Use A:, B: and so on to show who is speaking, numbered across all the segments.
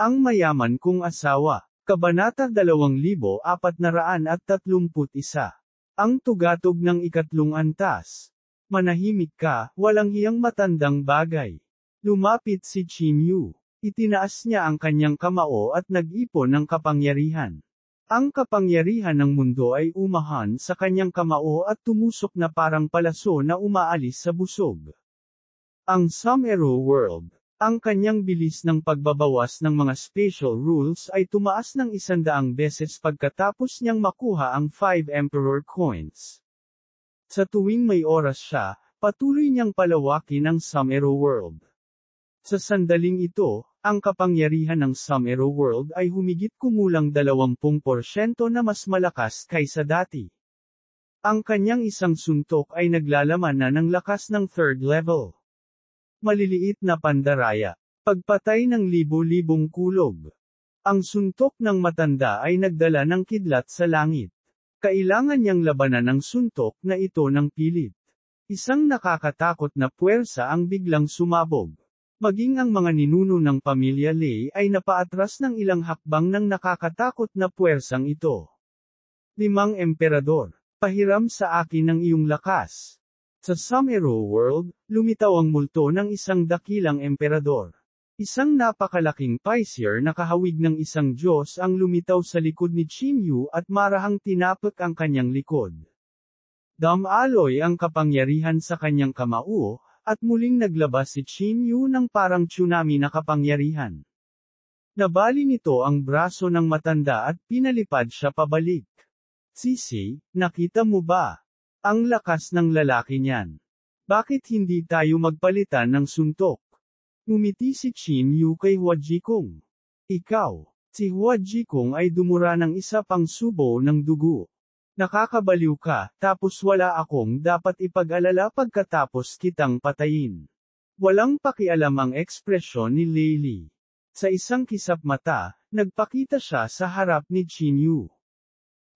A: Ang mayaman kong asawa. Kabanata 2431. Ang tugatog ng ikatlong antas. Manahimik ka, walang hiyang matandang bagay. Lumapit si Chinyu. Itinaas niya ang kanyang kamao at nag-ipon ng kapangyarihan. Ang kapangyarihan ng mundo ay umahan sa kanyang kamao at tumusok na parang palaso na umaalis sa busog. Ang Sumero World. Ang kanyang bilis ng pagbabawas ng mga special rules ay tumaas ng 100 beses pagkatapos niyang makuha ang 5 Emperor Coins. Sa tuwing may oras siya, patuloy niyang palawakin ang Sumero World. Sa sandaling ito, ang kapangyarihan ng Sumero World ay humigit kumulang 20% na mas malakas kaysa dati. Ang kanyang isang suntok ay naglalaman na ng lakas ng 3rd level. Maliliit na pandaraya. Pagpatay ng libo-libong kulog. Ang suntok ng matanda ay nagdala ng kidlat sa langit. Kailangan niyang labanan ang suntok na ito ng pilit. Isang nakakatakot na puwersa ang biglang sumabog. Maging ang mga ninuno ng pamilya Lei ay napaatras ng ilang hakbang ng nakakatakot na puwersang ito. 5 Emperador, pahiram sa akin ng iyong lakas. Sa Sumero World, lumitaw ang multo ng isang dakilang emperador. Isang napakalaking paisier na kahawig ng isang Diyos ang lumitaw sa likod ni Chinyu at marahang tinapik ang kanyang likod. Damaloy ang kapangyarihan sa kanyang kamao, at muling naglabas si Chinyu ng parang tsunami na kapangyarihan. Nabali nito ang braso ng matanda at pinalipad siya pabalik. Sisi, nakita mo ba? Ang lakas ng lalaki niyan. Bakit hindi tayo magpalitan ng suntok? Ngumiti si Chinyu kay Hua Jikong. Ikaw, si Hua Jikong ay dumura ng isa pang subo ng dugo. Nakakabaliw ka, tapos wala akong dapat ipag-alala pagkatapos kitang patayin. Walang pakialam ang ekspresyon ni Leili. Sa isang kisap mata, nagpakita siya sa harap ni Chinyu.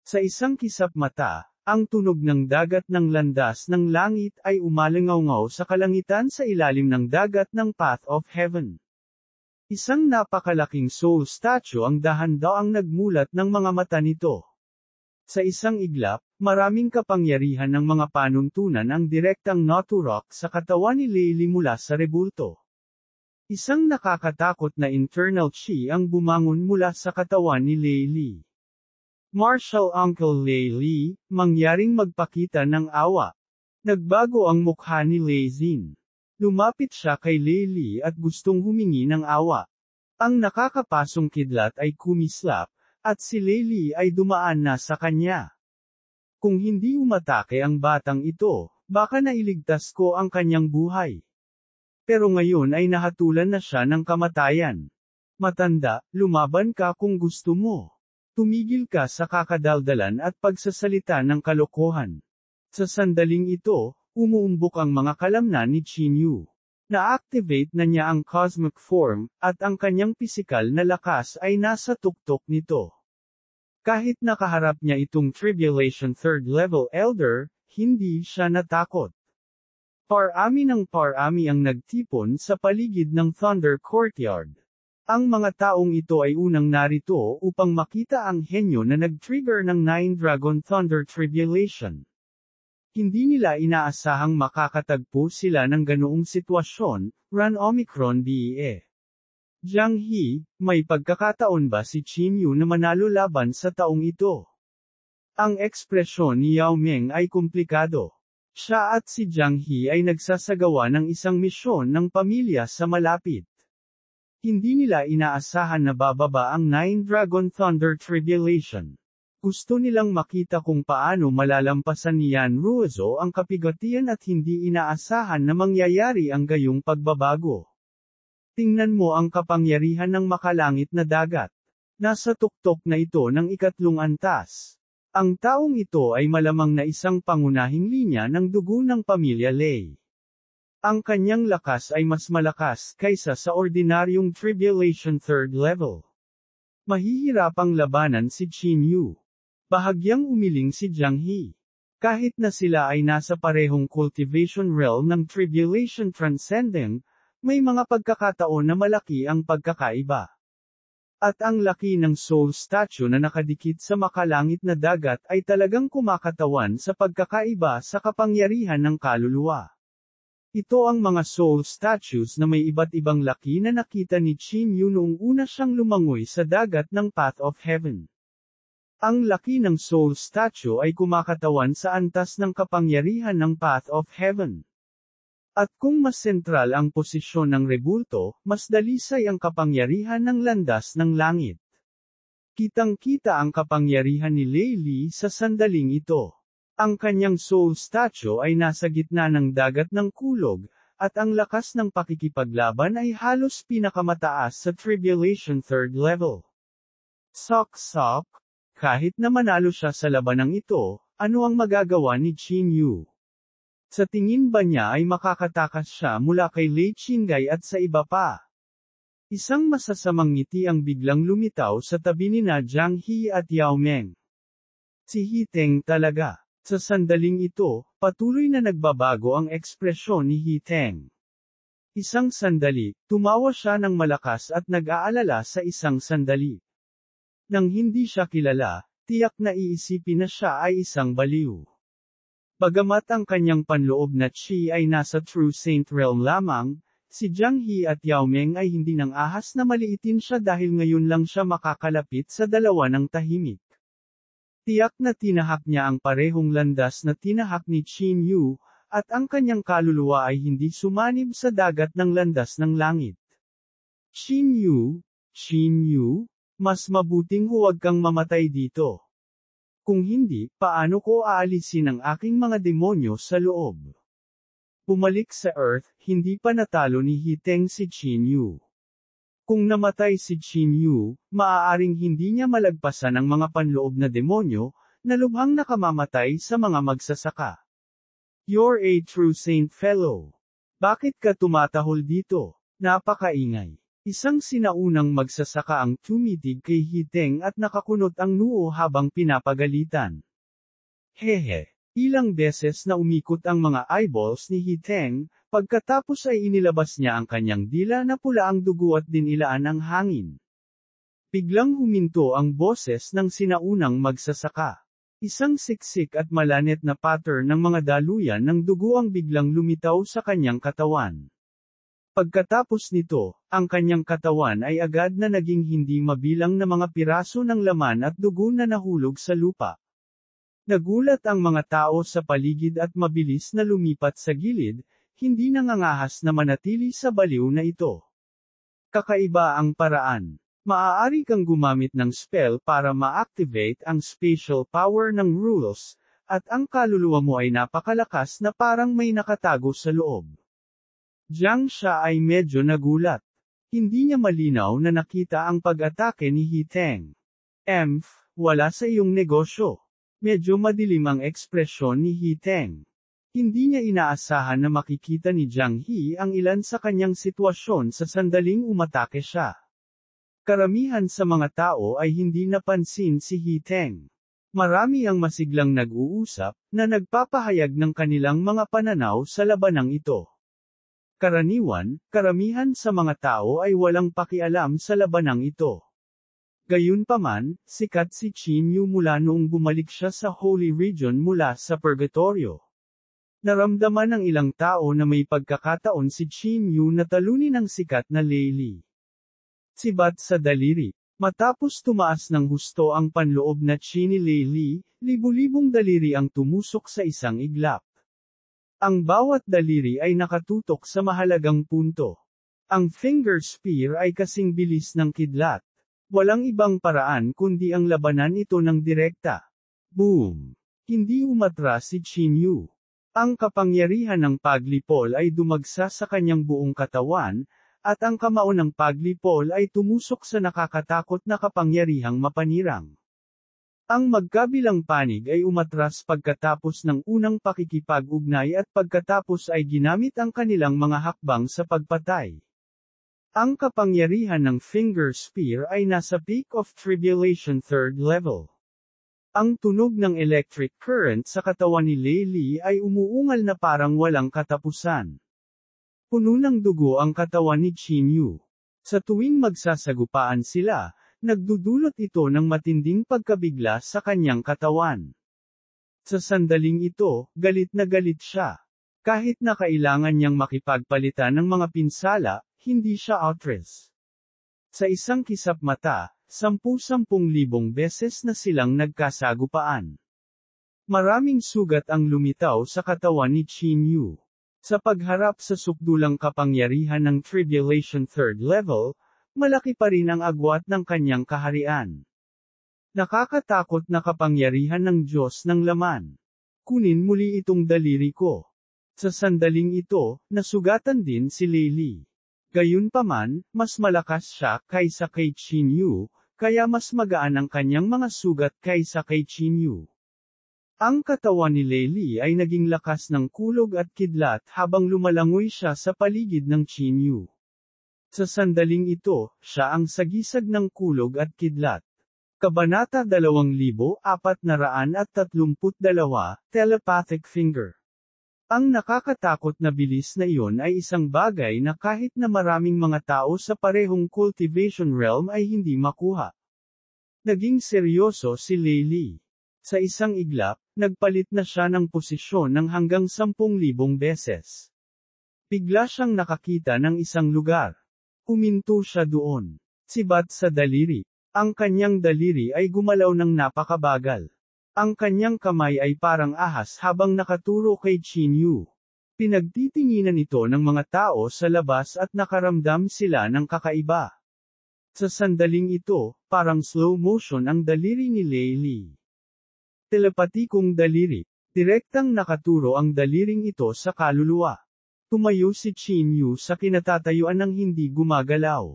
A: Sa isang kisap mata, ang tunog ng dagat ng landas ng langit ay umalingaw sa kalangitan sa ilalim ng dagat ng Path of Heaven. Isang napakalaking soul statue ang dahan-daang nagmulat ng mga mata nito. Sa isang iglap, maraming kapangyarihan ng mga panuntunan ang direktang naturok sa katawan ni Leili mula sa rebulto. Isang nakakatakot na internal chi ang bumangon mula sa katawan ni Leili. Martial Uncle Leili, mangyaring magpakita ng awa. Nagbago ang mukha ni Leizin. Lumapit siya kay Leili at gustong humingi ng awa. Ang nakakapasong kidlat ay kumislap, at si Leili ay dumaan na sa kanya. Kung hindi umatake ang batang ito, baka nailigtas ko ang kanyang buhay. Pero ngayon ay nahatulan na siya ng kamatayan. Matanda, lumaban ka kung gusto mo. Tumigil ka sa kakadaldalan at pagsasalita ng kalokohan. Sa sandaling ito, umuumbok ang mga kalamnan ni Chinyu. Na-activate na niya ang cosmic form, at ang kanyang pisikal na lakas ay nasa tuktok nito. Kahit nakaharap niya itong Tribulation 3rd Level Elder, hindi siya natakot. Parami ng parami ang nagtipon sa paligid ng Thunder Courtyard. Ang mga taong ito ay unang narito upang makita ang henyo na nag-trigger ng 9 Dragon Thunder Tribulation. Hindi nila inaasahang makakatagpo sila ng ganoong sitwasyon, Ran Omicron BE. Jiang He, may pagkakataon ba si Chinyu na manalo laban sa taong ito? Ang ekspresyon ni Yao Ming ay komplikado. Siya at si Jiang He ay nagsasagawa ng isang misyon ng pamilya sa malapit. Hindi nila inaasahan na bababa ang 9 Dragon Thunder Tribulation. Gusto nilang makita kung paano malalampasan ni Yan Ruozo ang kapigatian at hindi inaasahan na mangyayari ang gayong pagbabago. Tingnan mo ang kapangyarihan ng makalangit na dagat. Nasa tuktok na ito ng ikatlong antas. Ang taong ito ay malamang na isang pangunahing linya ng dugo ng pamilya Lei. Ang kanyang lakas ay mas malakas kaysa sa ordinaryong Tribulation 3rd level. Mahihirapang labanan si Chinyu. Bahagyang umiling si Jiang He. Kahit na sila ay nasa parehong cultivation realm ng Tribulation Transcending, may mga pagkakataon na malaki ang pagkakaiba. At ang laki ng soul statue na nakadikit sa makalangit na dagat ay talagang kumakatawan sa pagkakaiba sa kapangyarihan ng kaluluwa. Ito ang mga soul statues na may iba't ibang laki na nakita ni Qin Yu noong una siyang lumangoy sa dagat ng Path of Heaven. Ang laki ng soul statue ay kumakatawan sa antas ng kapangyarihan ng Path of Heaven. At kung mas sentral ang posisyon ng rebulto, mas dalisay ang kapangyarihan ng landas ng langit. Kitang-kita ang kapangyarihan ni Lei Li sa sandaling ito. Ang kanyang soul statue ay nasa gitna ng dagat ng kulog, at ang lakas ng pakikipaglaban ay halos pinakamataas sa Tribulation Third Level. Sok-sok, kahit na manalo siya sa labanang ito, ano ang magagawa ni Qin Yu? Sa tingin ba niya ay makakatakas siya mula kay Lei Qinggai at sa iba pa? Isang masasamang ngiti ang biglang lumitaw sa tabi ni Jiang He at Yao Meng. Si He Teng talaga. Sa sandaling ito, patuloy na nagbabago ang ekspresyon ni He Teng. Isang sandali, tumawa siya ng malakas at nag-aalala sa isang sandali. Nang hindi siya kilala, tiyak na iisipin na siya ay isang baliw. Bagamat ang kanyang panloob na chi ay nasa True Saint Realm lamang, si Jiang He at Yao Meng ay hindi nang ahas na maliitin siya dahil ngayon lang siya makakalapit sa dalawa ng tahimik. Tiyak na tinahak niya ang parehong landas na tinahak ni Qin Yu, at ang kanyang kaluluwa ay hindi sumanib sa dagat ng landas ng langit. Qin Yu, mas mabuting huwag kang mamatay dito. Kung hindi, paano ko aalisin ang aking mga demonyo sa loob? Bumalik sa Earth, hindi pa natalo ni He Teng si Qin Yu. Kung namatay si Qin Yu, maaaring hindi niya malagpasan ang mga panloob na demonyo, na lubhang nakamamatay sa mga magsasaka. You're a true saint fellow. Bakit ka tumatahol dito? Napakaingay. Isang sinaunang magsasaka ang tumitig kay He Teng at nakakunot ang noo habang pinapagalitan. Hehe. Ilang beses na umikot ang mga eyeballs ni He Teng, pagkatapos ay inilabas niya ang kanyang dila na pula ang dugo at dinilaan ang hangin. Biglang huminto ang boses ng sinaunang magsasaka. Isang siksik at malanet na pattern ng mga daluyan ng dugo ang biglang lumitaw sa kanyang katawan. Pagkatapos nito, ang kanyang katawan ay agad na naging hindi mabilang na mga piraso ng laman at dugo na nahulog sa lupa. Nagulat ang mga tao sa paligid at mabilis na lumipat sa gilid, hindi nangangahas na manatili sa baliw na ito. Kakaiba ang paraan. Maaari kang gumamit ng spell para ma-activate ang spatial power ng rules, at ang kaluluwa mo ay napakalakas na parang may nakatago sa loob. Jiang siya ay medyo nagulat. Hindi niya malinaw na nakita ang pag-atake ni He Teng. Wala sa iyong negosyo. Medyo madilim ang ekspresyon ni He Teng. Hindi niya inaasahan na makikita ni Jiang He ang ilan sa kanyang sitwasyon sa sandaling umatake siya. Karamihan sa mga tao ay hindi napansin si He Teng. Marami ang masiglang nag-uusap, na nagpapahayag ng kanilang mga pananaw sa labanang ito. Karamihan sa mga tao ay walang pakialam sa labanang ito. Gayunpaman, sikat si Qin Yu mula noong bumalik siya sa Holy Region mula sa Purgatorio. Naramdaman ng ilang tao na may pagkakataon si Qin Yu na talunin ang sikat na Lei Li. Sibat sa daliri. Matapos tumaas ng husto ang panloob na chi ni Lei Li, libu-libong daliri ang tumusok sa isang iglap. Ang bawat daliri ay nakatutok sa mahalagang punto. Ang finger spear ay kasing bilis ng kidlat. Walang ibang paraan kundi ang labanan ito ng direkta. Boom! Hindi umatras si Qin Yu. Ang kapangyarihan ng paglipol ay dumagsa sa kanyang buong katawan, at ang kamao ng paglipol ay tumusok sa nakakatakot na kapangyarihang mapanirang. Ang magkabilang panig ay umatras pagkatapos ng unang pakikipag-ugnay at pagkatapos ay ginamit ang kanilang mga hakbang sa pagpatay. Ang kapangyarihan ng finger spear ay nasa peak of tribulation third level. Ang tunog ng electric current sa katawan ni Lei Li ay umuungal na parang walang katapusan. Puno ng dugo ang katawan ni Qin Yu. Sa tuwing magsasagupaan sila, Nagdudulot ito ng matinding pagkabigla sa kanyang katawan. Sa sandaling ito, galit na galit siya. Kahit na kailangan niyang makipagpalitan ng mga pinsala, hindi siya outrest. Sa isang kisap mata, 10,000 beses na silang nagkasagupaan. Maraming sugat ang lumitaw sa katawan ni Qin Yu. Sa pagharap sa sukdulang kapangyarihan ng Tribulation Third Level, malaki pa rin ang agwat ng kanyang kaharian. Nakakatakot na kapangyarihan ng Diyos ng laman. Kunin muli itong daliri ko. Sa sandaling ito, nasugatan din si Lei Li. Gayunpaman, mas malakas siya kaysa kay Qin Yu, kaya mas magaan ang kanyang mga sugat kaysa kay Qin Yu. Ang katawan ni Lei Li ay naging lakas ng kulog at kidlat habang lumalangoy siya sa paligid ng Qin Yu. Sa sandaling ito, siya ang sagisag ng kulog at kidlat. Kabanata 2432, Telepathic Finger. Ang nakakatakot na bilis na iyon ay isang bagay na kahit na maraming mga tao sa parehong cultivation realm ay hindi makuha. Naging seryoso si Lei Li. Sa isang iglap, nagpalit na siya ng posisyon ng hanggang 10,000 beses. Bigla siyang nakakita ng isang lugar. Huminto siya doon. Sibat sa daliri. Ang kanyang daliri ay gumalaw ng napakabagal. Ang kanyang kamay ay parang ahas habang nakaturo kay Qin Yu. Pinagtitinginan ito ng mga tao sa labas at nakaramdam sila ng kakaiba. Sa sandaling ito, parang slow motion ang daliri ni Lei Li. Telepatikong daliri. Direktang nakaturo ang daliring ito sa kaluluwa. Tumayo si Qin Yu sa kinatatayuan ng hindi gumagalaw.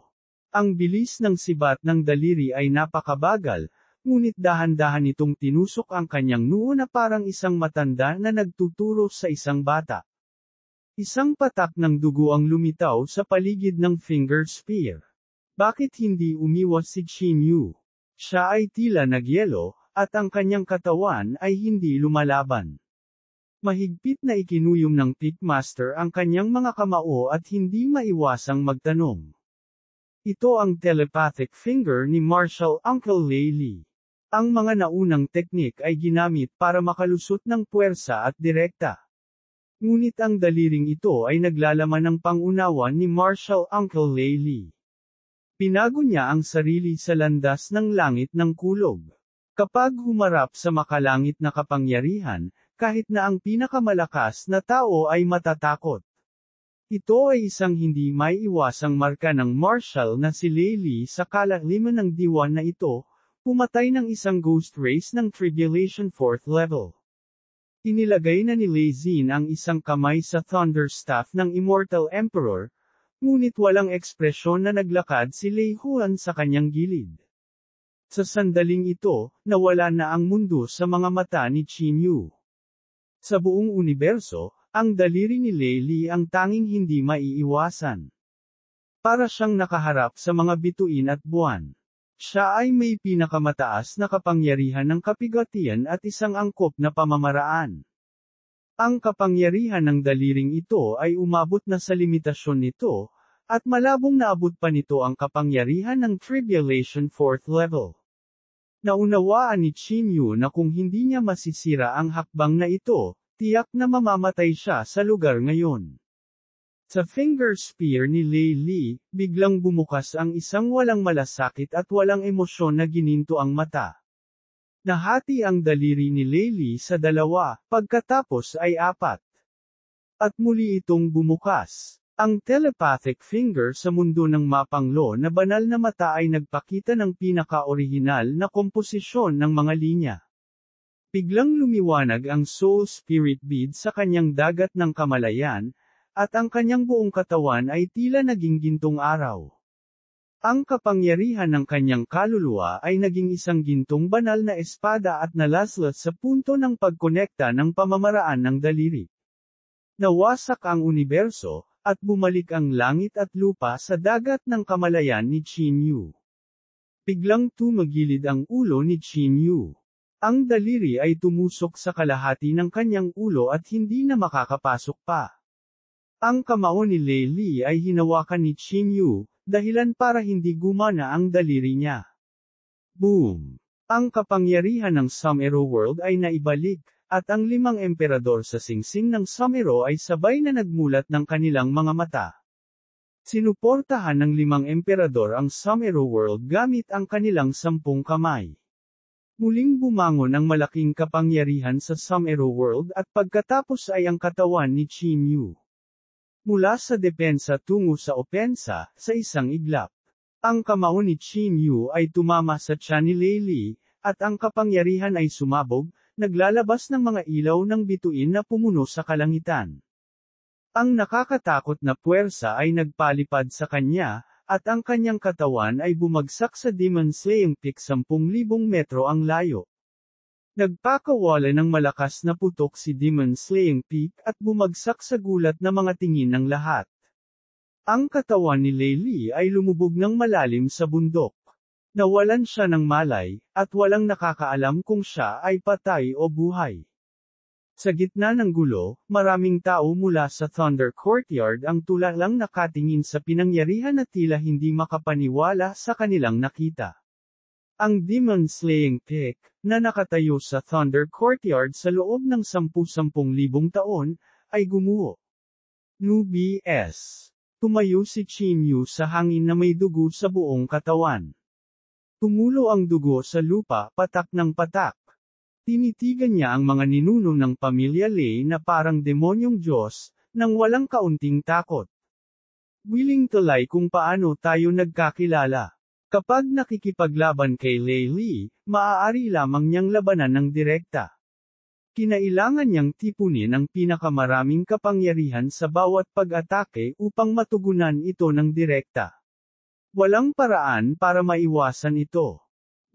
A: Ang bilis ng sibat ng daliri ay napakabagal, ngunit dahan-dahan itong tinusok ang kanyang noo na parang isang matanda na nagtuturo sa isang bata. Isang patak ng dugo ang lumitaw sa paligid ng finger spear. Bakit hindi umiwas si Qin Yu? Siya ay tila nagyelo, at ang kanyang katawan ay hindi lumalaban. Mahigpit na ikinuyom ng Pitmaster ang kanyang mga kamao at hindi maiwasang magtanong. Ito ang telepathic finger ni Martial Uncle Lei Li. Ang mga naunang teknik ay ginamit para makalusot ng puwersa at direkta. Ngunit ang daliring ito ay naglalaman ng pangunawa ni Martial Uncle Lei Li. Pinago niya ang sarili sa landas ng langit ng kulog. Kapag humarap sa makalangit na kapangyarihan, kahit na ang pinakamalakas na tao ay matatakot. Ito ay isang hindi maiiwasang marka ng Martial na si Lei Li sa kalaliman ng diwa na ito, pumatay ng isang ghost race ng Tribulation 4th level. Inilagay na ni Lei Xin ang isang kamay sa Thunder Staff ng Immortal Emperor, ngunit walang ekspresyon na naglakad si Lei Huan sa kanyang gilid. Sa sandaling ito, nawala na ang mundo sa mga mata ni Qin Yu. Sa buong universo, ang daliri ni Lei Li ang tanging hindi maiiwasan. Para siyang nakaharap sa mga bituin at buwan. Siya ay may pinakamataas na kapangyarihan ng kapigatian at isang angkop na pamamaraan. Ang kapangyarihan ng daliring ito ay umabot na sa limitasyon nito, at malabong naabot pa nito ang kapangyarihan ng Tribulation 4th level. Naunawaan ni Qin Yu na kung hindi niya masisira ang hakbang na ito, tiyak na mamamatay siya sa lugar ngayon. Sa finger spear ni Lei Li, biglang bumukas ang isang walang malasakit at walang emosyon na gininto ang mata. Nahati ang daliri ni Lei Li sa dalawa, pagkatapos ay 4. At muli itong bumukas. Ang telepathic finger sa mundo ng mapanglo na banal na mata ay nagpakita ng pinaka-orihinal na komposisyon ng mga linya. Biglang lumiwanag ang soul spirit bead sa kanyang dagat ng kamalayan, at ang kanyang buong katawan ay tila naging gintong araw. Ang kapangyarihan ng kanyang kaluluwa ay naging isang gintong banal na espada at nalaslas sa punto ng pagkonekta ng pamamaraan ng daliri. Nawasak ang universo, at bumalik ang langit at lupa sa dagat ng kamalayan ni Qin Yu. Biglang tumagilid ang ulo ni Qin Yu. Ang daliri ay tumusok sa kalahati ng kanyang ulo at hindi na makakapasok pa. Ang kamao ni Lei Li ay hinawakan ni Qin Yu, dahilan para hindi gumana ang daliri niya. Boom! Ang kapangyarihan ng Sumero World ay naibalik, at ang 5 emperador sa singsing ng Sumero ay sabay na nagmulat ng kanilang mga mata. Sinuportahan ng 5 emperador ang Sumero World gamit ang kanilang 10 kamay. Muling bumangon ang malaking kapangyarihan sa Sumero World at pagkatapos ay ang katawan ni Qin Yu. Mula sa depensa tungo sa opensa, sa isang iglap. Ang kamao ni Qin Yu ay tumama sa tiyan ni Lei Li, at ang kapangyarihan ay sumabog, naglalabas ng mga ilaw ng bituin na pumuno sa kalangitan. Ang nakakatakot na puwersa ay nagpalipad sa kanya, at ang kanyang katawan ay bumagsak sa Demon Slaying Peak 10,000 metro ang layo. Nagpakawala ng malakas na putok si Demon Slaying Peak at bumagsak sa gulat na mga tingin ng lahat. Ang katawan ni Lei Li ay lumubog ng malalim sa bundok. Nawalan siya ng malay, at walang nakakaalam kung siya ay patay o buhay. Sa gitna ng gulo, maraming tao mula sa Thunder Courtyard ang tulalang nakatingin sa pinangyarihan at tila hindi makapaniwala sa kanilang nakita. Ang Demon Slaying Peak, na nakatayo sa Thunder Courtyard sa loob ng 10,000 taon, ay gumuho. No BS. Tumayo si Qin Yu sa hangin na may dugo sa buong katawan. Tumulo ang dugo sa lupa, patak ng patak. Tinitigan niya ang mga ninuno ng pamilya Lei na parang demonyong Diyos, nang walang kaunting takot. Willing to lie kung paano tayo nagkakilala. Kapag nakikipaglaban kay Lei Li, maaari lamang niyang labanan ng direkta. Kinailangan niyang tipunin ang pinakamaraming kapangyarihan sa bawat pag-atake upang matugunan ito ng direkta. Walang paraan para maiwasan ito.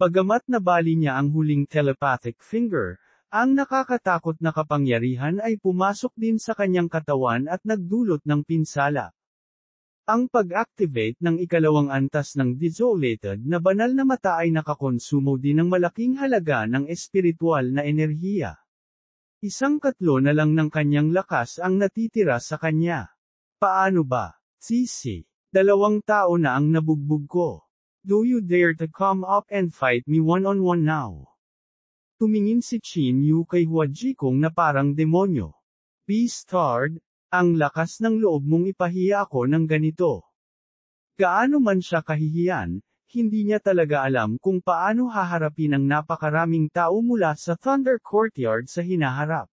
A: Bagamat nabali niya ang huling telepathic finger, ang nakakatakot na kapangyarihan ay pumasok din sa kanyang katawan at nagdulot ng pinsala. Ang pag-activate ng ikalawang antas ng Desolated na banal na mata ay nakakonsumo din ng malaking halaga ng espiritual na enerhiya. 1/4 na lang ng kanyang lakas ang natitira sa kanya. Paano ba? Sisi. 2 tao na ang nabugbog ko. Do you dare to come up and fight me one-on-one now? Tumingin si Qin Yu kay Hua Jikong na parang demonyo. Beastard, ang lakas ng loob mong ipahiya ako ng ganito. Gaano man siya kahihiyan, hindi niya talaga alam kung paano haharapin ang napakaraming tao mula sa Thunder Courtyard sa hinaharap.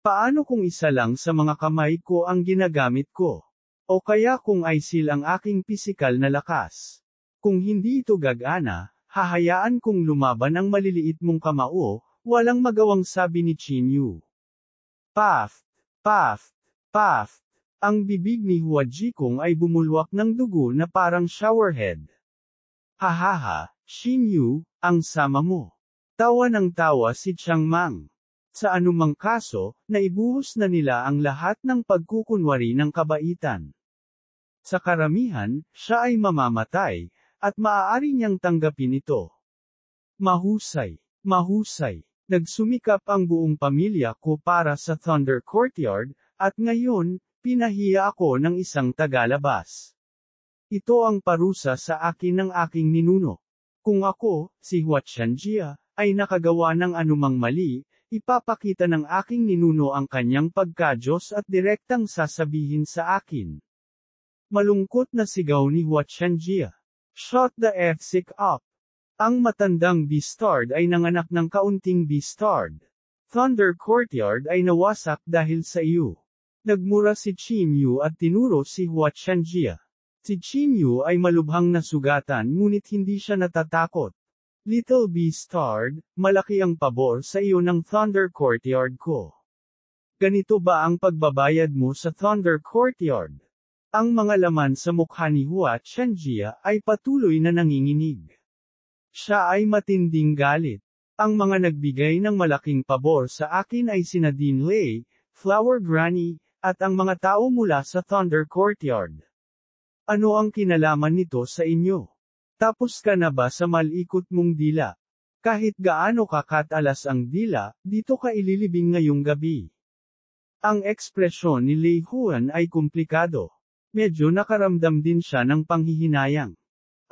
A: Paano kung isa lang sa mga kamay ko ang ginagamit ko? O kaya kung ISIL ang aking pisikal na lakas? Kung hindi ito gagana, hahayaan kong lumaban ang maliliit mong kamao, walang magawang sabi ni Qin Yu. Paf! Paf! Paf! Ang bibig ni Hua Jikong ay bumulwak ng dugo na parang showerhead. Hahaha, Qin Yu, ang sama mo. Tawa ng tawa si Chiang Mang. Sa anumang kaso, naibuhos na nila ang lahat ng pagkukunwari ng kabaitan. Sa karamihan, siya ay mamamatay, at maaari niyang tanggapin ito. Mahusay, mahusay. Nagsumikap ang buong pamilya ko para sa Thunder Courtyard, at ngayon, pinahiya ako ng isang tagalabas. Ito ang parusa sa akin ng aking ninuno. Kung ako, si Hua Qianjia, ay nakagawa ng anumang mali, ipapakita ng aking ninuno ang kanyang pagka-Diyos at direktang sasabihin sa akin. Malungkot na sigaw ni Hua Qianjia. Shut the f*** up. Ang matandang Beastard ay nanganak ng kaunting Beastard. Thunder Courtyard ay nawasak dahil sa iyo. Nagmura si Qin Yu at tinuro si Hua Qianjia. Si Qin Yu ay malubhang nasugatan ngunit hindi siya natatakot. Little Beastard, malaki ang pabor sa iyo ng Thunder Courtyard ko. Ganito ba ang pagbabayad mo sa Thunder Courtyard? Ang mga laman sa mukha ni Hua Qianjia ay patuloy na nanginginig. Siya ay matinding galit. Ang mga nagbigay ng malaking pabor sa akin ay sina Dean Lei, Flower Granny, at ang mga tao mula sa Thunder Courtyard. Ano ang kinalaman nito sa inyo? Tapos ka na ba sa malikot mong dila? Kahit gaano kakatalas ang dila, dito ka ililibing ngayong gabi. Ang ekspresyon ni Lei Huan ay komplikado. Medyo nakaramdam din siya ng panghihinayang.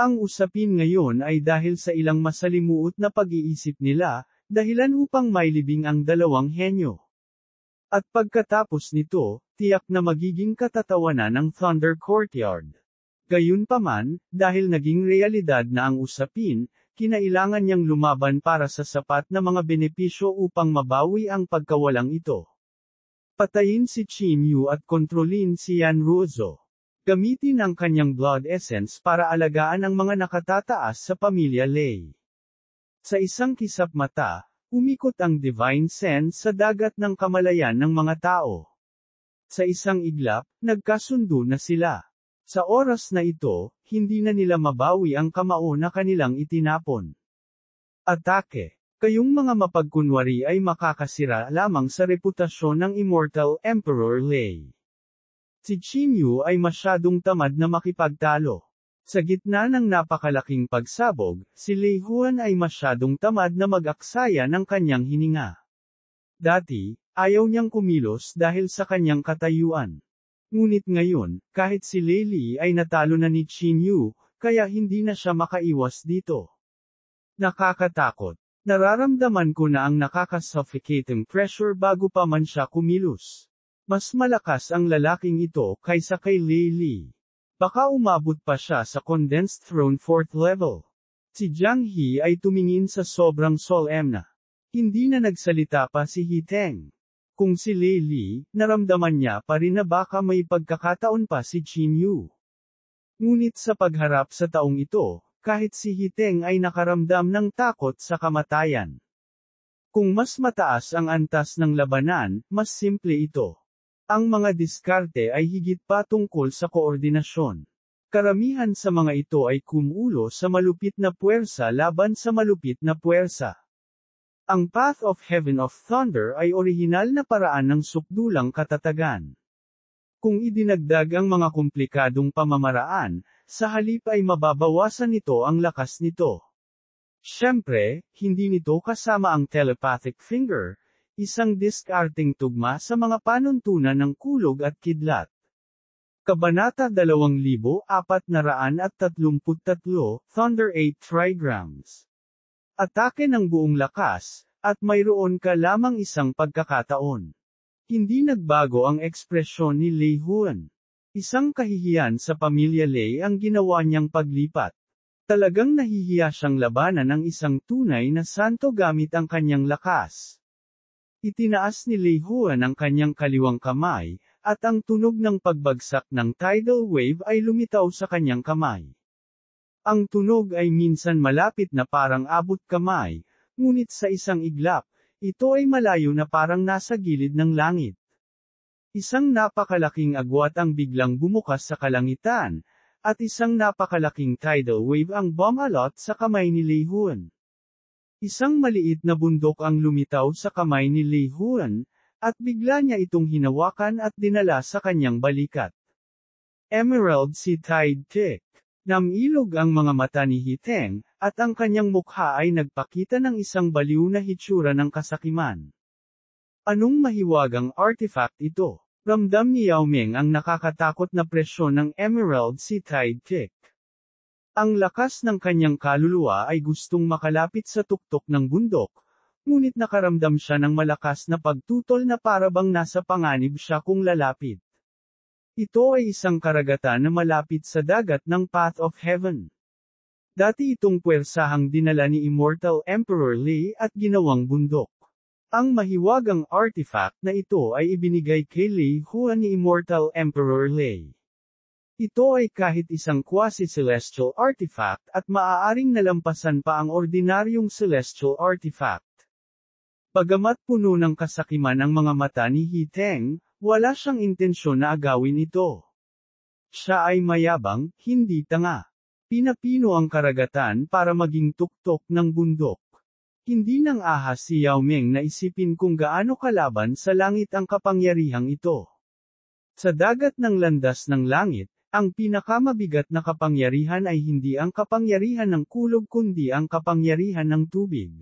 A: Ang usapin ngayon ay dahil sa ilang masalimuot na pag-iisip nila, dahilan upang mailibing ang dalawang henyo. At pagkatapos nito, tiyak na magiging katatawanan ng Thunder Courtyard. Gayunpaman, dahil naging realidad na ang usapin, kinailangan niyang lumaban para sa sapat na mga benepisyo upang mabawi ang pagkawalang ito. Patayin si Chimyu at kontrolin si Yan Ruozo. Gamitin ang kanyang blood essence para alagaan ang mga nakatataas sa pamilya Lei. Sa isang kisap mata, umikot ang Divine Sense sa dagat ng kamalayan ng mga tao. Sa isang iglap, nagkasundo na sila. Sa oras na ito, hindi na nila mabawi ang kamao na kanilang itinapon. Atake. Kayong mga mapagkunwari ay makakasira lamang sa reputasyon ng Immortal Emperor Lei. Si Chimyu ay masyadong tamad na makipagtalo. Sa gitna ng napakalaking pagsabog, si Lei Huan ay masyadong tamad na mag-aksaya ng kanyang hininga. Dati, ayaw niyang kumilos dahil sa kanyang katayuan. Ngunit ngayon, kahit si Lei Li ay natalo na ni Chimyu, kaya hindi na siya makaiwas dito. Nakakatakot. Nararamdaman ko na ang nakakasuffocating pressure bago pa man siya kumilos. Mas malakas ang lalaking ito kaysa kay Lei Li. Baka umabot pa siya sa Condensed Throne 4th level. Si Jiang He ay tumingin sa sobrang solemna. Hindi na nagsalita pa si He Teng. Kung si Lei Li, naramdaman niya pa rin na baka may pagkakataon pa si Chimyu. Ngunit sa pagharap sa taong ito, kahit si He Teng ay nakaramdam ng takot sa kamatayan. Kung mas mataas ang antas ng labanan, mas simple ito. Ang mga diskarte ay higit pa tungkol sa koordinasyon. Karamihan sa mga ito ay kumulo sa malupit na puwersa laban sa malupit na puwersa. Ang Path of Heaven of Thunder ay orihinal na paraan ng sukdulang katatagan. Kung idinagdag ang mga komplikadong pamamaraan, sa halip ay mababawasan nito ang lakas nito. Siyempre, hindi nito kasama ang telepathic finger, isang diskarting tugma sa mga panuntunan ng kulog at kidlat. Kabanata 2433, Thunder 8 Trigrams. Atake ng buong lakas, at mayroon ka lamang isang pagkakataon. Hindi nagbago ang ekspresyon ni Lei Huan. Isang kahihiyan sa pamilya Lei ang ginawa niyang paglipat. Talagang nahihiya siyang labanan ng isang tunay na santo gamit ang kanyang lakas. Itinaas ni Lei Huan ang kanyang kaliwang kamay, at ang tunog ng pagbagsak ng tidal wave ay lumitaw sa kanyang kamay. Ang tunog ay minsan malapit na parang abot kamay, ngunit sa isang iglap, ito ay malayo na parang nasa gilid ng langit. Isang napakalaking agwat ang biglang bumukas sa kalangitan, at isang napakalaking tidal wave ang bumalot sa kamay ni Lei Huan. Isang maliit na bundok ang lumitaw sa kamay ni Lei Huan, at bigla niya itong hinawakan at dinala sa kanyang balikat. Emerald Sea Tide Tick. Namilog ang mga mata ni He Teng, at ang kanyang mukha ay nagpakita ng isang baliw na hitsura ng kasakiman. Anong mahiwagang artifact ito? Ramdam ni Yao Ming ang nakakatakot na presyon ng Emerald Sea Tide Tick. Ang lakas ng kanyang kaluluwa ay gustong makalapit sa tuktok ng bundok, ngunit nakaramdam siya ng malakas na pagtutol na parabang nasa panganib siya kung lalapit. Ito ay isang karagatan na malapit sa dagat ng Path of Heaven. Dati itong puwersahang dinala ni Immortal Emperor Lei at ginawang bundok. Ang mahiwagang artifact na ito ay ibinigay kay Lei Huan ni Immortal Emperor Lei. Ito ay kahit isang quasi-celestial artifact at maaaring nalampasan pa ang ordinaryong celestial artifact. Bagamat puno ng kasakiman ang mga mata ni He Teng, wala siyang intensyon na agawin ito. Siya ay mayabang, hindi tanga. Pinapino ang karagatan para maging tuktok ng bundok. Hindi nang ahas si Yao Ming na isipin kung gaano kalaban sa langit ang kapangyarihang ito. Sa dagat ng landas ng langit, ang pinakamabigat na kapangyarihan ay hindi ang kapangyarihan ng kulog kundi ang kapangyarihan ng tubig.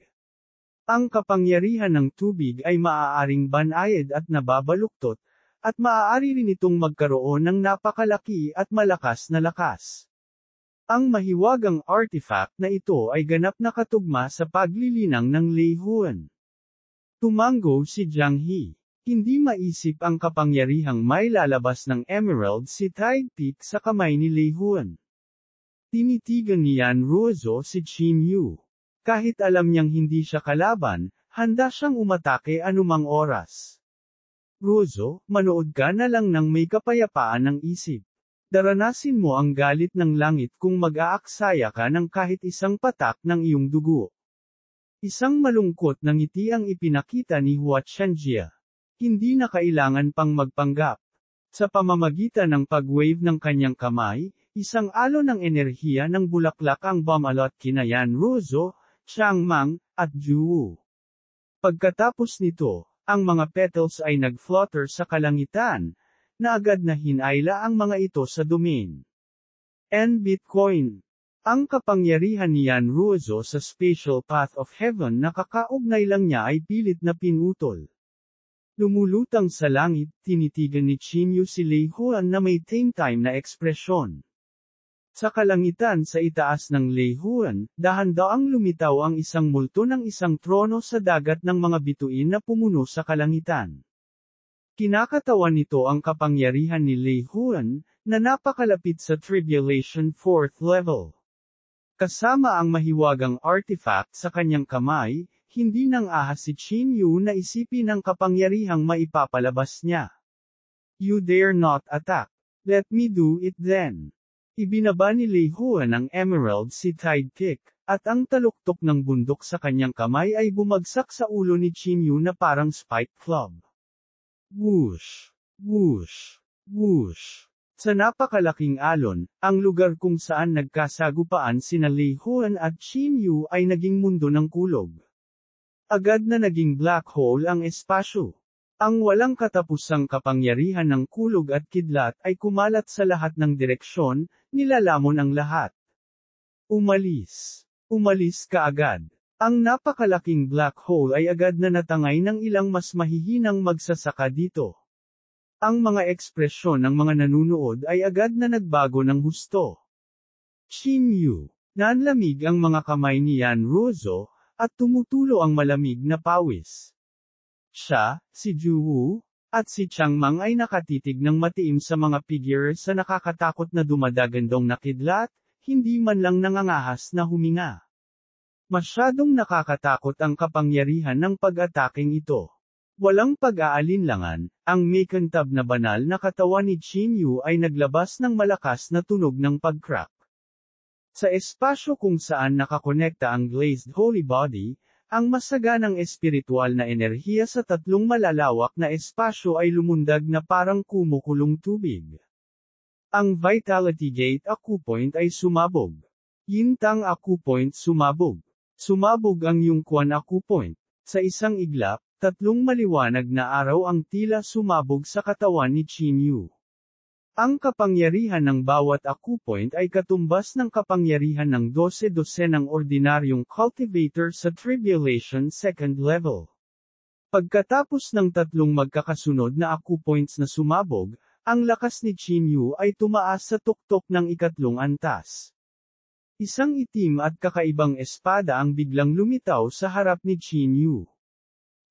A: Ang kapangyarihan ng tubig ay maaaring banayad at nababaluktot, at maaari rin itong magkaroon ng napakalaki at malakas na lakas. Ang mahiwagang artifact na ito ay ganap na katugma sa paglilinang ng Lei Huan. Tumango si Jiang He. Hindi maisip ang kapangyarihang may lalabas ng emerald si Tide Peak sa kamay ni Lei Huan. Tinitigan ni Yan Ruozo si Qin Yu. Kahit alam niyang hindi siya kalaban, handa siyang umatake anumang oras. Ruozo, manood ka na lang ng may kapayapaan ng isip. Daranasin mo ang galit ng langit kung mag-aaksaya ka ng kahit isang patak ng iyong dugo. Isang malungkot na ngiti ang ipinakita ni Hua Qianjia. Hindi na kailangan pang magpanggap. Sa pamamagitan ng pag-wave ng kanyang kamay, isang alon ng enerhiya ng bulaklak ang bumalot kina Yan Ruozo, Chiang Mang, at Zhu Wu. Pagkatapos nito, ang mga petals ay nag-flutter sa kalangitan, na agad na hinayla ang mga ito sa domain N Bitcoin. Ang kapangyarihan ni Yan Ruozo sa Spatial Path of Heaven na kakaugnay lang niya ay pilit na pinutol. Lumulutang sa langit, tinitigan ni Qin Yu si Lei Huan na may time na ekspresyon. Sa kalangitan sa itaas ng Lei Huan, dahan-daang lumitaw ang isang multo ng isang trono sa dagat ng mga bituin na pumuno sa kalangitan. Kinakatawan nito ang kapangyarihan ni Lei Huan, na napakalapit sa Tribulation 4th level. Kasama ang mahiwagang artifact sa kanyang kamay, hindi nang ahas si Qin Yu na isipin ang kapangyarihang maipapalabas niya. You dare not attack. Let me do it then. Ibinaba ni Lei Huan ang emerald si Tide Peak, at ang taluktok ng bundok sa kanyang kamay ay bumagsak sa ulo ni Qin Yu na parang spike club. Whoosh! Whoosh! Whoosh! Sa napakalaking alon, ang lugar kung saan nagkasagupaan sina Lei Huan at Qin Yu ay naging mundo ng kulog. Agad na naging black hole ang espasyo. Ang walang katapusang kapangyarihan ng kulog at kidlat ay kumalat sa lahat ng direksyon, nilalamon ang lahat. Umalis. Umalis ka agad. Ang napakalaking black hole ay agad na natangay ng ilang mas mahihinang magsasaka dito. Ang mga ekspresyon ng mga nanunood ay agad na nagbago ng husto. Qin Yu. Nanlamig ang mga kamay ni Yan Ruozo, at tumutulo ang malamig na pawis. Siya, si Zhu Wu, at si Chiang Mang ay nakatitig ng matiim sa mga figure sa nakakatakot na dumadagandong na kidlat, hindi man lang nangangahas na huminga. Masyadong nakakatakot ang kapangyarihan ng pag-ataking ito. Walang pag-aalinlangan, ang makantab na banal na katawan ni Qin Yu ay naglabas ng malakas na tunog ng pag-crack. Sa espasyo kung saan nakakonekta ang glazed holy body, ang masaganang espiritual na enerhiya sa tatlong malalawak na espasyo ay lumundag na parang kumukulong tubig. Ang Vitality Gate Acupoint ay sumabog. Yintang Acupoint sumabog. Sumabog ang Yungquan Acupoint. Sa isang iglap, tatlong maliwanag na araw ang tila sumabog sa katawan ni Qin Yu. Ang kapangyarihan ng bawat acupoint ay katumbas ng kapangyarihan ng 12 ng ordinaryong cultivator sa Tribulation 2nd level. Pagkatapos ng tatlong magkakasunod na acupoints na sumabog, ang lakas ni Qin Yu ay tumaas sa tuktok ng ikatlong antas. Isang itim at kakaibang espada ang biglang lumitaw sa harap ni Qin Yu.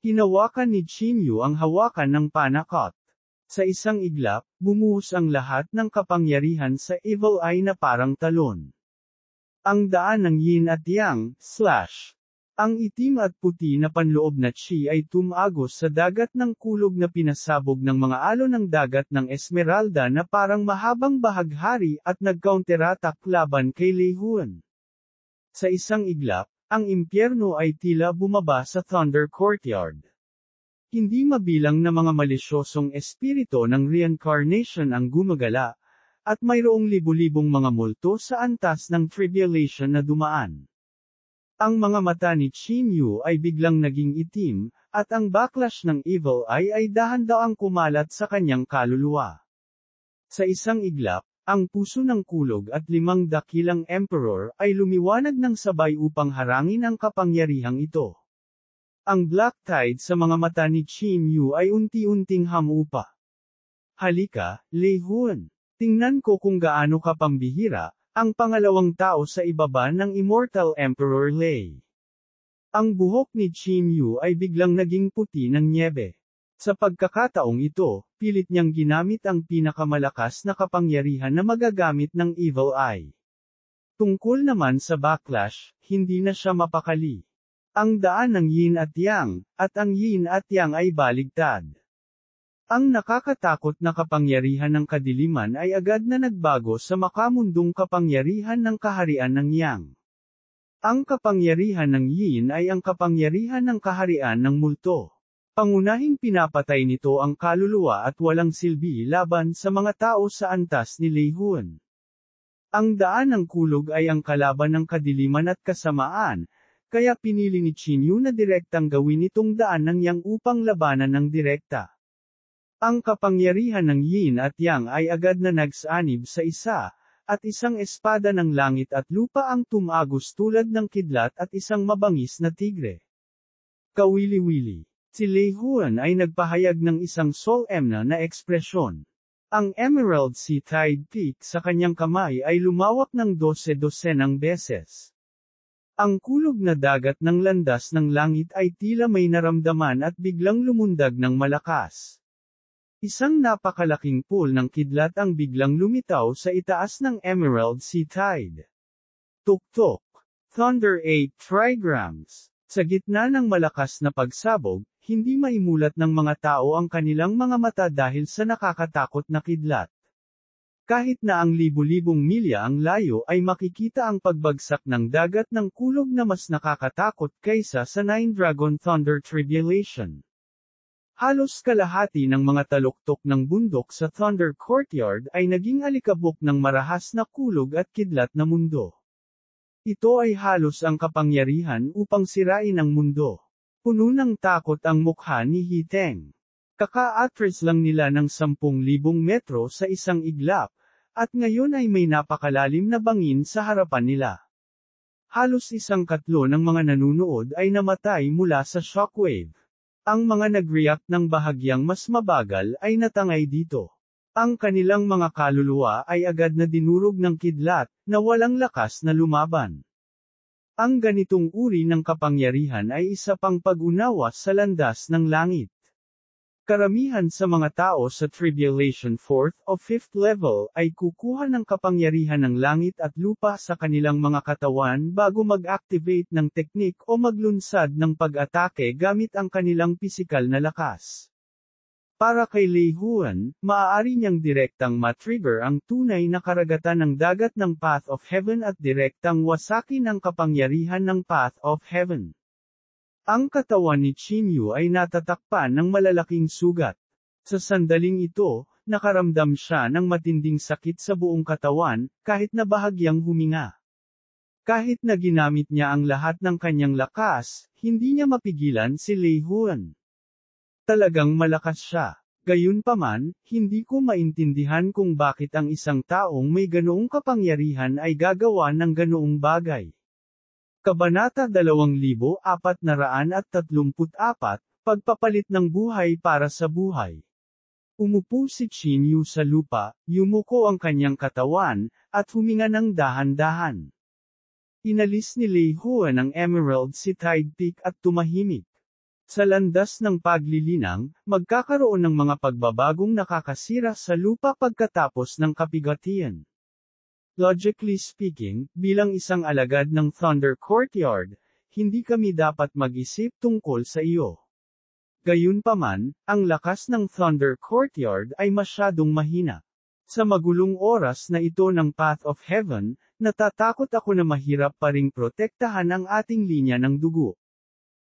A: Hinawakan ni Qin Yu ang hawakan ng panakot. Sa isang iglap, bumuhos ang lahat ng kapangyarihan sa evil eye na parang talon. Ang daan ng yin at yang, slash. Ang itim at puti na panloob na chi ay tumagos sa dagat ng kulog na pinasabog ng mga alon ng dagat ng Esmeralda na parang mahabang bahaghari at nag-counterattack laban kay Lei Huan. Sa isang iglap, ang impyerno ay tila bumaba sa Thunder Courtyard. Hindi mabilang na mga malisyosong espirito ng reincarnation ang gumagala, at mayroong libu-libong mga multo sa antas ng tribulation na dumaan. Ang mga mata ni Qin Yu ay biglang naging itim, at ang backlash ng evil eye ay dahan-daang kumalat sa kanyang kaluluwa. Sa isang iglap, ang puso ng kulog at 5 dakilang emperor ay lumiwanag ng sabay upang harangin ang kapangyarihang ito. Ang black tide sa mga mata ni Qin Yu ay unti-unting hamupa. Halika, Lei Huan. Tingnan ko kung gaano ka pambihira, ang pangalawang tao sa ibaba ng Immortal Emperor Lei. Ang buhok ni Qin Yu ay biglang naging puti ng nyebe. Sa pagkakataong ito, pilit niyang ginamit ang pinakamalakas na kapangyarihan na magagamit ng Evil Eye. Tungkol naman sa backlash, hindi na siya mapakali. Ang daan ng yin at yang, at ang yin at yang ay baligtad. Ang nakakatakot na kapangyarihan ng kadiliman ay agad na nagbago sa makamundong kapangyarihan ng kaharian ng yang. Ang kapangyarihan ng yin ay ang kapangyarihan ng kaharian ng multo. Pangunahing pinapatay nito ang kaluluwa at walang silbi laban sa mga tao sa antas ni Lei Huan. Ang daan ng kulog ay ang kalaban ng kadiliman at kasamaan, kaya pinili ni Qin Yu na direktang gawin itong daan ng yang upang labanan ng direkta. Ang kapangyarihan ng yin at yang ay agad na nagsanib sa isa, at isang espada ng langit at lupa ang tumagos tulad ng kidlat at isang mabangis na tigre. Kawili-wili. Si Lei Huan ay nagpahayag ng isang solemna na ekspresyon. Ang Emerald Sea Tide Peak sa kanyang kamay ay lumawak ng 12-dosenang beses. Ang kulog na dagat ng landas ng langit ay tila may naramdaman at biglang lumundag ng malakas. Isang napakalaking pool ng kidlat ang biglang lumitaw sa itaas ng Emerald Sea Tide. Tuktok. Thunder 8 trigrams. Sa gitna ng malakas na pagsabog, hindi maimulat ng mga tao ang kanilang mga mata dahil sa nakakatakot na kidlat. Kahit na ang libu-libong milya ang layo ay makikita ang pagbagsak ng dagat ng kulog na mas nakakatakot kaysa sa Nine Dragon Thunder Tribulation. Halos kalahati ng mga taluktok ng bundok sa Thunder Courtyard ay naging alikabok ng marahas na kulog at kidlat na mundo. Ito ay halos ang kapangyarihan upang sirain ang mundo. Puno ng takot ang mukha ni He Teng. Kaka-atras lang nila ng 10,000 metro sa isang iglap, at ngayon ay may napakalalim na bangin sa harapan nila. Halos 1/3 ng mga nanunood ay namatay mula sa shockwave. Ang mga nag-react ng bahagyang mas mabagal ay natangay dito. Ang kanilang mga kaluluwa ay agad na dinurog ng kidlat, na walang lakas na lumaban. Ang ganitong uri ng kapangyarihan ay isa pang pag-unawa sa landas ng langit. Karamihan sa mga tao sa Tribulation 4th o 5th level ay kukuha ng kapangyarihan ng langit at lupa sa kanilang mga katawan bago mag-activate ng teknik o maglunsad ng pag-atake gamit ang kanilang pisikal na lakas. Para kay Lei Huan, maaari niyang direktang matrigger ang tunay na karagatan ng dagat ng Path of Heaven at direktang wasakin ang kapangyarihan ng Path of Heaven. Ang katawan ni Qin Yu ay natatakpan ng malalaking sugat. Sa sandaling ito, nakaramdam siya ng matinding sakit sa buong katawan, kahit na bahagyang huminga. Kahit na ginamit niya ang lahat ng kanyang lakas, hindi niya mapigilan si Lei Huan. Talagang malakas siya. Gayunpaman, hindi ko maintindihan kung bakit ang isang taong may ganoong kapangyarihan ay gagawa ng ganoong bagay. Kabanata 2434, Pagpapalit ng buhay para sa buhay. Umupo si Qin Yu sa lupa, yumuko ang kanyang katawan, at huminga ng dahan-dahan. Inalis ni Lei Huan ang Emerald Sea Tide Peak at tumahimik. Sa landas ng paglilinang, magkakaroon ng mga pagbabagong nakakasira sa lupa pagkatapos ng kapigatian. Logically speaking, bilang isang alagad ng Thunder Courtyard, hindi kami dapat mag-isip tungkol sa iyo. Gayunpaman, ang lakas ng Thunder Courtyard ay masyadong mahina. Sa magulong oras na ito ng Path of Heaven, natatakot ako na mahirap pa ring protektahan ang ating linya ng dugo.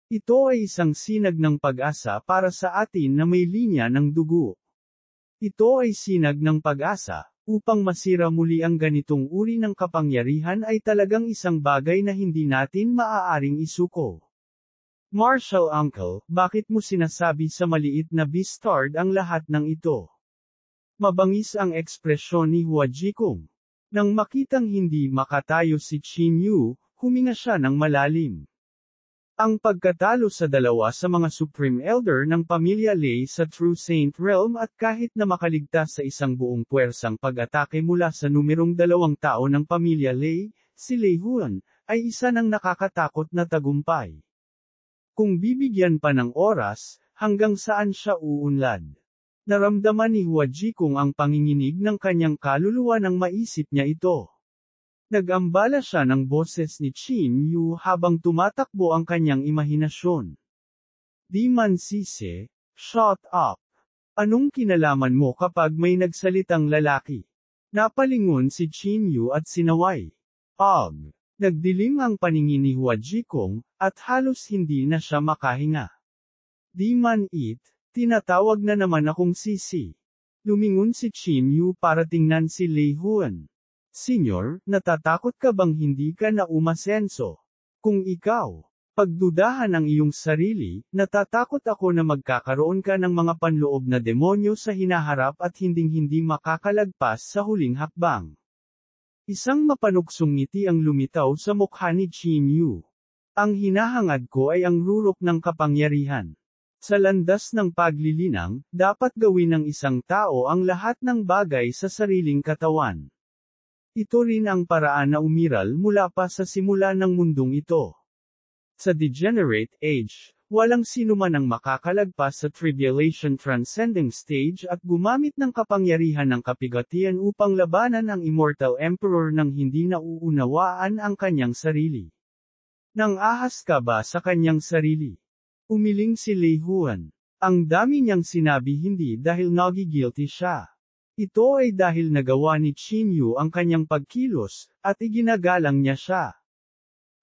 A: Ito ay isang sinag ng pag-asa para sa atin na may linya ng dugo. Ito ay sinag ng pag-asa. Upang masira muli ang ganitong uri ng kapangyarihan ay talagang isang bagay na hindi natin maaaring isuko. Marshall Uncle, bakit mo sinasabi sa maliit na bastard ang lahat ng ito? Mabangis ang ekspresyon ni Hua Jikong. Nang makitang hindi makatayo si Qin Yu, huminga siya ng malalim. Ang pagkatalo sa dalawa sa mga Supreme Elder ng pamilya Lei sa True Saint Realm at kahit na makaligtas sa isang buong puwersang pag-atake mula sa numerong 2 tao ng pamilya Lei, si Lei Huan, ay isa ng nakakatakot na tagumpay. Kung bibigyan pa ng oras, hanggang saan siya uunlad? Naramdaman ni Hua Jikong ang panginginig ng kanyang kaluluwa nang maisip niya ito. Nag-ambala siya ng boses ni Qin Yu habang tumatakbo ang kanyang imahinasyon. Di man sisi, shut up. Anong kinalaman mo kapag may nagsalitang lalaki? Napalingon si Qin Yu at sinaway. Nagdilim ang paningin ni Hua Jikong, at halos hindi na siya makahinga. Di man it, tinatawag na naman akong sisi. Lumingon si Qin Yu para tingnan si Lei Huan. Senyor, natatakot ka bang hindi ka na umasenso? Kung ikaw, pagdudahan ang iyong sarili, natatakot ako na magkakaroon ka ng mga panloob na demonyo sa hinaharap at hinding-hindi makakalagpas sa huling hakbang. Isang mapanuksong ngiti ang lumitaw sa mukha ni Qin Yu. Ang hinahangad ko ay ang rurok ng kapangyarihan. Sa landas ng paglilinang, dapat gawin ng isang tao ang lahat ng bagay sa sariling katawan. Ito rin ang paraan na umiral mula pa sa simula ng mundong ito. Sa degenerate age, walang sinuman ang makakalagpas sa tribulation transcending stage at gumamit ng kapangyarihan ng kapigatian upang labanan ang Immortal Emperor nang hindi nauunawaan ang kanyang sarili. Nang ahas ka ba sa kanyang sarili? Umiling si Lei Huan. Ang dami niyang sinabi hindi dahil nagigilty siya. Ito ay dahil nagawa ni Qin Yu ang kanyang pagkilos, at iginagalang niya siya.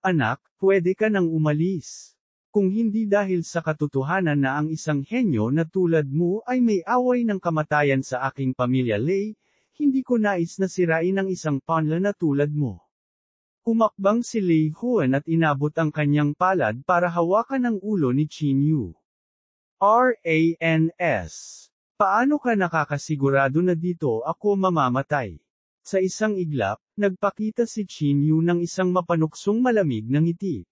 A: Anak, pwede ka nang umalis. Kung hindi dahil sa katotohanan na ang isang henyo na tulad mo ay may away ng kamatayan sa aking pamilya Lei, hindi ko nais na sirain ang isang panla na tulad mo. Umakbang si Lei Huan at inabot ang kanyang palad para hawakan ang ulo ni Qin Yu. RANS. Paano ka nakakasigurado na dito ako mamamatay? Sa isang iglap, nagpakita si Qin Yu ng isang mapanuksong malamig na ngiti.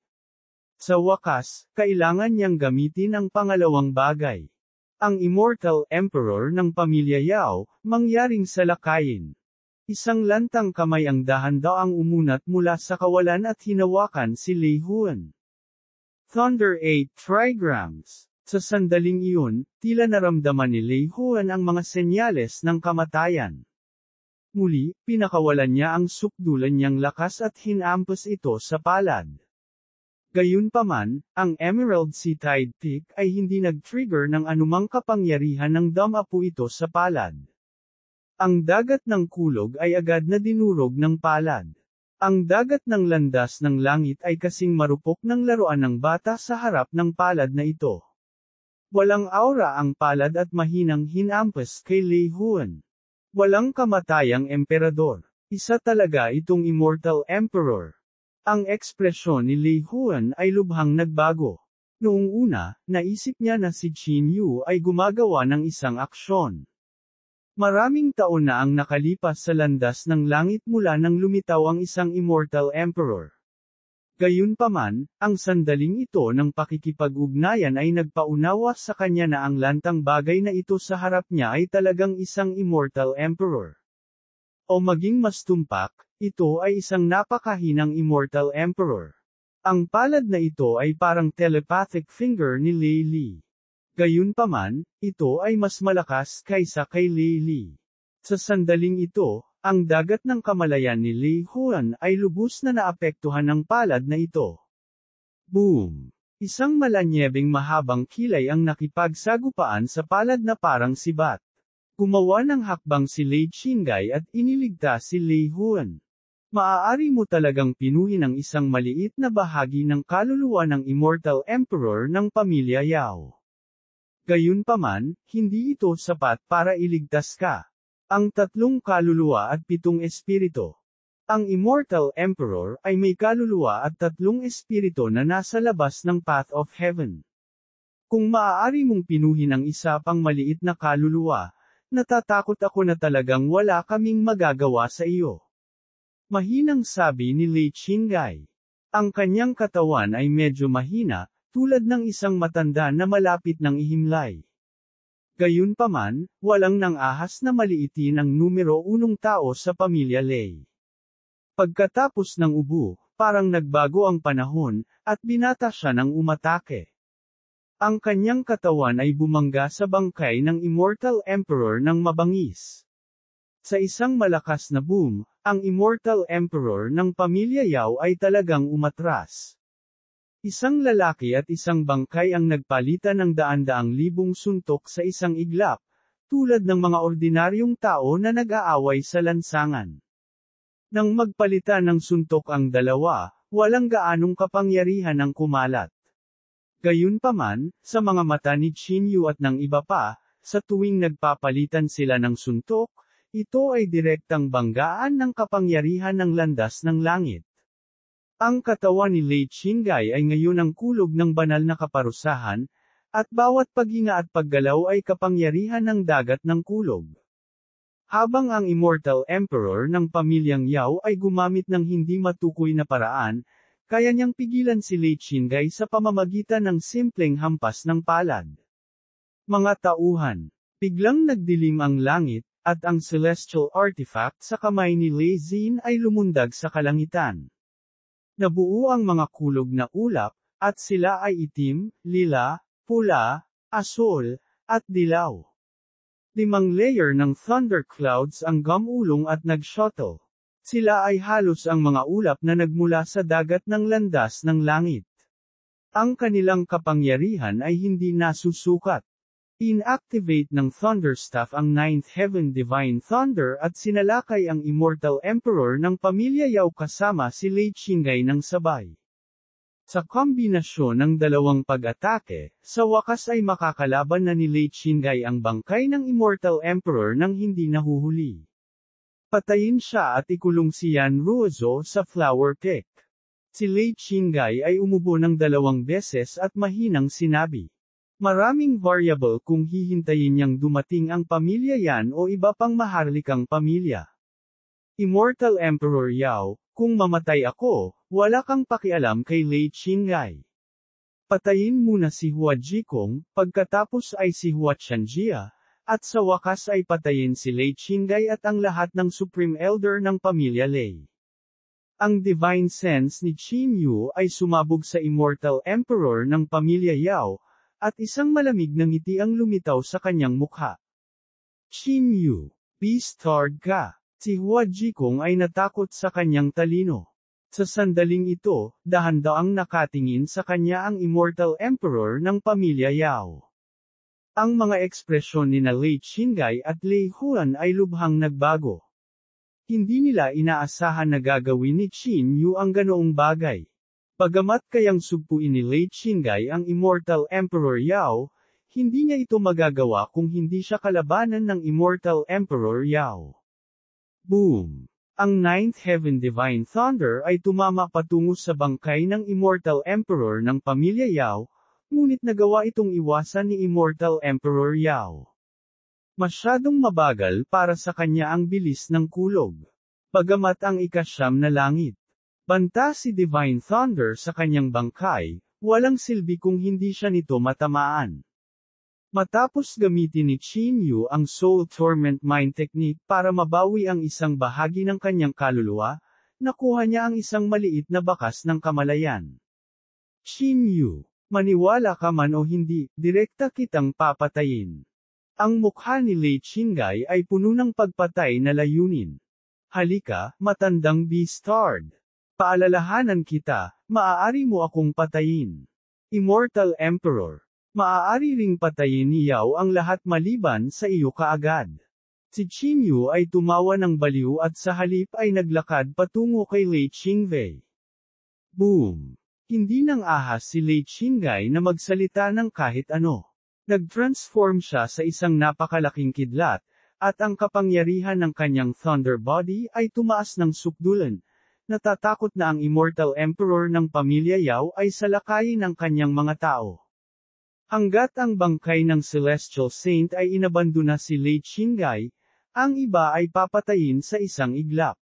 A: Sa wakas, kailangan niyang gamitin ang pangalawang bagay. Ang Immortal Emperor ng pamilya Yao, mangyaring salakayin. Isang lantang kamay ang dahan-daang umunat mula sa kawalan at hinawakan si Lei Huan. Thunder 8 Trigrams. Sa sandaling iyon, tila naramdaman ni Lei Huan ang mga senyales ng kamatayan. Muli, pinakawalan niya ang sukdulan niyang lakas at hinampas ito sa palad. Gayunpaman, ang Emerald Sea Tide Peak ay hindi nag-trigger ng anumang kapangyarihan ng damapo ito sa palad. Ang dagat ng kulog ay agad na dinurog ng palad. Ang dagat ng landas ng langit ay kasing marupok ng laruan ng bata sa harap ng palad na ito. Walang aura ang palad at mahinang hinampas kay Lei Huan. Walang kamatayang emperador. Isa talaga itong Immortal Emperor. Ang ekspresyon ni Lei Huan ay lubhang nagbago. Noong una, naisip niya na si Qin Yu ay gumagawa ng isang aksyon. Maraming taon na ang nakalipas sa landas ng langit mula nang lumitaw ang isang Immortal Emperor. Gayunpaman, ang sandaling ito ng pakikipag-ugnayan ay nagpaunawa sa kanya na ang lantang bagay na ito sa harap niya ay talagang isang Immortal Emperor. O maging mas tumpak, ito ay isang napakahinang Immortal Emperor. Ang palad na ito ay parang telepathic finger ni Lei Li. Gayunpaman, ito ay mas malakas kaysa kay Lei Li. Sa sandaling ito, ang dagat ng kamalayan ni Lei Huan ay lubos na naapektuhan ng palad na ito. Boom! Isang malanyebeng mahabang kilay ang nakipagsagupaan sa palad na parang sibat. Gumawa ng hakbang si Lei Qinggai at iniligtas si Lei Huan. Maaari mo talagang pinuhin ang isang maliit na bahagi ng kaluluwa ng Immortal Emperor ng pamilya Yao. Gayunpaman, hindi ito sapat para iligtas ka. Ang 3 kaluluwa at 7 espiritu. Ang Immortal Emperor ay may kaluluwa at 3 espiritu na nasa labas ng Path of Heaven. Kung maaari mong pinuhin ang isa pang maliit na kaluluwa, natatakot ako na talagang wala kaming magagawa sa iyo. Mahinang sabi ni Lei Qinggai. Ang kanyang katawan ay medyo mahina, tulad ng isang matanda na malapit ng ihimlay. Gayunpaman, walang nang-ahas na maliitin ang numero 1 tao sa pamilya Lay. Pagkatapos ng ubo, parang nagbago ang panahon, at binata siya ng umatake. Ang kanyang katawan ay bumangga sa bangkay ng Immortal Emperor ng mabangis. Sa isang malakas na boom, ang Immortal Emperor ng pamilya Yao ay talagang umatras. Isang lalaki at isang bangkay ang nagpalitan ng daan-daang libong suntok sa isang iglap, tulad ng mga ordinaryong tao na nag-aaway sa lansangan. Nang magpalitan ng suntok ang dalawa, walang gaanong kapangyarihan ang kumalat. Gayunpaman, sa mga mata ni Qin Yu at ng iba pa, sa tuwing nagpapalitan sila ng suntok, ito ay direktang banggaan ng kapangyarihan ng landas ng langit. Ang katawan ni Lei Qinggai ay ngayon ang kulog ng banal na kaparusahan, at bawat paghinga at paggalaw ay kapangyarihan ng dagat ng kulog. Habang ang Immortal Emperor ng pamilyang Yao ay gumamit ng hindi matukoy na paraan, kaya niyang pigilan si Lei Qinggai sa pamamagitan ng simpleng hampas ng palad. Mga tauhan, biglang nagdilim ang langit, at ang celestial artifact sa kamay ni Lei Xin ay lumundag sa kalangitan. Nabuo ang mga kulog na ulap, at sila ay itim, lila, pula, asul, at dilaw. 5 layer ng thunder clouds ang gumulong at nag-shuttle. Sila ay halos ang mga ulap na nagmula sa dagat ng landas ng langit. Ang kanilang kapangyarihan ay hindi nasusukat. Inactivate ng Thunderstaff ang 9th Heaven Divine Thunder at sinalakay ang Immortal Emperor ng pamilya Yao kasama si Lei Qinggai ng sabay. Sa kombinasyon ng dalawang pag-atake, sa wakas ay makakalaban na ni Lei Qinggai ang bangkay ng Immortal Emperor nang hindi nahuhuli. Patayin siya at ikulong si Yan Ruozo sa flower pick. Si Lei Qinggai ay umubo ng 2 beses at mahinang sinabi. Maraming variable kung hihintayin niyang dumating ang pamilya Yan o iba pang maharlikang pamilya. Immortal Emperor Yao, kung mamatay ako, wala kang pakialam kay Lei Qinggai. Patayin muna si Hua Jikong, pagkatapos ay si Hua Chanjia, at sa wakas ay patayin si Lei Qinggai at ang lahat ng Supreme Elder ng pamilya Lei. Ang Divine Sense ni Qin Yu ay sumabog sa Immortal Emperor ng pamilya Yao, at isang malamig na ngiti ang lumitaw sa kanyang mukha. Qin Yu, beastard ka. Si Hua Jikong ay natakot sa kanyang talino. Sa sandaling ito, dahan-daang nakatingin sa kanya ang Immortal Emperor ng pamilya Yao. Ang mga ekspresyon ni Lei Qinggai at Lei Huan ay lubhang nagbago. Hindi nila inaasahan na gagawin ni Qin Yu ang ganoong bagay. Bagamat kayang sugpuin ni Lei Qinggai ang Immortal Emperor Yao, hindi niya ito magagawa kung hindi siya kalabanan ng Immortal Emperor Yao. Boom! Ang 9th Heaven Divine Thunder ay tumama patungo sa bangkay ng Immortal Emperor ng pamilya Yao, ngunit nagawa itong iwasan ni Immortal Emperor Yao. Masyadong mabagal para sa kanya ang bilis ng kulog. Bagamat ang ika-9 na langit. Banta si Divine Thunder sa kanyang bangkay, walang silbi kung hindi siya nito matamaan. Matapos gamitin ni Qin Yu ang Soul Torment Mind Technique para mabawi ang isang bahagi ng kanyang kaluluwa, nakuha niya ang isang maliit na bakas ng kamalayan. Qin Yu, maniwala ka man o hindi, direkta kitang papatayin. Ang mukha ni Lei Qinggai ay puno ng pagpatay na layunin. Halika, matandang beastard. Paalalahanan kita, maaari mo akong patayin. Immortal Emperor. Maaari ring patayin ni Yao ang lahat maliban sa iyo kaagad. Si Qin Yu ay tumawa ng baliw at sa halip ay naglakad patungo kay Lei Qingwei. Boom! Hindi nang ahas si Lei Qinggai na magsalita ng kahit ano. Nag-transform siya sa isang napakalaking kidlat, at ang kapangyarihan ng kanyang Thunder Body ay tumaas ng sukdulan. Natatakot na ang Immortal Emperor ng pamilya Yao ay salakayin ng kanyang mga tao. Hanggat ang bangkay ng Celestial Saint ay inabandona si Lei Qinggai, ang iba ay papatayin sa isang iglap.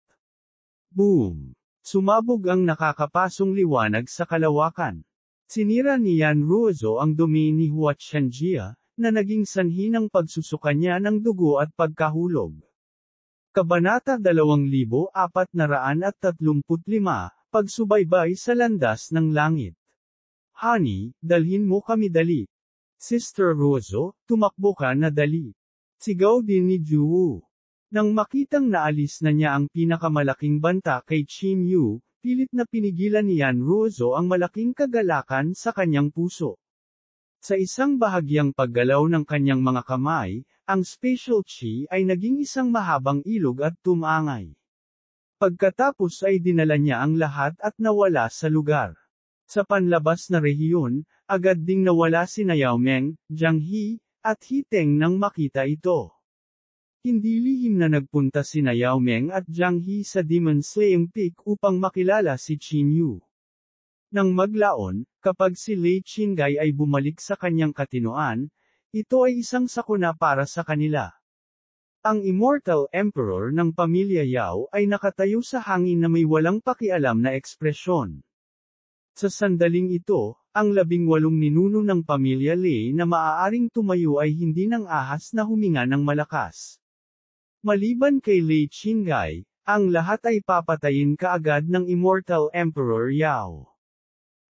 A: Boom! Sumabog ang nakakapasong liwanag sa kalawakan. Sinira ni Yan Ruozo ang domain ni Hua Qianjia, na naging sanhi ng pagsusuka niya ng dugo at pagkahulog. Kabanata 2435, Pagsubaybay sa landas ng langit. Honey, dalhin mo kami dali. Sister Ruozo, tumakbo ka na dali. Sigaw din ni Juwu. Nang makitang naalis na niya ang pinakamalaking banta kay Qin Yu, pilit na pinigilan ni Yan Ruozo ang malaking kagalakan sa kanyang puso. Sa isang bahagyang paggalaw ng kanyang mga kamay, ang special chi ay naging isang mahabang ilog at tumangay. Pagkatapos ay dinala niya ang lahat at nawala sa lugar. Sa panlabas na rehiyon, agad ding nawala sina Yao Meng, Jiang He, at He Teng nang makita ito. Hindi lihim na nagpunta sina Yao Meng at Jiang He sa Demon Slaying Peak upang makilala si Qin Yu. Nang maglaon, kapag si Lei Qinggai ay bumalik sa kanyang katinoan, ito ay isang sakuna para sa kanila. Ang Immortal Emperor ng pamilya Yao ay nakatayo sa hangin na may walang pakialam na ekspresyon. Sa sandaling ito, ang 18 ninuno ng pamilya Lei na maaaring tumayo ay hindi nang ahas na huminga ng malakas. Maliban kay Lei Qinggai, ang lahat ay papatayin kaagad ng Immortal Emperor Yao.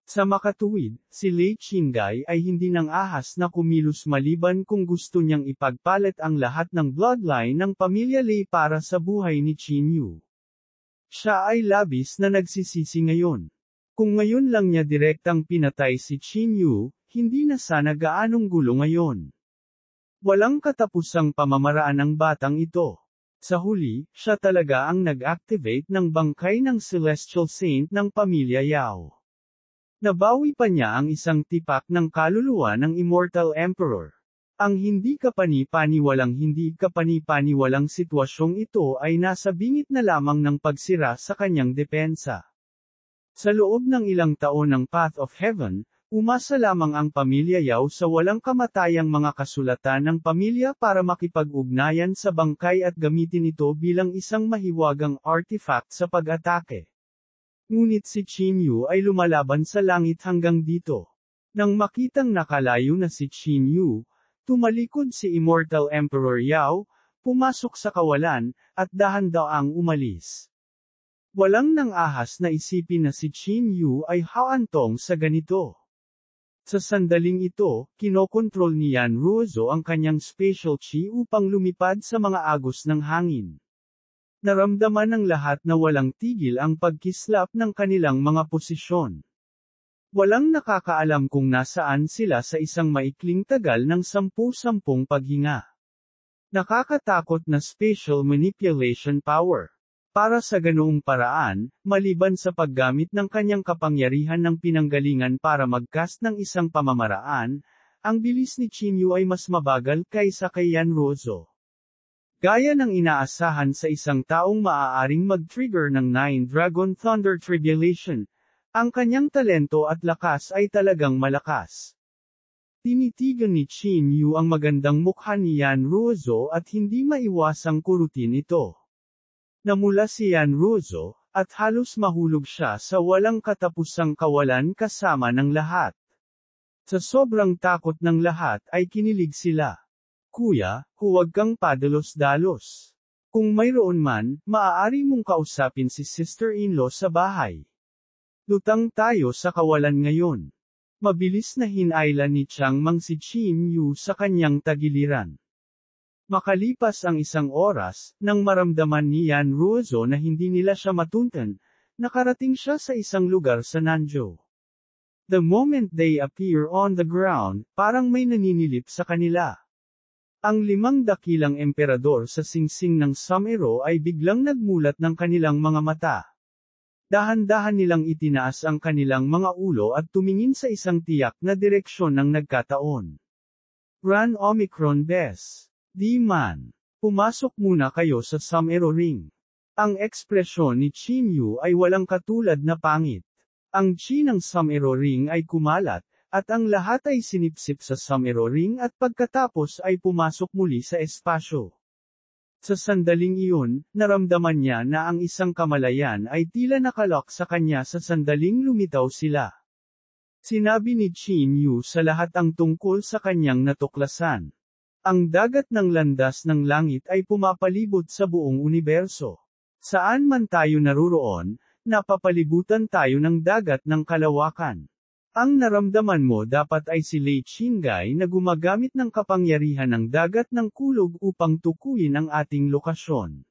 A: Sa makatuwid, si Lei Qinggai ay hindi nang ahas na kumilos maliban kung gusto niyang ipagpalit ang lahat ng bloodline ng pamilya Lei para sa buhay ni Qin Yu. Siya ay labis na nagsisisi ngayon. Kung ngayon lang niya direktang pinatay si Qin Yu, hindi na sana gaanong gulo ngayon. Walang katapusang pamamaraan ng batang ito. Sa huli, siya talaga ang nag-activate ng bangkay ng Celestial Saint ng pamilya Yao. Nabawi pa niya ang isang tipak ng kaluluwa ng Immortal Emperor. Ang hindi kapani-paniwalang sitwasyong ito ay nasa bingit na lamang ng pagsira sa kanyang depensa. Sa loob ng ilang taon ng Path of Heaven, umasa lamang ang pamilya Yao sa walang kamatayang mga kasulatan ng pamilya para makipag-ugnayan sa bangkay at gamitin ito bilang isang mahiwagang artifact sa pag-atake. Ngunit si Qin Yu ay lumalaban sa langit hanggang dito. Nang makitang nakalayo na si Qin Yu, tumalikod si Immortal Emperor Yao, pumasok sa kawalan, at dahan-daang umalis. Walang nang ahas na isipin na si Qin Yu ay haantong sa ganito. Sa sandaling ito, kinokontrol ni Yan Ruozo ang kanyang special chi upang lumipad sa mga agos ng hangin. Naramdaman ng lahat na walang tigil ang pagkislap ng kanilang mga posisyon. Walang nakakaalam kung nasaan sila sa isang maikling tagal ng 10-10 paghinga. Nakakatakot na spatial manipulation power. Para sa ganoong paraan, maliban sa paggamit ng kanyang kapangyarihan ng pinanggalingan para mag-cast ng isang pamamaraan, ang bilis ni Qin Yu ay mas mabagal kaysa kay Yan Ruozo. Gaya ng inaasahan sa isang taong maaaring mag-trigger ng 9 Dragon Thunder Tribulation, ang kanyang talento at lakas ay talagang malakas. Tinitigan ni Qin Yu ang magandang mukha ni Yan Ruozo at hindi maiwasang kurutin ito. Namula si Yan Ruozo, at halos mahulog siya sa walang katapusang kawalan kasama ng lahat. Sa sobrang takot ng lahat ay kinilig sila. Kuya, huwag kang padalos-dalos. Kung mayroon man, maaari mong kausapin si sister-in-law sa bahay. Lutang tayo sa kawalan ngayon. Mabilis na hinayla ni Chiang Mang si Qin Yu sa kanyang tagiliran. Makalipas ang isang oras, nang maramdaman ni Yan Ruozo na hindi nila siya matuntan, nakarating siya sa isang lugar sa Nanzhou. The moment they appear on the ground, parang may naninilip sa kanila. Ang 5 dakilang emperador sa singsing ng Sumero ay biglang nagmulat ng kanilang mga mata. Dahan-dahan nilang itinaas ang kanilang mga ulo at tumingin sa isang tiyak na direksyon ng nagkataon. Run Omicron Bes. Di man. Pumasok muna kayo sa Sumero Ring. Ang ekspresyon ni Qin Yu ay walang katulad na pangit. Ang chi ng Sumero Ring ay kumalat, at ang lahat ay sinipsip sa Sumero Ring at pagkatapos ay pumasok muli sa espasyo. Sa sandaling iyon, naramdaman niya na ang isang kamalayan ay tila nakalok sa kanya sa sandaling lumitaw sila. Sinabi ni Qin Yu sa lahat ang tungkol sa kanyang natuklasan. Ang dagat ng landas ng langit ay pumapalibot sa buong universo. Saan man tayo naruroon, napapalibutan tayo ng dagat ng kalawakan. Ang naramdaman mo dapat ay si Lei Qinghai na gumagamit ng kapangyarihan ng dagat ng kulog upang tukuyin ang ating lokasyon.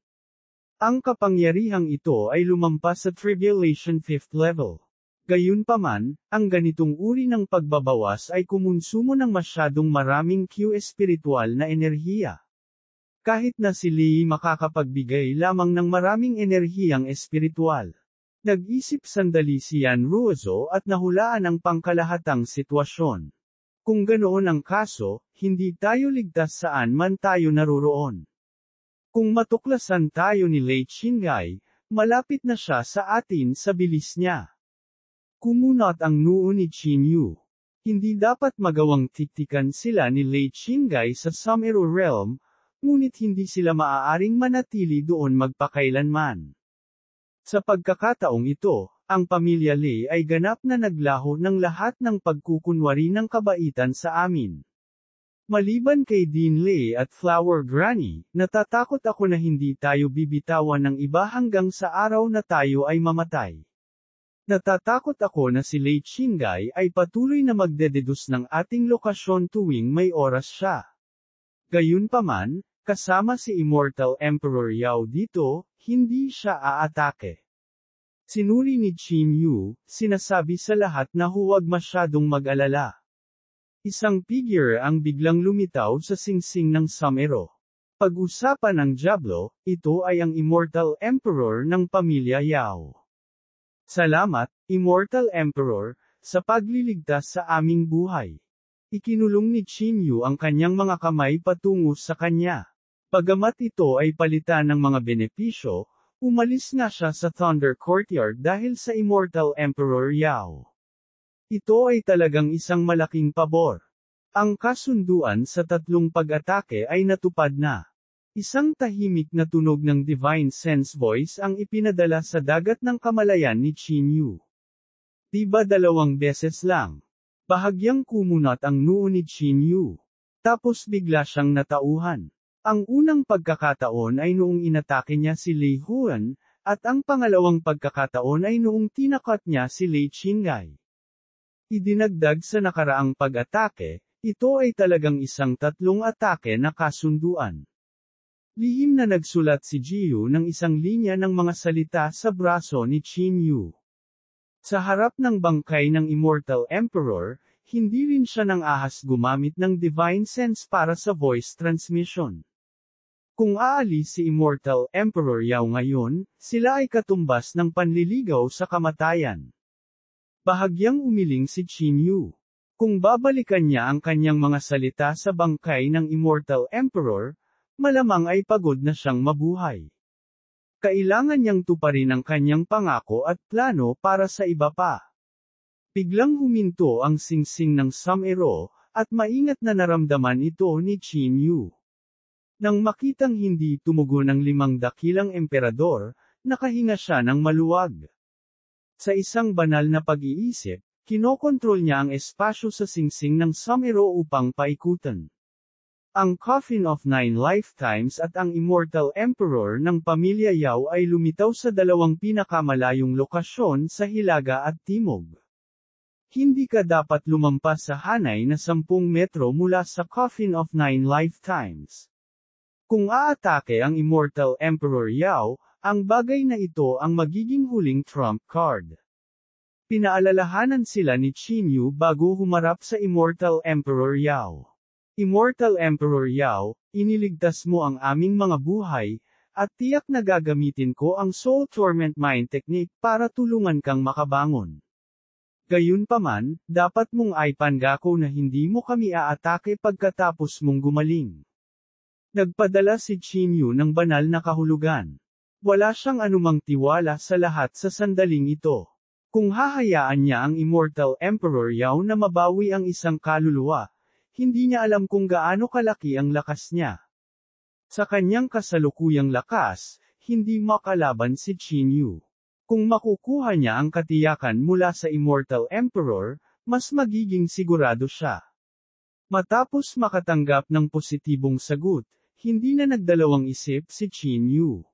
A: Ang kapangyarihang ito ay lumampas sa Tribulation 5th level. Gayunpaman, ang ganitong uri ng pagbabawas ay kumonsumo ng masyadong maraming Q espiritual na enerhiya. Kahit na si Lee makakapagbigay lamang ng maraming enerhiyang espiritual. Nag-isip sandali si Yan Ruozo at nahulaan ang pangkalahatang sitwasyon. Kung ganoon ang kaso, hindi tayo ligtas saan man tayo naruroon. Kung matuklasan tayo ni Lei Qinghai, malapit na siya sa atin sa bilis niya. Kumunot ang noo ni Qin Yu. Hindi dapat magawang tiktikan sila ni Lei Qinghai sa Sumero Realm, ngunit hindi sila maaaring manatili doon magpakailanman. Sa pagkakataong ito, ang pamilya Lei ay ganap na naglaho ng lahat ng pagkukunwari ng kabaitan sa amin. Maliban kay Dean Lei at Flower Granny, natatakot ako na hindi tayo bibitawan ng iba hanggang sa araw na tayo ay mamatay. Natatakot ako na si Lei Qinghai ay patuloy na magdededus ng ating lokasyon tuwing may oras siya. Gayunpaman, kasama si Immortal Emperor Yao dito, hindi siya aatake. Sinuri ni Qin Yu, sinasabi sa lahat na huwag masyadong mag-alala. Isang figure ang biglang lumitaw sa singsing ng Sumero. Pag-usapan ng Diablo, ito ay ang Immortal Emperor ng pamilya Yao. Salamat, Immortal Emperor, sa pagliligtas sa aming buhay. Ikinulong ni Qin Yu ang kanyang mga kamay patungo sa kanya. Bagamat ito ay palitan ng mga benepisyo, umalis nga siya sa Thunder Courtyard dahil sa Immortal Emperor Yao. Ito ay talagang isang malaking pabor. Ang kasunduan sa tatlong pag-atake ay natupad na. Isang tahimik na tunog ng Divine Sense Voice ang ipinadala sa dagat ng kamalayan ni Qin Yu. Diba 2 beses lang? Bahagyang kumunot ang noo ni Qin Yu. Tapos bigla siyang natauhan. Ang unang pagkakataon ay noong inatake niya si Lei Huan, at ang pangalawang pagkakataon ay noong tinakot niya si Lei Qinghai. Idinagdag sa nakaraang pag-atake, ito ay talagang isang tatlong atake na kasunduan. Lihim na nagsulat si Jiyu ng isang linya ng mga salita sa braso ni Qin Yu. Sa harap ng bangkay ng Immortal Emperor, hindi rin siya nang ahas gumamit ng Divine Sense para sa voice transmission. Kung aalis si Immortal Emperor Yao ngayon, sila ay katumbas ng panliligaw sa kamatayan. Bahagyang umiling si Qin Yu. Kung babalikan niya ang kanyang mga salita sa bangkay ng Immortal Emperor, malamang ay pagod na siyang mabuhay. Kailangan niyang tuparin ang kanyang pangako at plano para sa iba pa. Biglang huminto ang singsing ng Sumero, at maingat na naramdaman ito ni Qin Yu. Nang makitang hindi tumugon ang 5 dakilang emperador, nakahinga siya ng maluwag. Sa isang banal na pag-iisip, kinokontrol niya ang espasyo sa singsing ng Sumero upang paikutan. Ang Coffin of 9 Lifetimes at ang Immortal Emperor ng pamilya Yao ay lumitaw sa 2 pinakamalayong lokasyon sa Hilaga at Timog. Hindi ka dapat lumampas sa hanay na 10 metro mula sa Coffin of 9 Lifetimes. Kung aatake ang Immortal Emperor Yao, ang bagay na ito ang magiging huling trump card. Pinaalalahanan sila ni Qin Yu bago humarap sa Immortal Emperor Yao. Immortal Emperor Yao, iniligtas mo ang aming mga buhay, at tiyak na gagamitin ko ang Soul Torment Mind Technique para tulungan kang makabangon. Gayunpaman, dapat mong ipangako na hindi mo kami aatake pagkatapos mong gumaling. Nagpadala si Qin Yu ng banal na kahulugan. Wala siyang anumang tiwala sa lahat sa sandaling ito. Kung hahayaan niya ang Immortal Emperor Yao na mabawi ang isang kaluluwa, hindi niya alam kung gaano kalaki ang lakas niya. Sa kanyang kasalukuyang lakas, hindi makalaban si Qin Yu. Kung makukuha niya ang katiyakan mula sa Immortal Emperor, mas magiging sigurado siya. Matapos makatanggap ng positibong sagot, hindi na nagdalawang isip si Qin Yu.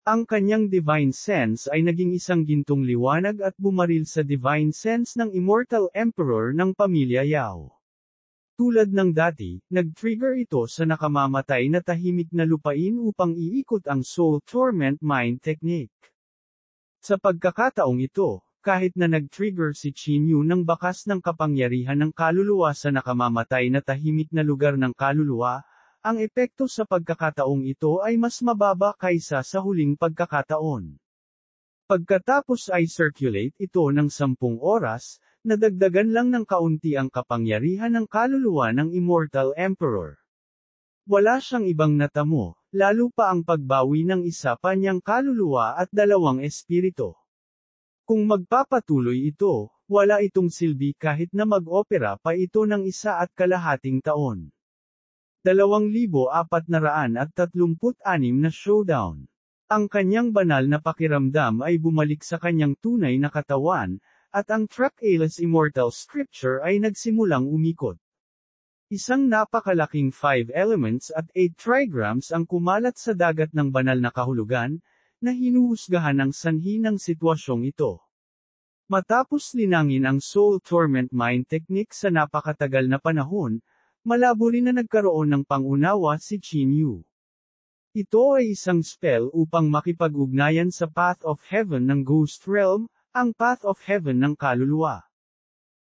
A: Ang kanyang divine sense ay naging isang gintong liwanag at bumaril sa divine sense ng Immortal Emperor ng pamilya Yao. Tulad ng dati, nag-trigger ito sa nakamamatay na tahimik na lupain upang iikot ang Soul Torment Mind Technique. Sa pagkakataong ito, kahit na nag-trigger si Qin Yu ng bakas ng kapangyarihan ng kaluluwa sa nakamamatay na tahimik na lugar ng kaluluwa, ang epekto sa pagkakataong ito ay mas mababa kaysa sa huling pagkakataon. Pagkatapos ay circulate ito ng 10 oras, nadagdagan lang ng kaunti ang kapangyarihan ng kaluluwa ng Immortal Emperor. Wala siyang ibang natamo, lalo pa ang pagbawi ng isa pa niyang kaluluwa at 2 espiritu. Kung magpapatuloy ito, wala itong silbi kahit na mag-opera pa ito ng 1.5 taon. 2,436 na showdown. Ang kanyang banal na pakiramdam ay bumalik sa kanyang tunay na katawan, at ang Trialis Immortal Scripture ay nagsimulang umikot. Isang napakalaking 5 elements at 8 trigrams ang kumalat sa dagat ng banal na kahulugan, na hinuhusgahan ang sanhi ng sitwasyong ito. Matapos linangin ang Soul Torment Mind Technique sa napakatagal na panahon, malabo rin na nagkaroon ng pangunawa si Qin Yu. Ito ay isang spell upang makipag-ugnayan sa Path of Heaven ng Ghost Realm, ang Path of Heaven ng kaluluwa.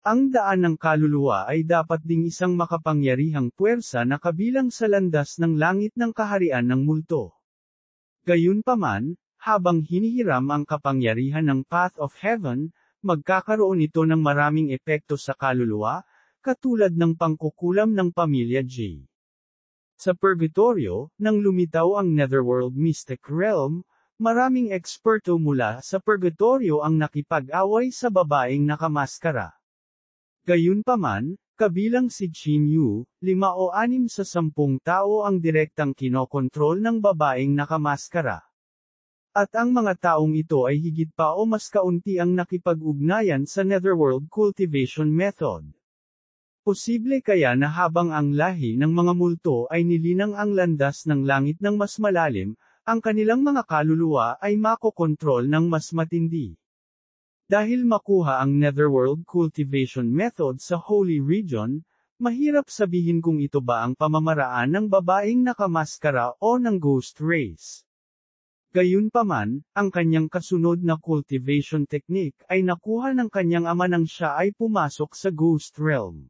A: Ang daan ng kaluluwa ay dapat ding isang makapangyarihang puwersa na kabilang sa landas ng langit ng kaharian ng multo. Gayunpaman, habang hinihiram ang kapangyarihan ng Path of Heaven, magkakaroon ito ng maraming epekto sa kaluluwa, katulad ng pangkukulam ng pamilya J. Sa Purgatorio, nang lumitaw ang Netherworld Mystic Realm, maraming eksperto mula sa Purgatorio ang nakipag-away sa babaeng nakamaskara. Gayunpaman, kabilang si Qin Yu, 5 o 6 sa 10 tao ang direktang kinokontrol ng babaeng nakamaskara. At ang mga taong ito ay higit pa o mas kaunti ang nakipag-ugnayan sa Netherworld Cultivation Method. Posible kaya na habang ang lahi ng mga multo ay nilinang ang landas ng langit ng mas malalim, ang kanilang mga kaluluwa ay makokontrol ng mas matindi. Dahil makuha ang Netherworld Cultivation Method sa Holy Region, mahirap sabihin kung ito ba ang pamamaraan ng babaeng nakamaskara o ng Ghost Race. Gayunpaman, ang kanyang kasunod na cultivation technique ay nakuha ng kanyang ama nang siya ay pumasok sa Ghost Realm.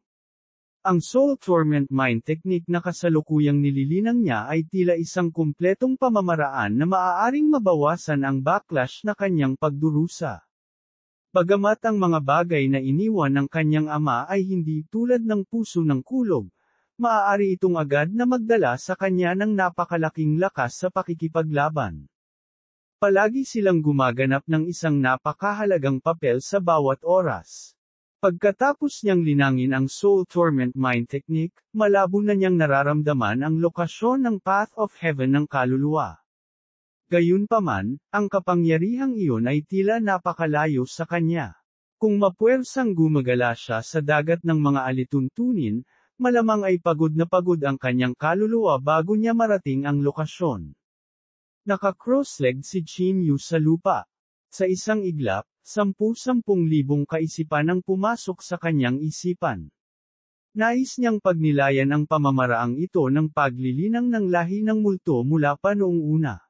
A: Ang Soul Torment Mind Technique na kasalukuyang nililinang niya ay tila isang kumpletong pamamaraan na maaaring mabawasan ang backlash na kanyang pagdurusa. Bagamat ang mga bagay na iniwan ng kanyang ama ay hindi tulad ng puso ng kulog, maaari itong agad na magdala sa kanya ng napakalaking lakas sa pakikipaglaban. Palagi silang gumaganap ng isang napakahalagang papel sa bawat oras. Pagkatapos niyang linangin ang Soul Torment Mind Technique, malabo na niyang nararamdaman ang lokasyon ng Path of Heaven ng kaluluwa. Gayunpaman, ang kapangyarihang iyon ay tila napakalayo sa kanya. Kung mapuwersang gumagala siya sa dagat ng mga alituntunin, malamang ay pagod na pagod ang kanyang kaluluwa bago niya marating ang lokasyon. Naka-cross-legged si Qin Yu sa lupa. Sa isang iglap, 10,000 kaisipan ang pumasok sa kanyang isipan. Nais niyang pagnilayan ang pamamaraang ito ng paglilinang ng lahi ng multo mula pa noong una.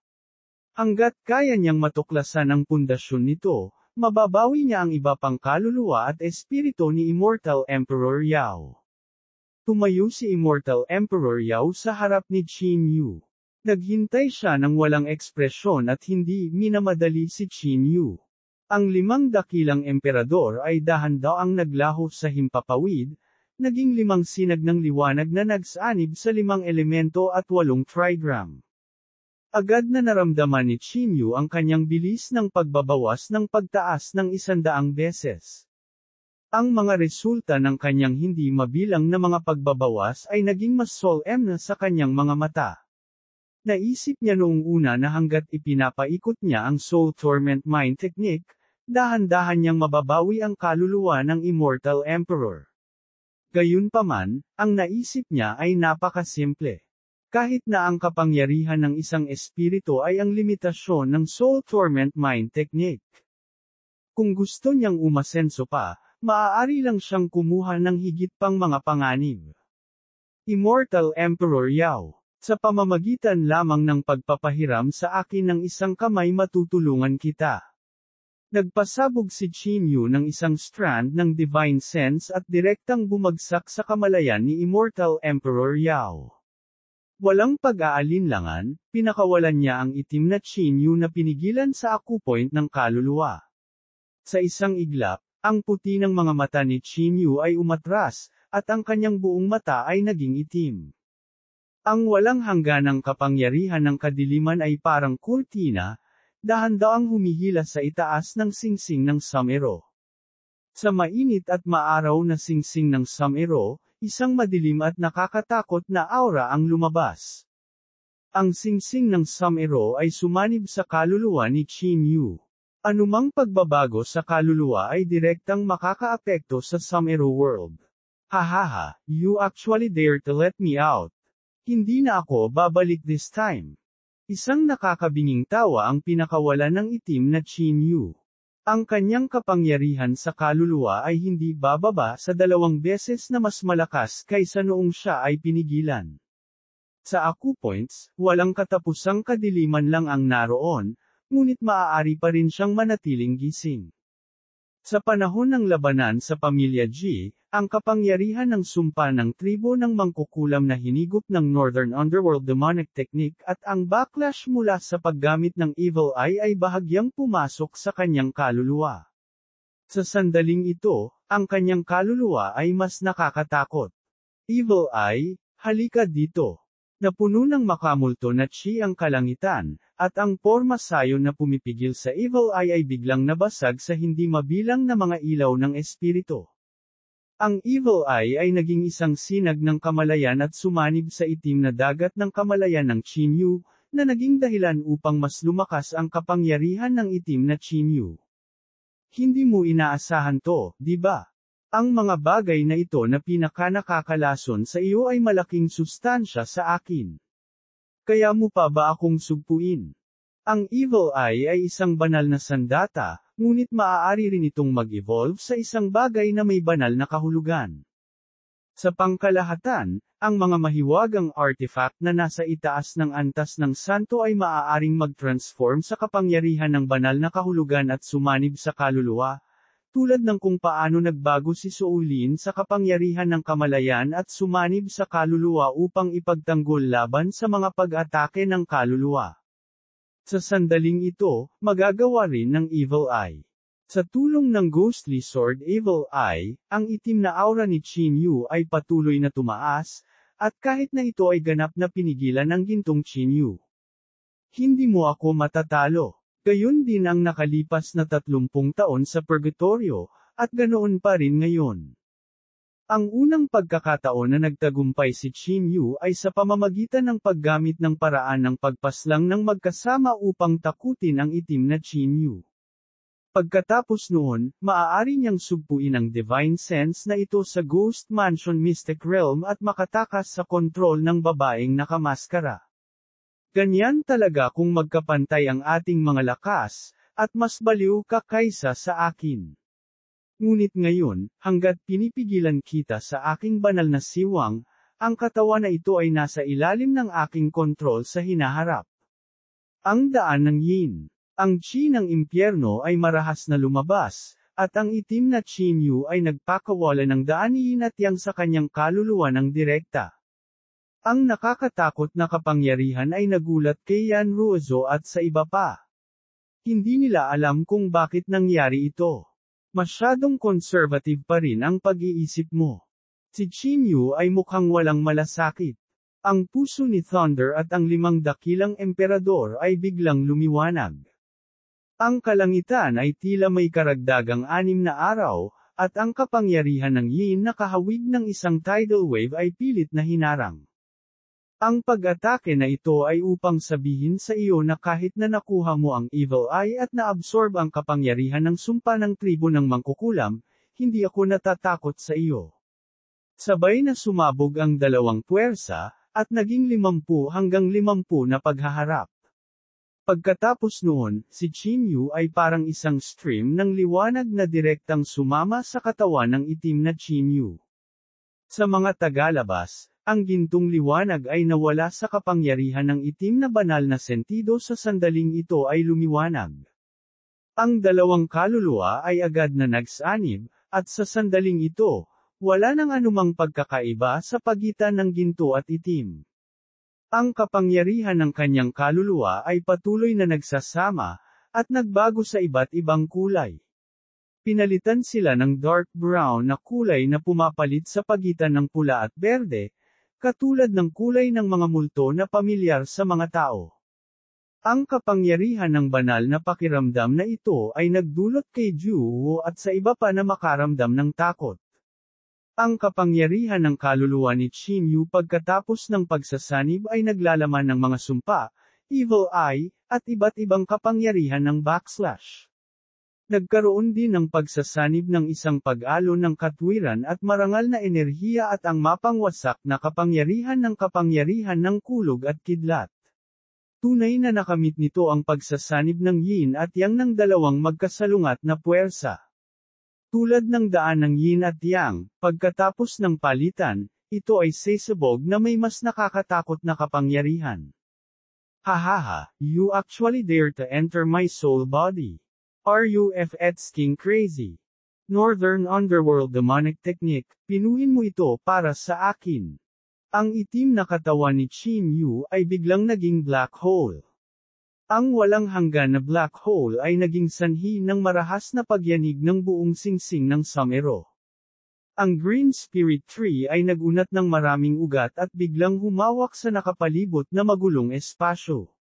A: Hanggat kaya niyang matuklasan ang pundasyon nito, mababawi niya ang iba pang kaluluwa at espiritu ni Immortal Emperor Yao. Tumayo si Immortal Emperor Yao sa harap ni Qin Yu. Naghintay siya ng walang ekspresyon at hindi minamadali si Qin Yu. Ang 5 dakilang emperador ay dahan-daang naglaho sa himpapawid, naging 5 sinag ng liwanag na nagsanib sa 5 elemento at 8 trigram. Agad na naramdaman ni Qin Yu ang kanyang bilis ng pagbabawas ng pagtaas ng 100 beses. Ang mga resulta ng kanyang hindi mabilang na mga pagbabawas ay naging mas solemn sa kanyang mga mata. Naisip niya noong una na hanggat ipinapaikot niya ang Soul Torment Mind Technique, dahan-dahan niyang mababawi ang kaluluwa ng Immortal Emperor. Gayunpaman, ang naisip niya ay napakasimple. Kahit na ang kapangyarihan ng isang espiritu ay ang limitasyon ng Soul Torment Mind Technique. Kung gusto niyang umasenso pa, maaari lang siyang kumuha ng higit pang mga panganib. Immortal Emperor Yao, sa pamamagitan lamang ng pagpapahiram sa akin ng isang kamay matutulungan kita. Nagpasabog si Qin Yu ng isang strand ng Divine Sense at direktang bumagsak sa kamalayan ni Immortal Emperor Yao. Walang pag-aalinlangan, pinakawalan niya ang itim na Qin Yu na pinigilan sa acupoint ng kaluluwa. Sa isang iglap, ang puti ng mga mata ni Qin Yu ay umatras, at ang kanyang buong mata ay naging itim. Ang walang hangganang kapangyarihan ng kadiliman ay parang kurtina, dahan-daang humihila sa itaas ng singsing ng Samero. Sa mainit at maaraw na singsing ng Samero, isang madilim at nakakatakot na aura ang lumabas. Ang singsing ng Samero ay sumanib sa kaluluwa ni Qin Yu. Anumang pagbabago sa kaluluwa ay direktang makakaapekto sa Samero world. Hahaha, you actually dare to let me out. Hindi na ako babalik this time. Isang nakakabinging tawa ang pinakawala ng itim na Qin Yu. Ang kanyang kapangyarihan sa kaluluwa ay hindi bababa sa 2 beses na mas malakas kaysa noong siya ay pinigilan. Sa acupoints, walang katapusang kadiliman lang ang naroon, ngunit maaari pa rin siyang manatiling gising. Sa panahon ng labanan sa Pamilya G, ang kapangyarihan ng sumpa ng tribo ng mangkukulam na hinigop ng Northern Underworld Demonic Technique at ang backlash mula sa paggamit ng Evil Eye ay bahagyang pumasok sa kanyang kaluluwa. Sa sandaling ito, ang kanyang kaluluwa ay mas nakakatakot. Evil Eye, halika dito. Napuno ng makamulto na chi ang kalangitan, at ang porma sayon na pumipigil sa Evil Eye ay biglang nabasag sa hindi mabilang na mga ilaw ng espiritu. Ang Evil Eye ay naging isang sinag ng kamalayan at sumanib sa itim na dagat ng kamalayan ng Qin Yu, na naging dahilan upang mas lumakas ang kapangyarihan ng itim na Qin Yu. Hindi mo inaasahan to, di ba? Ang mga bagay na ito na pinakanakakalason sa iyo ay malaking sustansya sa akin. Kaya mo pa ba akong sugpuin? Ang Evil Eye ay isang banal na sandata, ngunit maaari rin itong mag-evolve sa isang bagay na may banal na kahulugan. Sa pangkalahatan, ang mga mahiwagang artifact na nasa itaas ng antas ng santo ay maaaring mag-transform sa kapangyarihan ng banal na kahulugan at sumanib sa kaluluwa, tulad ng kung paano nagbago si Soulin sa kapangyarihan ng kamalayan at sumanib sa kaluluwa upang ipagtanggol laban sa mga pag-atake ng kaluluwa. Sa sandaling ito, magagawa rin ng Evil Eye. Sa tulong ng Ghostly Sword Evil Eye, ang itim na aura ni Qin Yu ay patuloy na tumaas, at kahit na ito ay ganap na pinigilan ng gintong Qin Yu. Hindi mo ako matatalo. Gayon din ang nakalipas na 30 taon sa purgatorio, at ganoon pa rin ngayon. Ang unang pagkakataon na nagtagumpay si Qin Yu ay sa pamamagitan ng paggamit ng paraan ng pagpaslang ng magkasama upang takutin ang itim na Qin Yu. Pagkatapos noon, maaari niyang sugpuin ang Divine Sense na ito sa Ghost Mansion Mystic Realm at makatakas sa kontrol ng babaeng nakamaskara. Ganyan talaga kung magkapantay ang ating mga lakas, at mas baliw ka kaysa sa akin. Ngunit ngayon, hangga't pinipigilan kita sa aking banal na siwang, ang katawan na ito ay nasa ilalim ng aking kontrol sa hinaharap. Ang daan ng yin. Ang chi ng impyerno ay marahas na lumabas, at ang itim na Qin Yu ay nagpakawala ng daan ni yin at yang sa kanyang kaluluwa ng direkta. Ang nakakatakot na kapangyarihan ay nagulat kay Yan Ruozo at sa iba pa. Hindi nila alam kung bakit nangyari ito. Masyadong conservative pa rin ang pag-iisip mo. Si Qin Yu ay mukhang walang malasakit. Ang puso ni Thunder at ang 5 dakilang emperador ay biglang lumiwanag. Ang kalangitan ay tila may karagdagang 6 na araw, at ang kapangyarihan ng yin na kahawig ng isang tidal wave ay pilit na hinarang. Ang pag-atake na ito ay upang sabihin sa iyo na kahit na nakuha mo ang Evil Eye at naabsorb ang kapangyarihan ng sumpa ng tribo ng mangkukulam, hindi ako natatakot sa iyo. Sabay na sumabog ang dalawang puwersa, at naging 50 hanggang 50 na paghaharap. Pagkatapos noon, si Qin Yu ay parang isang stream ng liwanag na direktang sumama sa katawan ng itim na Qin Yu. Sa mga tagalabas, ang gintong liwanag ay nawala sa kapangyarihan ng itim na banal na sentido sa sandaling ito ay lumiwanag. Ang dalawang kaluluwa ay agad na nagsanib, at sa sandaling ito, wala nang anumang pagkakaiba sa pagitan ng ginto at itim. Ang kapangyarihan ng kanyang kaluluwa ay patuloy na nagsasama, at nagbago sa iba't ibang kulay. Pinalitan sila ng dark brown na kulay na pumapalit sa pagitan ng pula at berde, katulad ng kulay ng mga multo na pamilyar sa mga tao. Ang kapangyarihan ng banal na pakiramdam na ito ay nagdulot kay Juwo at sa iba pa na makaramdam ng takot. Ang kapangyarihan ng kaluluwa ni Qin Yu pagkatapos ng pagsasanib ay naglalaman ng mga sumpa, Evil Eye, at iba't ibang kapangyarihan ng backslash. Nagkaroon din ng pagsasanib ng isang pag-alon ng katwiran at marangal na enerhiya at ang mapangwasak na kapangyarihan ng kulog at kidlat. Tunay na nakamit nito ang pagsasanib ng yin at yang ng dalawang magkasalungat na puwersa. Tulad ng daan ng yin at yang, pagkatapos ng palitan, ito ay sesabog na may mas nakakatakot na kapangyarihan. Hahaha, you actually dare to enter my soul body. Are you f***ing crazy? Northern Underworld Demonic Technique, pinuhin mo ito para sa akin. Ang itim na katawan ni Qin Yu ay biglang naging black hole. Ang walang hanggan na black hole ay naging sanhi ng marahas na pagyanig ng buong singsing ng Sumero. Ang Green Spirit Tree ay nagunat ng maraming ugat at biglang humawak sa nakapalibot na magulong espasyo.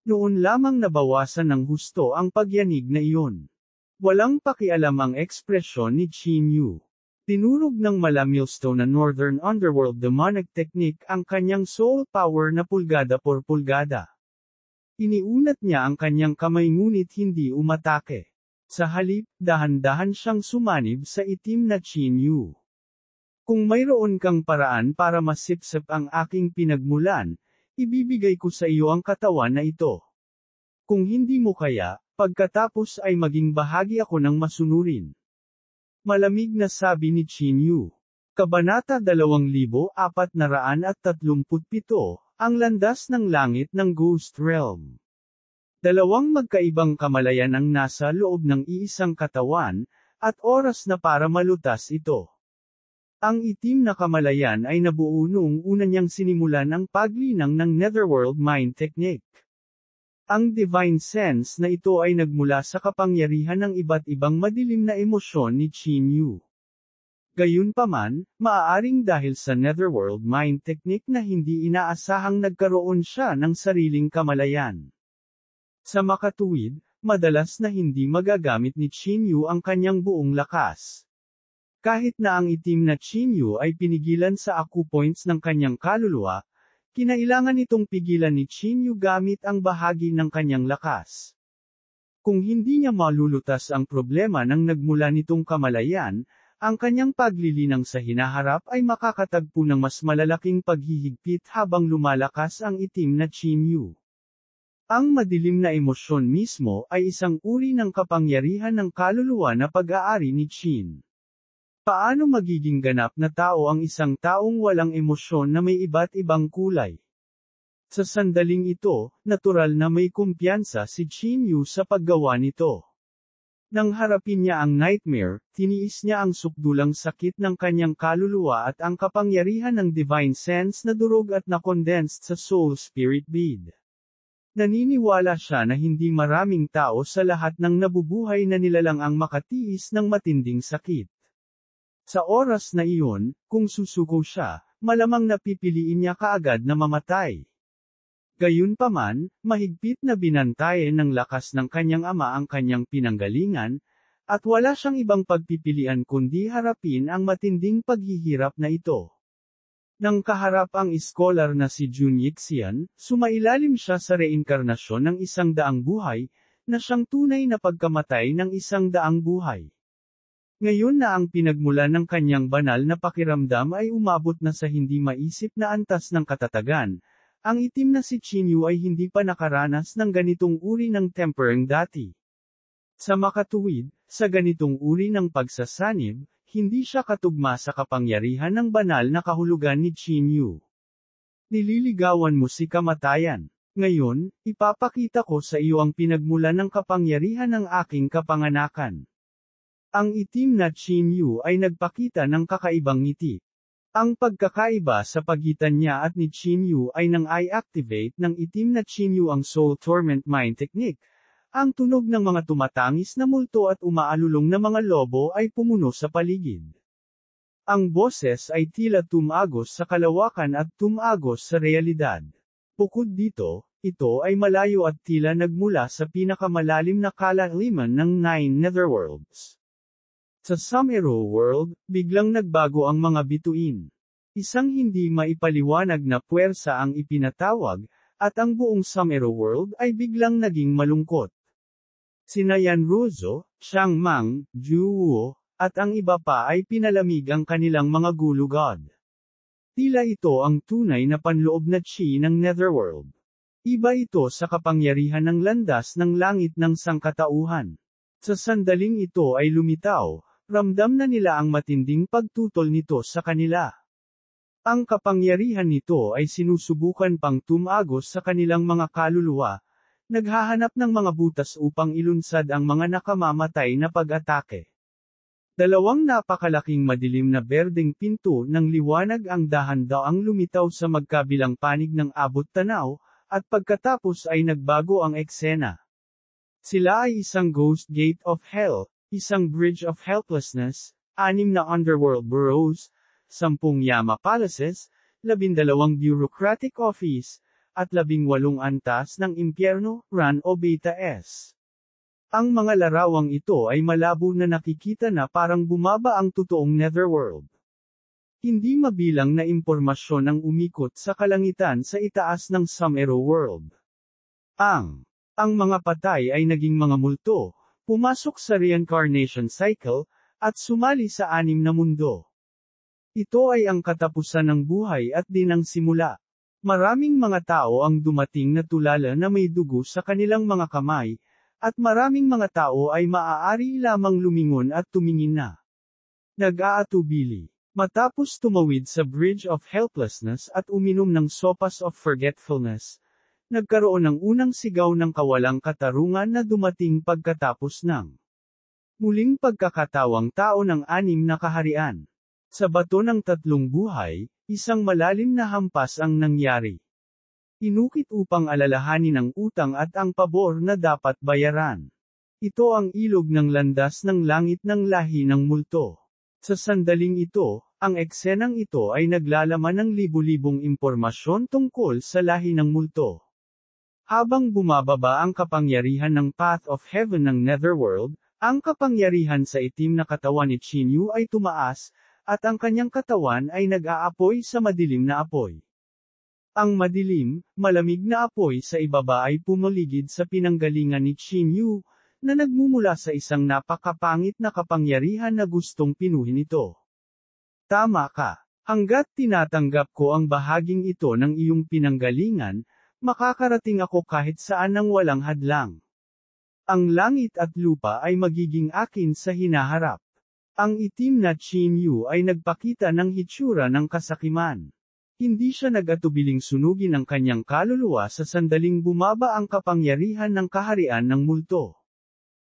A: Noon lamang nabawasan ng husto ang pagyanig na iyon. Walang pakialam ang ekspresyon ni Qin Yu. Tinurog ng mala millstone na Northern Underworld Demonic Technique ang kanyang soul power na pulgada por pulgada. Iniunat niya ang kanyang kamay ngunit hindi umatake. Sa halip, dahan-dahan siyang sumanib sa itim na Qin Yu. Kung mayroon kang paraan para masipsip ang aking pinagmulan, ibibigay ko sa iyo ang katawan na ito. Kung hindi mo kaya, pagkatapos ay maging bahagi ako ng masunurin. Malamig na sabi ni Qin Yu. Kabanata 2437, ang landas ng langit ng Ghost Realm. Dalawang magkaibang kamalayan ang nasa loob ng iisang katawan, at oras na para malutas ito. Ang itim na kamalayan ay nabuo noong una niyang sinimulan ang paglinang ng Netherworld Mind Technique. Ang divine sense na ito ay nagmula sa kapangyarihan ng iba't ibang madilim na emosyon ni Qin Yu. Gayunpaman, maaaring dahil sa Netherworld Mind Technique na hindi inaasahang nagkaroon siya ng sariling kamalayan. Sa makatuwid, madalas na hindi magagamit ni Qin Yu ang kanyang buong lakas. Kahit na ang itim na Qin Yu ay pinigilan sa acupoints ng kanyang kaluluwa, kinailangan itong pigilan ni Qin Yu gamit ang bahagi ng kanyang lakas. Kung hindi niya malulutas ang problema ng nagmula nitong kamalayan, ang kanyang paglilinang sa hinaharap ay makakatagpo ng mas malalaking paghihigpit habang lumalakas ang itim na Qin Yu. Ang madilim na emosyon mismo ay isang uri ng kapangyarihan ng kaluluwa na pag-aari ni Qin. Paano magiging ganap na tao ang isang taong walang emosyon na may iba't ibang kulay? Sa sandaling ito, natural na may kumpiyansa si Qin Yu sa paggawa nito. Nang harapin niya ang nightmare, tiniis niya ang sukdulang sakit ng kanyang kaluluwa at ang kapangyarihan ng divine sense na durog at na-condensed sa soul spirit bead. Naniniwala siya na hindi maraming tao sa lahat ng nabubuhay na nilalang ang makatiis ng matinding sakit. Sa oras na iyon, kung susuko siya, malamang napipiliin niya kaagad na mamatay. Gayunpaman, mahigpit na binantayan ng lakas ng kanyang ama ang kanyang pinanggalingan, at wala siyang ibang pagpipilian kundi harapin ang matinding paghihirap na ito. Nang kaharap ang iskolar na si Jun Yixian, sumailalim siya sa reinkarnasyon ng 100 buhay, na siyang tunay na pagkamatay ng 100 buhay. Ngayon na ang pinagmula ng kanyang banal na pakiramdam ay umabot na sa hindi maisip na antas ng katatagan, ang itim na si Qinyu ay hindi pa nakaranas ng ganitong uri ng tempering dati. Sa makatuwid, sa ganitong uri ng pagsasanib, hindi siya katugma sa kapangyarihan ng banal na kahulugan ni Qinyu. Nililigawan mo si kamatayan. Ngayon, ipapakita ko sa iyo ang pinagmula ng kapangyarihan ng aking kapanganakan. Ang itim na Qinyu ay nagpakita ng kakaibang ngiti. Ang pagkakaiba sa pagitan niya at ni Qinyu ay nang i-activate ng itim na Qinyu ang Soul Torment Mind Technique. Ang tunog ng mga tumatangis na multo at umaalulong na mga lobo ay pumuno sa paligid. Ang boses ay tila tumagos sa kalawakan at tumagos sa realidad. Bukod dito, ito ay malayo at tila nagmula sa pinakamalalim na kalaliman ng 9 Netherworlds. Sa Samero World, biglang nagbago ang mga bituin. Isang hindi maipaliwanag na puwersa ang ipinatawag, at ang buong Samero World ay biglang naging malungkot. Sina Yanruzo, Xiang Mang, Ju Wuo, at ang iba pa ay pinalamig ang kanilang mga gulugod. Tila ito ang tunay na panloob na chi ng Netherworld. Iba ito sa kapangyarihan ng landas ng langit ng sangkatauhan. Sa sandaling ito ay lumitaw, ramdam na nila ang matinding pagtutol nito sa kanila. Ang kapangyarihan nito ay sinusubukan pang tumagos sa kanilang mga kaluluwa, naghahanap ng mga butas upang ilunsad ang mga nakamamatay na pag-atake. Dalawang napakalaking madilim na berdeng pinto ng liwanag ang dahan-daang lumitaw sa magkabilang panig ng abot tanaw, at pagkatapos ay nagbago ang eksena. Sila ay isang Ghost Gate of Hell, isang Bridge of Helplessness, 6 na Underworld Burrows, 10 Yama Palaces, 12 Bureaucratic Office, at 18 antas ng impyerno, Ran o Beta S. Ang mga larawang ito ay malabo na nakikita na parang bumaba ang totoong Netherworld. Hindi mabilang na impormasyon ang umikot sa kalangitan sa itaas ng Samero World. Ang mga patay ay naging mga multo, pumasok sa reincarnation cycle, at sumali sa 6 na mundo. Ito ay ang katapusan ng buhay at din ang simula. Maraming mga tao ang dumating na tulala na may dugo sa kanilang mga kamay, at maraming mga tao ay maaari lamang lumingon at tumingin na. Nag-aatubili. Matapos tumawid sa Bridge of Helplessness at uminom ng Sopas of Forgetfulness, nagkaroon ng unang sigaw ng kawalang katarungan na dumating pagkatapos ng muling pagkakatawang tao ng 6 na kaharian. Sa bato ng 3 buhay, isang malalim na hampas ang nangyari. Inukit upang alalahanin ang utang at ang pabor na dapat bayaran. Ito ang ilog ng landas ng langit ng lahi ng multo. Sa sandaling ito, ang eksenang ito ay naglalaman ng libu-libong impormasyon tungkol sa lahi ng multo. Habang bumababa ang kapangyarihan ng Path of Heaven ng Netherworld, ang kapangyarihan sa itim na katawan ni Qinyu ay tumaas, at ang kanyang katawan ay nag-aapoy sa madilim na apoy. Ang madilim, malamig na apoy sa ibaba ay pumaligid sa pinanggalingan ni Qinyu, na nagmumula sa isang napakapangit na kapangyarihan na gustong pinuhin ito. Tama ka. Hanggat tinatanggap ko ang bahaging ito ng iyong pinanggalingan, makakarating ako kahit saan nang walang hadlang. Ang langit at lupa ay magiging akin sa hinaharap. Ang itim na Qinyu ay nagpakita ng hitsura ng kasakiman. Hindi siya nag-atubiling sunugin ang kanyang kaluluwa sa sandaling bumaba ang kapangyarihan ng kaharian ng multo.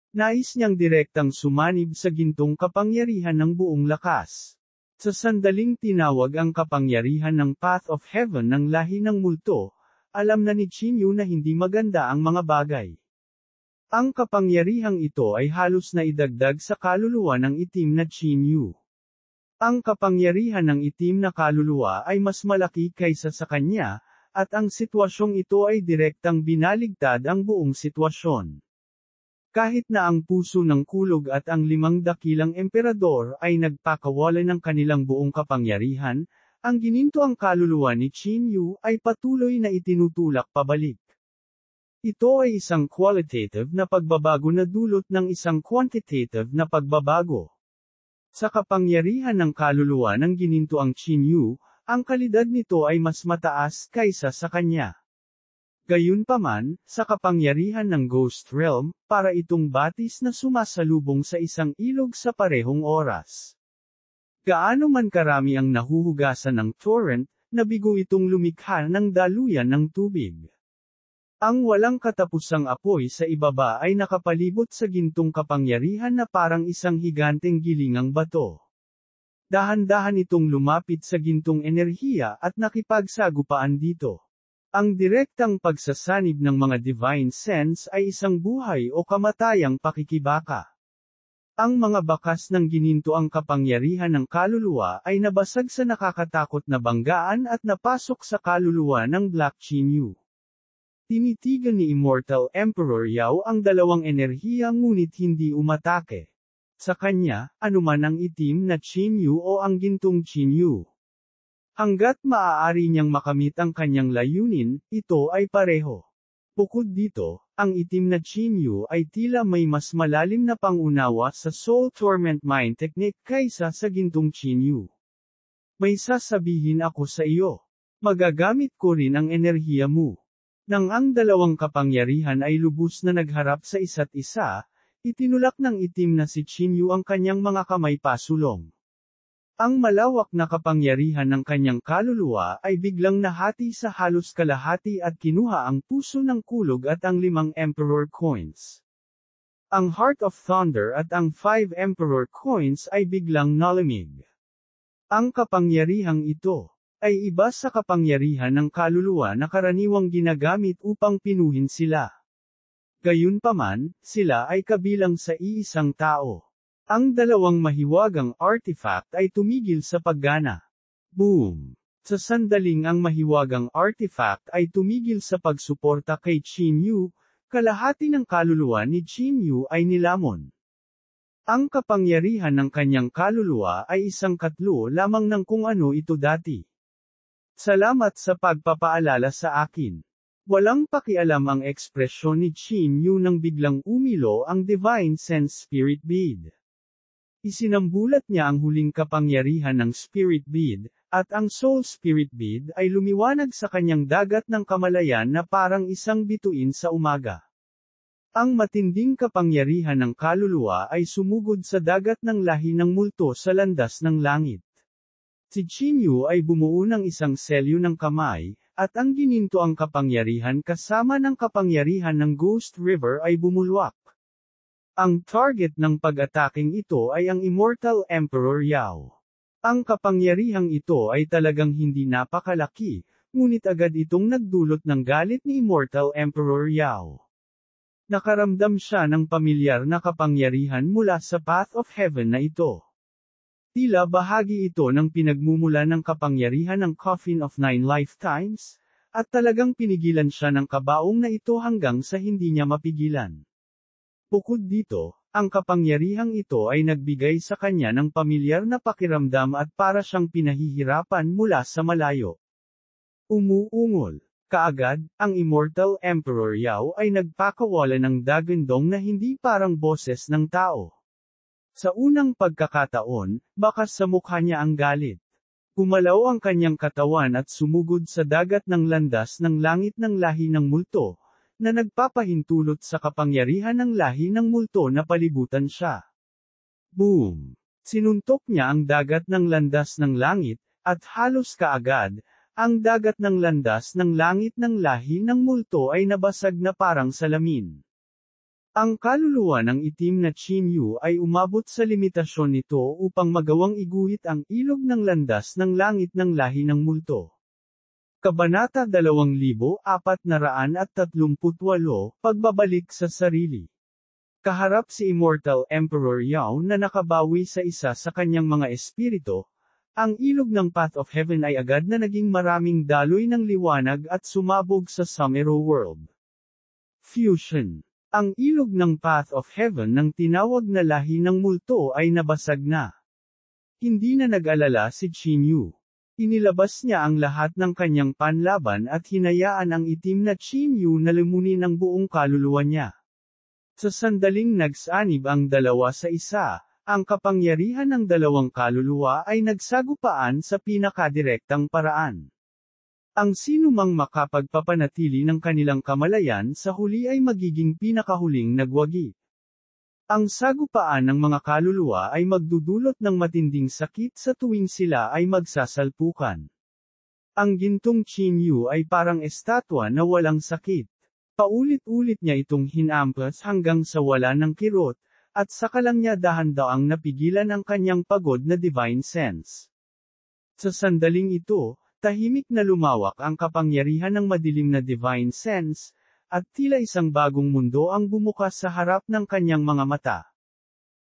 A: Nais niyang direktang sumanib sa gintong kapangyarihan ng buong lakas. Sa sandaling tinawag ang kapangyarihan ng Path of Heaven ng lahi ng multo, alam na ni Qinyu na hindi maganda ang mga bagay. Ang kapangyarihang ito ay halos na idagdag sa kaluluwa ng itim na Qinyu. Ang kapangyarihan ng itim na kaluluwa ay mas malaki kaysa sa kanya, at ang sitwasyong ito ay direktang binaligtad ang buong sitwasyon. Kahit na ang puso ng kulog at ang 5 dakilang emperador ay nagpakawala ng kanilang buong kapangyarihan, ang ginintoang kaluluwa ni Qin Yu ay patuloy na itinutulak pabalik. Ito ay isang qualitative na pagbabago na dulot ng isang quantitative na pagbabago. Sa kapangyarihan ng kaluluwa ng ginintoang Qin Yu, ang kalidad nito ay mas mataas kaysa sa kanya. Gayunpaman, sa kapangyarihan ng Ghost Realm, para itong batis na sumasalubong sa isang ilog sa parehong oras. Gaano man karami ang nahuhugasan ng torrent, nabigo itong lumikha ng daluyan ng tubig. Ang walang katapusang apoy sa ibaba ay nakapalibot sa gintong kapangyarihan na parang isang higanteng gilingang bato. Dahan-dahan itong lumapit sa gintong enerhiya at nakipagsagupaan dito. Ang direktang pagsasanib ng mga divine sense ay isang buhay o kamatayang pakikibaka. Ang mga bakas ng ginintoang kapangyarihan ng kaluluwa ay nabasag sa nakakatakot na banggaan at napasok sa kaluluwa ng Black Qin Yu. Tinitigan ni Immortal Emperor Yao ang dalawang enerhiya ngunit hindi umatake. Sa kanya, anuman ang itim na Qin Yu o ang gintong Qin Yu. Hanggat maaari niyang makamit ang kanyang layunin, ito ay pareho. Bukod dito, ang itim na Qin Yu ay tila may mas malalim na pangunawa sa Soul Torment Mind Technique kaysa sa gintong Qin Yu. May sasabihin ako sa iyo. Magagamit ko rin ang enerhiya mo. Nang ang dalawang kapangyarihan ay lubos na nagharap sa isa't isa, itinulak ng itim na si Qin Yu ang kanyang mga kamay pasulong. Ang malawak na kapangyarihan ng kanyang kaluluwa ay biglang nahati sa halos kalahati at kinuha ang puso ng kulog at ang 5 Emperor Coins. Ang Heart of Thunder at ang 5 Emperor Coins ay biglang nalamig. Ang kapangyarihang ito ay iba sa kapangyarihan ng kaluluwa na karaniwang ginagamit upang pinuhin sila. Gayunpaman, sila ay kabilang sa iisang tao. Ang dalawang mahiwagang artifact ay tumigil sa paggana. Boom! Sa sandaling ang mahiwagang artifact ay tumigil sa pagsuporta kay Qin Yu, kalahati ng kaluluwa ni Qin Yu ay nilamon. Ang kapangyarihan ng kanyang kaluluwa ay isang katlo lamang ng kung ano ito dati. Salamat sa pagpapaalala sa akin. Walang pakialam ang ekspresyon ni Qin Yu nang biglang umilo ang Divine Sense Spirit Bead. Isinambulat niya ang huling kapangyarihan ng Spirit Bead, at ang Soul Spirit Bead ay lumiwanag sa kanyang dagat ng kamalayan na parang isang bituin sa umaga. Ang matinding kapangyarihan ng kaluluwa ay sumugod sa dagat ng lahi ng multo sa landas ng langit. Si Qin Yu ay bumuo ng isang selyo ng kamay, at ang gininto ang kapangyarihan kasama ng kapangyarihan ng Ghost River ay bumulwak. Ang target ng pag-ataking ito ay ang Immortal Emperor Yao. Ang kapangyarihang ito ay talagang hindi napakalaki, ngunit agad itong nagdulot ng galit ni Immortal Emperor Yao. Nakaramdam siya ng pamilyar na kapangyarihan mula sa Path of Heaven na ito. Tila bahagi ito ng pinagmumula ng kapangyarihan ng Coffin of 9 Lifetimes, at talagang pinigilan siya ng kabaong na ito hanggang sa hindi niya mapigilan. Bukod dito, ang kapangyarihang ito ay nagbigay sa kanya ng pamilyar na pakiramdam at para siyang pinahihirapan mula sa malayo. Umuungol. Kaagad, ang Immortal Emperor Yao ay nagpakawala ng dagandong na hindi parang boses ng tao. Sa unang pagkakataon, bakas sa mukha niya ang galit. Gumalaw ang kanyang katawan at sumugod sa dagat ng landas ng langit ng lahi ng multo, na nagpapahintulot sa kapangyarihan ng lahi ng multo na palibutan siya. Boom! Sinuntok niya ang dagat ng landas ng langit, at halos kaagad, ang dagat ng landas ng langit ng lahi ng multo ay nabasag na parang salamin. Ang kaluluwa ng itim na Qin Yu ay umabot sa limitasyon nito upang magawang iguhit ang ilog ng landas ng langit ng lahi ng multo. Kabanata 2438, Pagbabalik sa sarili. Kaharap si Immortal Emperor Yao na nakabawi sa isa sa kanyang mga espiritu, ang ilog ng Path of Heaven ay agad na naging maraming daloy ng liwanag at sumabog sa Sumero World. Fusion. Ang ilog ng Path of Heaven ng tinawag na lahi ng multo ay nabasag na. Hindi na nag-alala si Qin Yu. Inilabas niya ang lahat ng kanyang panlaban at hinayaan ang itim na Chinyu na lumunin ang buong kaluluwa niya. Sa sandaling nagsanib ang dalawa sa isa, ang kapangyarihan ng dalawang kaluluwa ay nagsagupaan sa pinakadirektang paraan. Ang sinumang makapagpapanatili ng kanilang kamalayan sa huli ay magiging pinakahuling nagwagi. Ang sagupaan ng mga kaluluwa ay magdudulot ng matinding sakit sa tuwing sila ay magsasalpukan. Ang gintong Chinyu ay parang estatwa na walang sakit. Paulit-ulit niya itong hinampas hanggang sa wala ng kirot, at saka lang niya dahan-daang napigilan ang kanyang pagod na divine sense. Sa sandaling ito, tahimik na lumawak ang kapangyarihan ng madilim na divine sense, at tila isang bagong mundo ang bumukas sa harap ng kanyang mga mata.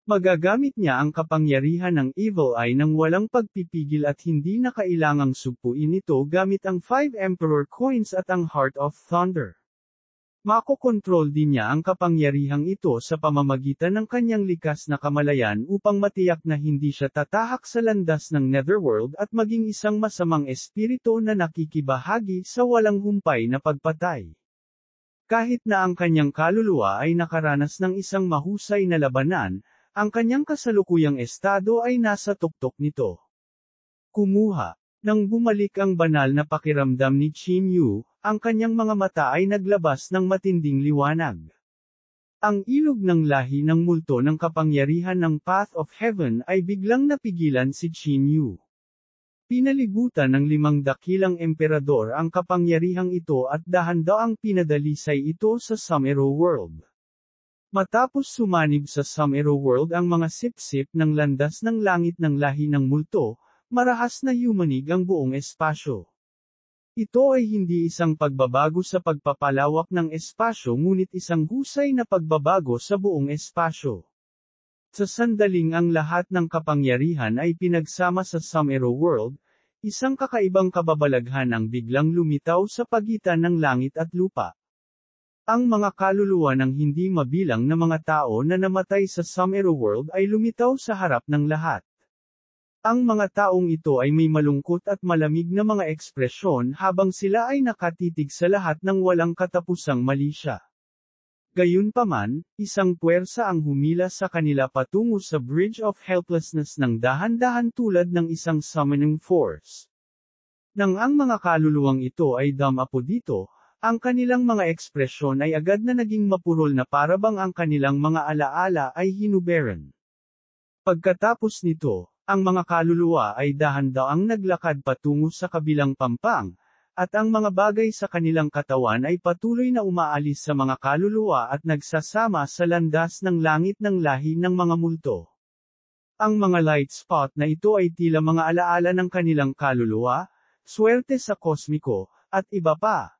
A: Magagamit niya ang kapangyarihan ng Evil Eye nang walang pagpipigil at hindi na kailangang supuin ito gamit ang 5 Emperor Coins at ang Heart of Thunder. Makokontrol din niya ang kapangyarihang ito sa pamamagitan ng kanyang likas na kamalayan upang matiyak na hindi siya tatahak sa landas ng Netherworld at maging isang masamang espiritu na nakikibahagi sa walang humpay na pagpatay. Kahit na ang kanyang kaluluwa ay nakaranas ng isang mahusay na labanan, ang kanyang kasalukuyang estado ay nasa tuktok nito. Kumuha. Nang bumalik ang banal na pakiramdam ni Chinyu, ang kanyang mga mata ay naglabas ng matinding liwanag. Ang ilog ng lahi ng multo ng kapangyarihan ng Path of Heaven ay biglang napigilan si Chinyu. Pinalibutan ng 5 dakilang emperador ang kapangyarihang ito at dahan-daang pinadalisay ito sa Sumero World. Matapos sumanib sa Sumero World ang mga sip-sip ng landas ng langit ng lahi ng multo, marahas na yumanig ang buong espasyo. Ito ay hindi isang pagbabago sa pagpapalawak ng espasyo ngunit isang husay na pagbabago sa buong espasyo. Sa sandaling ang lahat ng kapangyarihan ay pinagsama sa Sumero World, isang kakaibang kababalaghan ang biglang lumitaw sa pagitan ng langit at lupa. Ang mga kaluluwa ng hindi mabilang na mga tao na namatay sa Sumero World ay lumitaw sa harap ng lahat. Ang mga taong ito ay may malungkot at malamig na mga ekspresyon habang sila ay nakatitig sa lahat ng walang katapusang malisya. Gayunpaman, isang puwersa ang humila sa kanila patungo sa Bridge of Helplessness ng dahan-dahan tulad ng isang summoning force. Nang ang mga kaluluwang ito ay damapo dito, ang kanilang mga ekspresyon ay agad na naging mapurol na parabang ang kanilang mga alaala ay hinuberan. Pagkatapos nito, ang mga kaluluwa ay dahan-daang naglakad patungo sa kabilang pampang, at ang mga bagay sa kanilang katawan ay patuloy na umaalis sa mga kaluluwa at nagsasama sa landas ng langit ng lahi ng mga multo. Ang mga light spot na ito ay tila mga alaala ng kanilang kaluluwa, swerte sa kosmiko, at iba pa.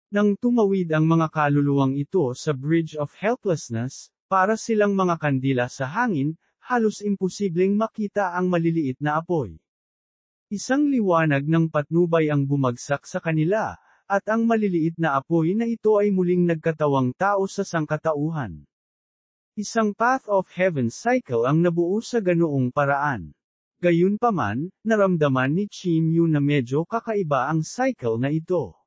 A: Nang tumawid ang mga kaluluwang ito sa Bridge of Helplessness, para silang mga kandila sa hangin, halos imposibleng makita ang maliliit na apoy. Isang liwanag ng patnubay ang bumagsak sa kanila, at ang maliliit na apoy na ito ay muling nagkatawang tao sa sangkatauhan. Isang Path of Heaven cycle ang nabuo sa ganoong paraan. Gayunpaman, naramdaman ni Chinyu na medyo kakaiba ang cycle na ito.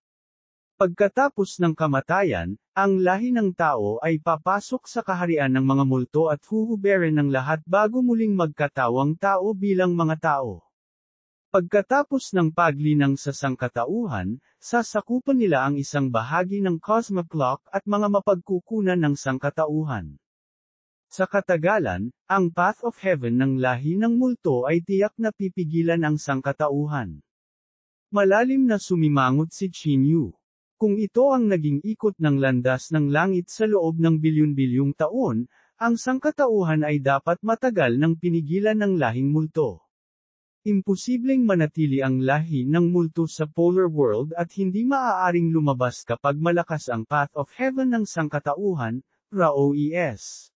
A: Pagkatapos ng kamatayan, ang lahi ng tao ay papasok sa kaharian ng mga multo at huhuberin ng lahat bago muling magkatawang tao bilang mga tao. Pagkatapos ng paglinang sa sangkatauhan, sasakupan nila ang isang bahagi ng cosmic clock at mga mapagkukunan ng sangkatauhan. Sa katagalan, ang Path of Heaven ng lahi ng multo ay tiyak na pipigilan ang sangkatauhan. Malalim na sumimangot si Chinyu. Kung ito ang naging ikot ng landas ng langit sa loob ng bilyon-bilyong taon, ang sangkatauhan ay dapat matagal nang pinigilan ng lahing multo. Imposibleng manatili ang lahi ng multo sa polar world at hindi maaaring lumabas kapag malakas ang Path of Heaven ng sangkatauhan, RAOES.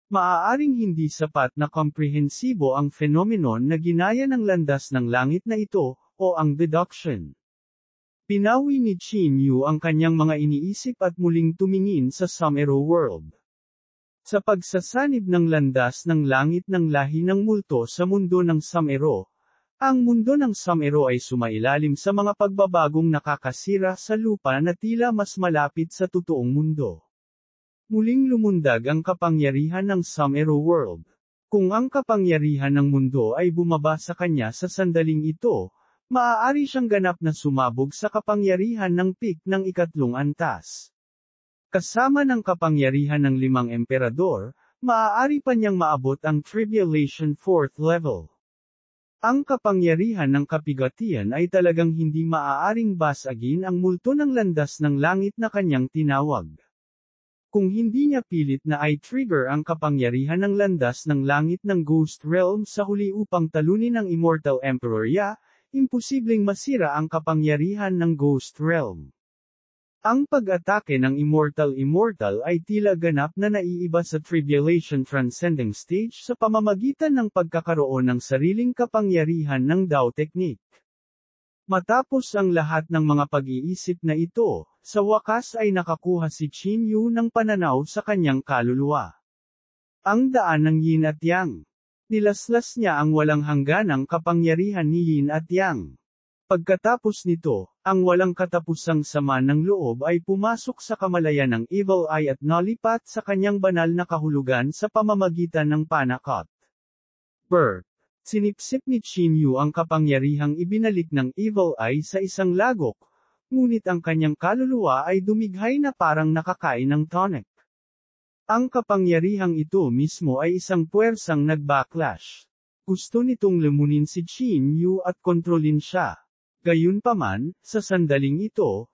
A: Maaaring hindi sapat na komprehensibo ang phenomenon na ginaya ng landas ng langit na ito, o ang deduction. Pinawi ni Chinyu ang kanyang mga iniisip at muling tumingin sa Sumero World. Sa pagsasanib ng landas ng langit ng lahi ng multo sa mundo ng Sumero, Ang mundo ng Sum-Ero ay sumailalim sa mga pagbabagong nakakasira sa lupa na tila mas malapit sa totoong mundo. Muling lumundag ang kapangyarihan ng Sum-Ero World. Kung ang kapangyarihan ng mundo ay bumaba sa kanya sa sandaling ito, maaari siyang ganap na sumabog sa kapangyarihan ng peak ng ikatlong antas. Kasama ng kapangyarihan ng 5 emperador, maaari pa niyang maabot ang Tribulation 4th level. Ang kapangyarihan ng kapigatian ay talagang hindi maaaring basagin ang multo ng landas ng langit na kanyang tinawag. Kung hindi niya pilit na i-trigger ang kapangyarihan ng landas ng langit ng Ghost Realm sa huli upang talunin ang Immortal Emperor Ya, imposibleng masira ang kapangyarihan ng Ghost Realm. Ang pag-atake ng Immortal ay tila ganap na naiiba sa Tribulation Transcending Stage sa pamamagitan ng pagkakaroon ng sariling kapangyarihan ng Dao Technique. Matapos ang lahat ng mga pag-iisip na ito, sa wakas ay nakakuha si Qin Yu ng pananaw sa kanyang kaluluwa. Ang daan ng Yin at Yang. Nilaslas niya ang walang hangganang kapangyarihan ni Yin at Yang. Pagkatapos nito, ang walang katapusang sama ng loob ay pumasok sa kamalayan ng Evil Eye at nalipat sa kanyang banal na kahulugan sa pamamagitan ng panakot. Sinipsip ni Qin Yu ang kapangyarihang ibinalik ng Evil Eye sa isang lagok, ngunit ang kanyang kaluluwa ay dumighay na parang nakakain ng tonic. Ang kapangyarihang ito mismo ay isang puwersang nag-backlash. Gusto nitong lumunin si Qin Yu at kontrolin siya. Gayunpaman, sa sandaling ito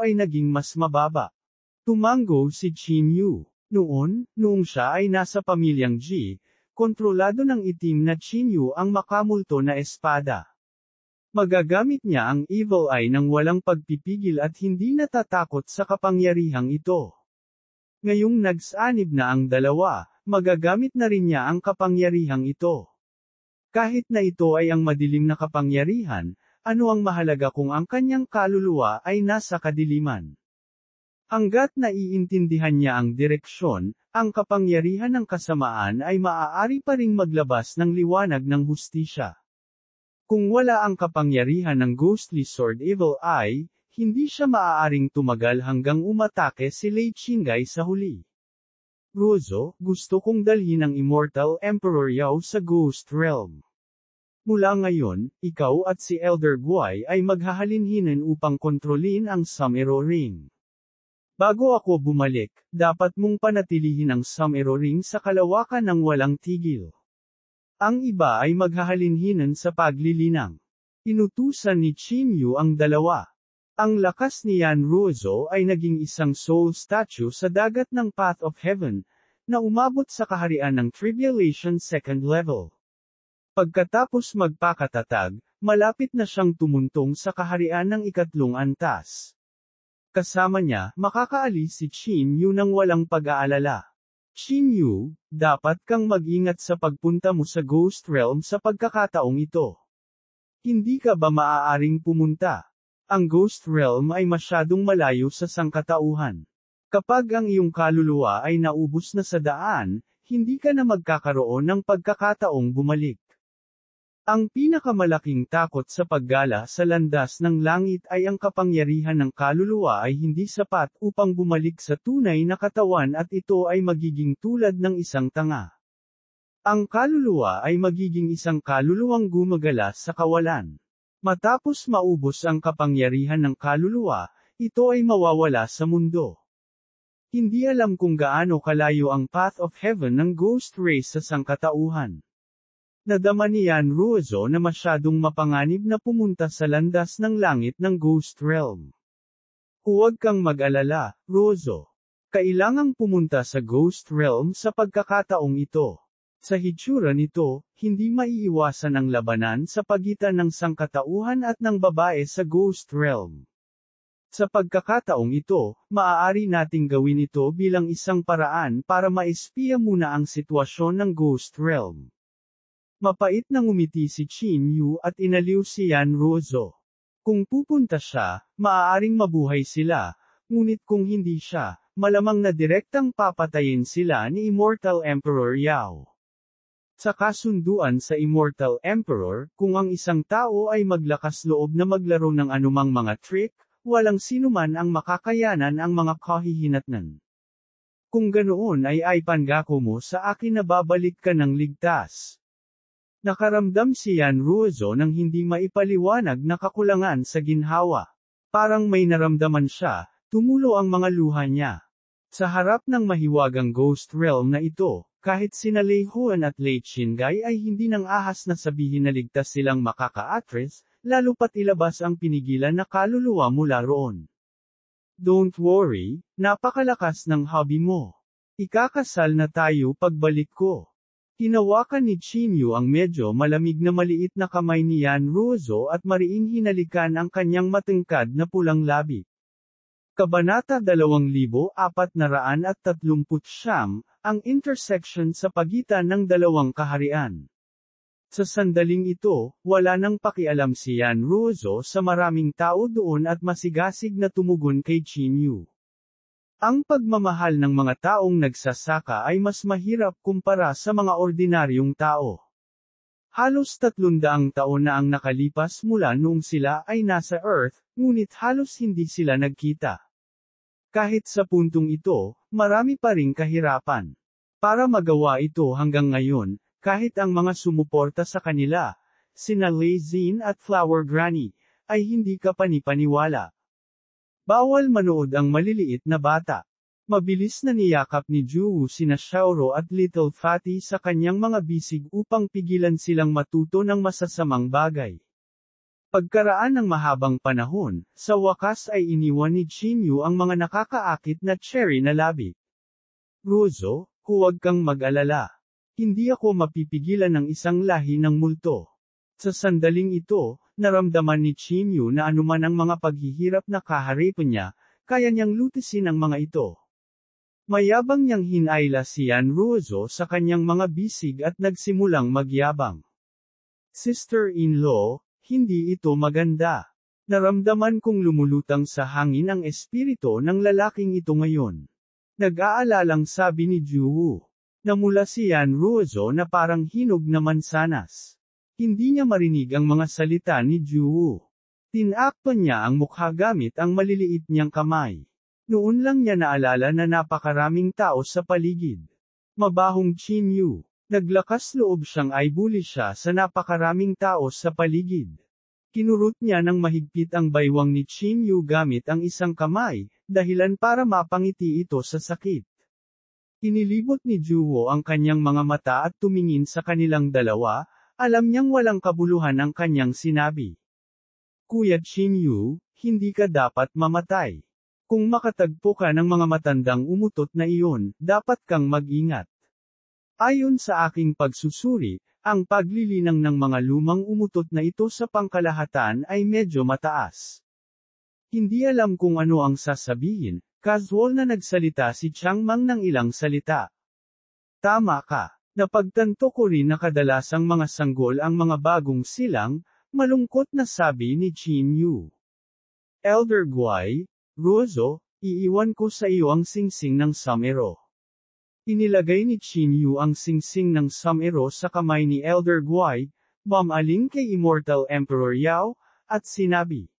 A: ay naging mas mababa. Tumango si Qin Yu. Noong siya ay nasa pamilyang Ji, kontrolado ng itim na Qin Yu ang makamulto na espada. Magagamit niya ang Evil Eye ng walang pagpipigil at hindi natatakot sa kapangyarihang ito. Ngayong nagsanib na ang dalawa, magagamit na rin niya ang kapangyarihang ito. Kahit na ito ay ang madilim na kapangyarihan, ano ang mahalaga kung ang kanyang kaluluwa ay nasa kadiliman? Hanggat naiintindihan niya ang direksyon, ang kapangyarihan ng kasamaan ay maaari pa ring maglabas ng liwanag ng hustisya. Kung wala ang kapangyarihan ng Ghostly Sword Evil Eye, hindi siya maaaring tumagal hanggang umatake si Lei Qinggai sa huli. Ruozo, gusto kong dalhin ang Immortal Emperor Yao sa Ghost Realm. Mula ngayon, ikaw at si Elder Guai ay maghahalin-hinan upang kontrolin ang Sum-Ero Ring. Bago ako bumalik, dapat mong panatilihin ang Sum-Ero Ring sa kalawakan ng walang tigil. Ang iba ay maghahalin-hinan sa paglilinang. Inutusan ni Qin Yu ang dalawa. Ang lakas ni Yan Ruozo ay naging isang soul statue sa dagat ng Path of Heaven, na umabot sa kaharian ng Tribulation 2nd level. Pagkatapos magpakatatag, malapit na siyang tumuntong sa kaharian ng ikatlong antas. Kasama niya, makakaalis si Qin Yu nang walang pag-aalala. Qin Yu, dapat kang mag-ingat sa pagpunta mo sa Ghost Realm sa pagkakataong ito. Hindi ka ba maaaring pumunta? Ang Ghost Realm ay masyadong malayo sa sangkatauhan. Kapag ang iyong kaluluwa ay naubos na sa daan, hindi ka na magkakaroon ng pagkakataong bumalik. Ang pinakamalaking takot sa paggala sa landas ng langit ay ang kapangyarihan ng kaluluwa ay hindi sapat upang bumalik sa tunay na katawan at ito ay magiging tulad ng isang tanga. Ang kaluluwa ay magiging isang kaluluwang gumagala sa kawalan. Matapos maubos ang kapangyarihan ng kaluluwa, ito ay mawawala sa mundo. Hindi alam kung gaano kalayo ang Path of Heaven ng Ghost Race sa sangkatauhan. Nadama ni Yan Ruozo na masyadong mapanganib na pumunta sa landas ng langit ng Ghost Realm. Huwag kang mag-alala, Ruozo. Kailangang pumunta sa Ghost Realm sa pagkakataong ito. Sa hitsura nito, hindi maiiwasan ang labanan sa pagitan ng sangkatauhan at ng babae sa Ghost Realm. Sa pagkakataong ito, maaari nating gawin ito bilang isang paraan para maispiya muna ang sitwasyon ng Ghost Realm. Mapait na ngumiti si Qin Yu at inaliw si Yan Ruozo. Kung pupunta siya, maaaring mabuhay sila, ngunit kung hindi siya, malamang na direktang papatayin sila ni Immortal Emperor Yao. Sa kasunduan sa Immortal Emperor, kung ang isang tao ay maglakas loob na maglaro ng anumang mga trick, walang sinuman ang makakayanan ang mga kahihinatnan. Kung ganoon ay pangako mo sa akin na babalik ka ng ligtas. Nakaramdam si Yan Ruozo ng hindi maipaliwanag na kakulangan sa ginhawa. Parang may naramdaman siya, tumulo ang mga luha niya. Sa harap ng mahiwagang ghost realm na ito, kahit sina Lei Huan at Lei Qinggai ay hindi nang ahas na sabihin na ligtas silang makaka-atras, lalo pat ilabas ang pinigilan na kaluluwa mula roon. Don't worry, napakalakas ng hobby mo. Ikakasal na tayo pagbalik ko. Hinawakan ni Chinyu ang medyo malamig na maliit na kamay ni Yan Ruozo at mariing hinalikan ang kanyang matangkad na pulang labi. Kabanata 2439, ang intersection sa pagitan ng dalawang kaharian. Sa sandaling ito, wala nang pakialam si Yan Ruozo sa maraming tao doon at masigasig na tumugon kay Chinyu. Ang pagmamahal ng mga taong nagsasaka ay mas mahirap kumpara sa mga ordinaryong tao. Halos 300 taon na ang nakalipas mula noong sila ay nasa Earth, ngunit halos hindi sila nagkita. Kahit sa puntong ito, marami pa ring kahirapan. Para magawa ito hanggang ngayon, kahit ang mga sumuporta sa kanila, sina Lei Xin at Flower Granny, ay hindi ka panipaniwala. Bawal manood ang maliliit na bata. Mabilis na niyakap ni Juwu sina Xiaoro at Little Fatty sa kanyang mga bisig upang pigilan silang matuto ng masasamang bagay. Pagkaraan ng mahabang panahon, sa wakas ay iniwan ni Chinyu ang mga nakakaakit na cherry na labi. Ruozo, huwag kang mag-alala. Hindi ako mapipigilan ng isang lahi ng multo. Sa sandaling ito, naramdaman ni Chinyu na anuman ang mga paghihirap na kaharipan niya, kaya niyang lutisin ang mga ito. Mayabang niyang hinayla si Yan Ruozo sa kanyang mga bisig at nagsimulang magyabang. Sister-in-law, hindi ito maganda. Naramdaman kong lumulutang sa hangin ang espiritu ng lalaking ito ngayon. Nag-aalalang sabi ni Juwu. Namula si Yan Ruozo na parang hinog na mansanas. Hindi niya marinig ang mga salita ni Juwu. Tinakpan niya ang mukha gamit ang maliliit niyang kamay. Noon lang niya naalala na napakaraming tao sa paligid. Mabahong Chinyu. Naglakas loob siyang aibuli siya sa napakaraming tao sa paligid. Kinurot niya ng mahigpit ang baywang ni Chinyu gamit ang isang kamay, dahilan para mapangiti ito sa sakit. Inilibot ni Juwo ang kanyang mga mata at tumingin sa kanilang dalawa, alam niyang walang kabuluhan ang kanyang sinabi. Kuya Chinyu, hindi ka dapat mamatay. Kung makatagpo ka ng mga matandang umutot na iyon, dapat kang mag-ingat. Ayon sa aking pagsusuri, ang paglilinang ng mga lumang umutot na ito sa pangkalahatan ay medyo mataas. Hindi alam kung ano ang sasabihin, casual na nagsalita si Changmang ng ilang salita. Tama ka. Napagtanto ko rin na kadalasang mga sanggol ang mga bagong silang, malungkot na sabi ni Chinyu. Elder Guai, Ruozo, iiwan ko sa iyo ang singsing ng Samero. Inilagay ni Chinyu ang singsing ng Samero sa kamay ni Elder Guai, bumaling kay Immortal Emperor Yao, at sinabi.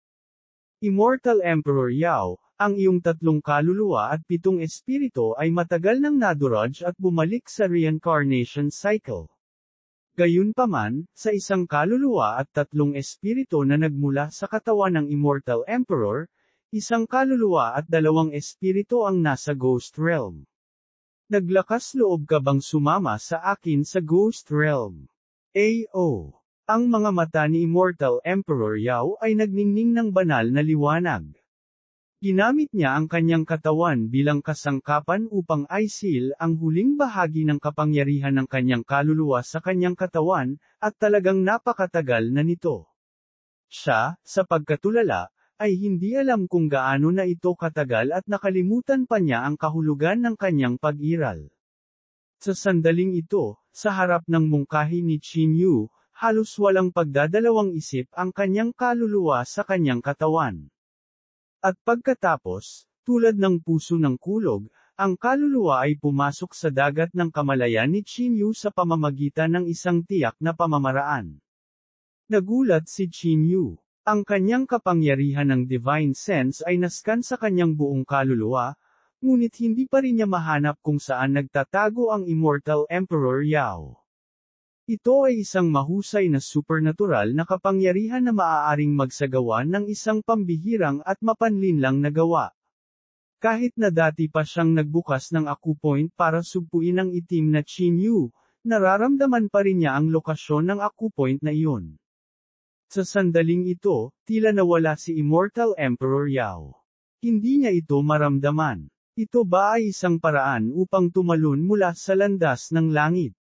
A: Immortal Emperor Yao, ang iyong 3 kaluluwa at 7 espiritu ay matagal nang naduraj at bumalik sa reincarnation cycle. Gayunpaman, sa isang kaluluwa at 3 espiritu na nagmula sa katawan ng Immortal Emperor, isang kaluluwa at 2 espiritu ang nasa Ghost Realm. Naglakas loob ka bang sumama sa akin sa Ghost Realm? AO. Ang mga mata ni Immortal Emperor Yao ay nagningning ng banal na liwanag. Ginamit niya ang kanyang katawan bilang kasangkapan upang i-seal ang huling bahagi ng kapangyarihan ng kanyang kaluluwa sa kanyang katawan, at talagang napakatagal na nito. Siya, sa pagkatulala, ay hindi alam kung gaano na ito katagal at nakalimutan pa niya ang kahulugan ng kanyang pag-iral. Sa sandaling ito, sa harap ng mungkahi ni Chinyu, halos walang pagdadalawang isip ang kanyang kaluluwa sa kanyang katawan. At pagkatapos, tulad ng puso ng kulog, ang kaluluwa ay pumasok sa dagat ng kamalayan ni Chinyu sa pamamagitan ng isang tiyak na pamamaraan. Nagulat si Chinyu. Ang kanyang kapangyarihan ng divine sense ay naskan sa kanyang buong kaluluwa, ngunit hindi pa rin niya mahanap kung saan nagtatago ang Immortal Emperor Yao. Ito ay isang mahusay na supernatural na kapangyarihan na maaaring magsagawa ng isang pambihirang at mapanlinlang na gawa. Kahit na dati pa siyang nagbukas ng acupoint para sugpuin ang itim na Chinyu, nararamdaman pa rin niya ang lokasyon ng acupoint na iyon. Sa sandaling ito, tila nawala si Immortal Emperor Yao. Hindi niya ito maramdaman. Ito ba ay isang paraan upang tumalon mula sa landas ng langit?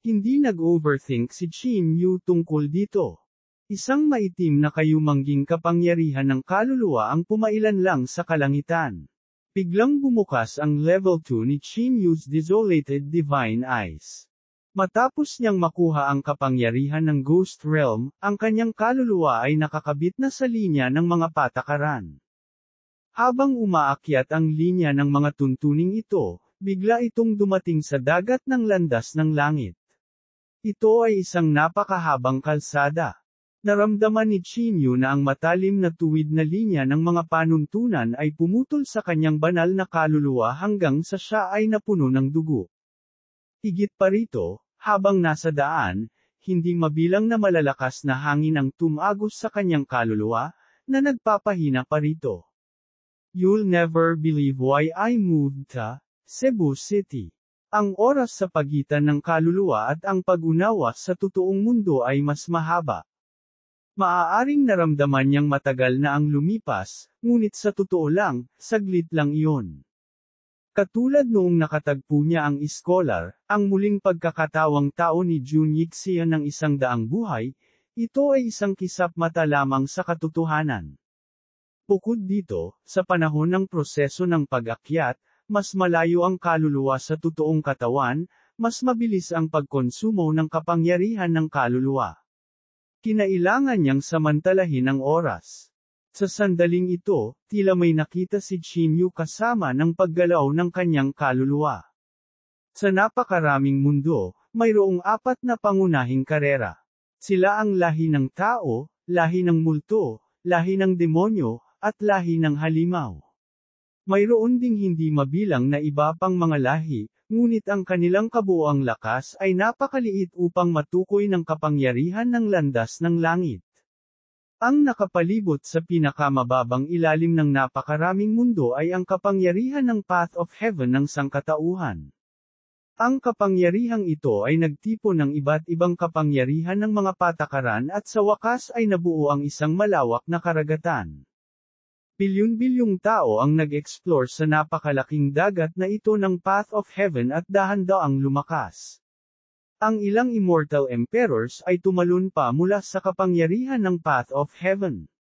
A: Hindi nag-overthink si Chinyu tungkol dito. Isang maitim na kayumangging kapangyarihan ng kaluluwa ang pumailan lang sa kalangitan. Biglang bumukas ang level 2 ni Chinyu's Desolated Divine Eyes. Matapos niyang makuha ang kapangyarihan ng Ghost Realm, ang kanyang kaluluwa ay nakakabit na sa linya ng mga patakaran. Habang umaakyat ang linya ng mga tuntuning ito, bigla itong dumating sa dagat ng landas ng langit. Ito ay isang napakahabang kalsada. Naramdaman ni Chinyu na ang matalim na tuwid na linya ng mga panuntunan ay pumutol sa kanyang banal na kaluluwa hanggang sa siya ay napuno ng dugo. Higit pa rito, habang nasa daan, hindi mabilang na malalakas na hangin ang tumagos sa kanyang kaluluwa, na nagpapahina pa rito. You'll never believe why I moved to Cebu City. Ang oras sa pagitan ng kaluluwa at ang pag-unawa sa totoong mundo ay mas mahaba. Maaaring naramdaman niyang matagal na ang lumipas, ngunit sa totoo lang, saglit lang iyon. Katulad noong nakatagpo niya ang iskolar, ang muling pagkakatawang tao ni Jun Yixia ng 100 buhay, ito ay isang kisap mata lamang sa katotohanan. Bukod dito, sa panahon ng proseso ng pag-akyat, mas malayo ang kaluluwa sa totoong katawan, mas mabilis ang pagkonsumo ng kapangyarihan ng kaluluwa. Kinailangan niyang samantalahin ang oras. Sa sandaling ito, tila may nakita si Chinyu kasama ng paggalaw ng kanyang kaluluwa. Sa napakaraming mundo, mayroong 4 na pangunahing karera. Sila ang lahi ng tao, lahi ng multo, lahi ng demonyo, at lahi ng halimaw. Mayroon ding hindi mabilang na iba pang mga lahi, ngunit ang kanilang kabuuang lakas ay napakaliit upang matukoy ng kapangyarihan ng landas ng langit. Ang nakapalibot sa pinakamababang ilalim ng napakaraming mundo ay ang kapangyarihan ng Path of Heaven ng sangkatauhan. Ang kapangyarihang ito ay nagtipon ng iba't ibang kapangyarihan ng mga patakaran at sa wakas ay nabuo ang isang malawak na karagatan. Bilyon-bilyong tao ang nag-explore sa napakalaking dagat na ito ng Path of Heaven at dahan-daang lumakas. Ang ilang immortal emperors ay tumalon pa mula sa kapangyarihan ng Path of Heaven.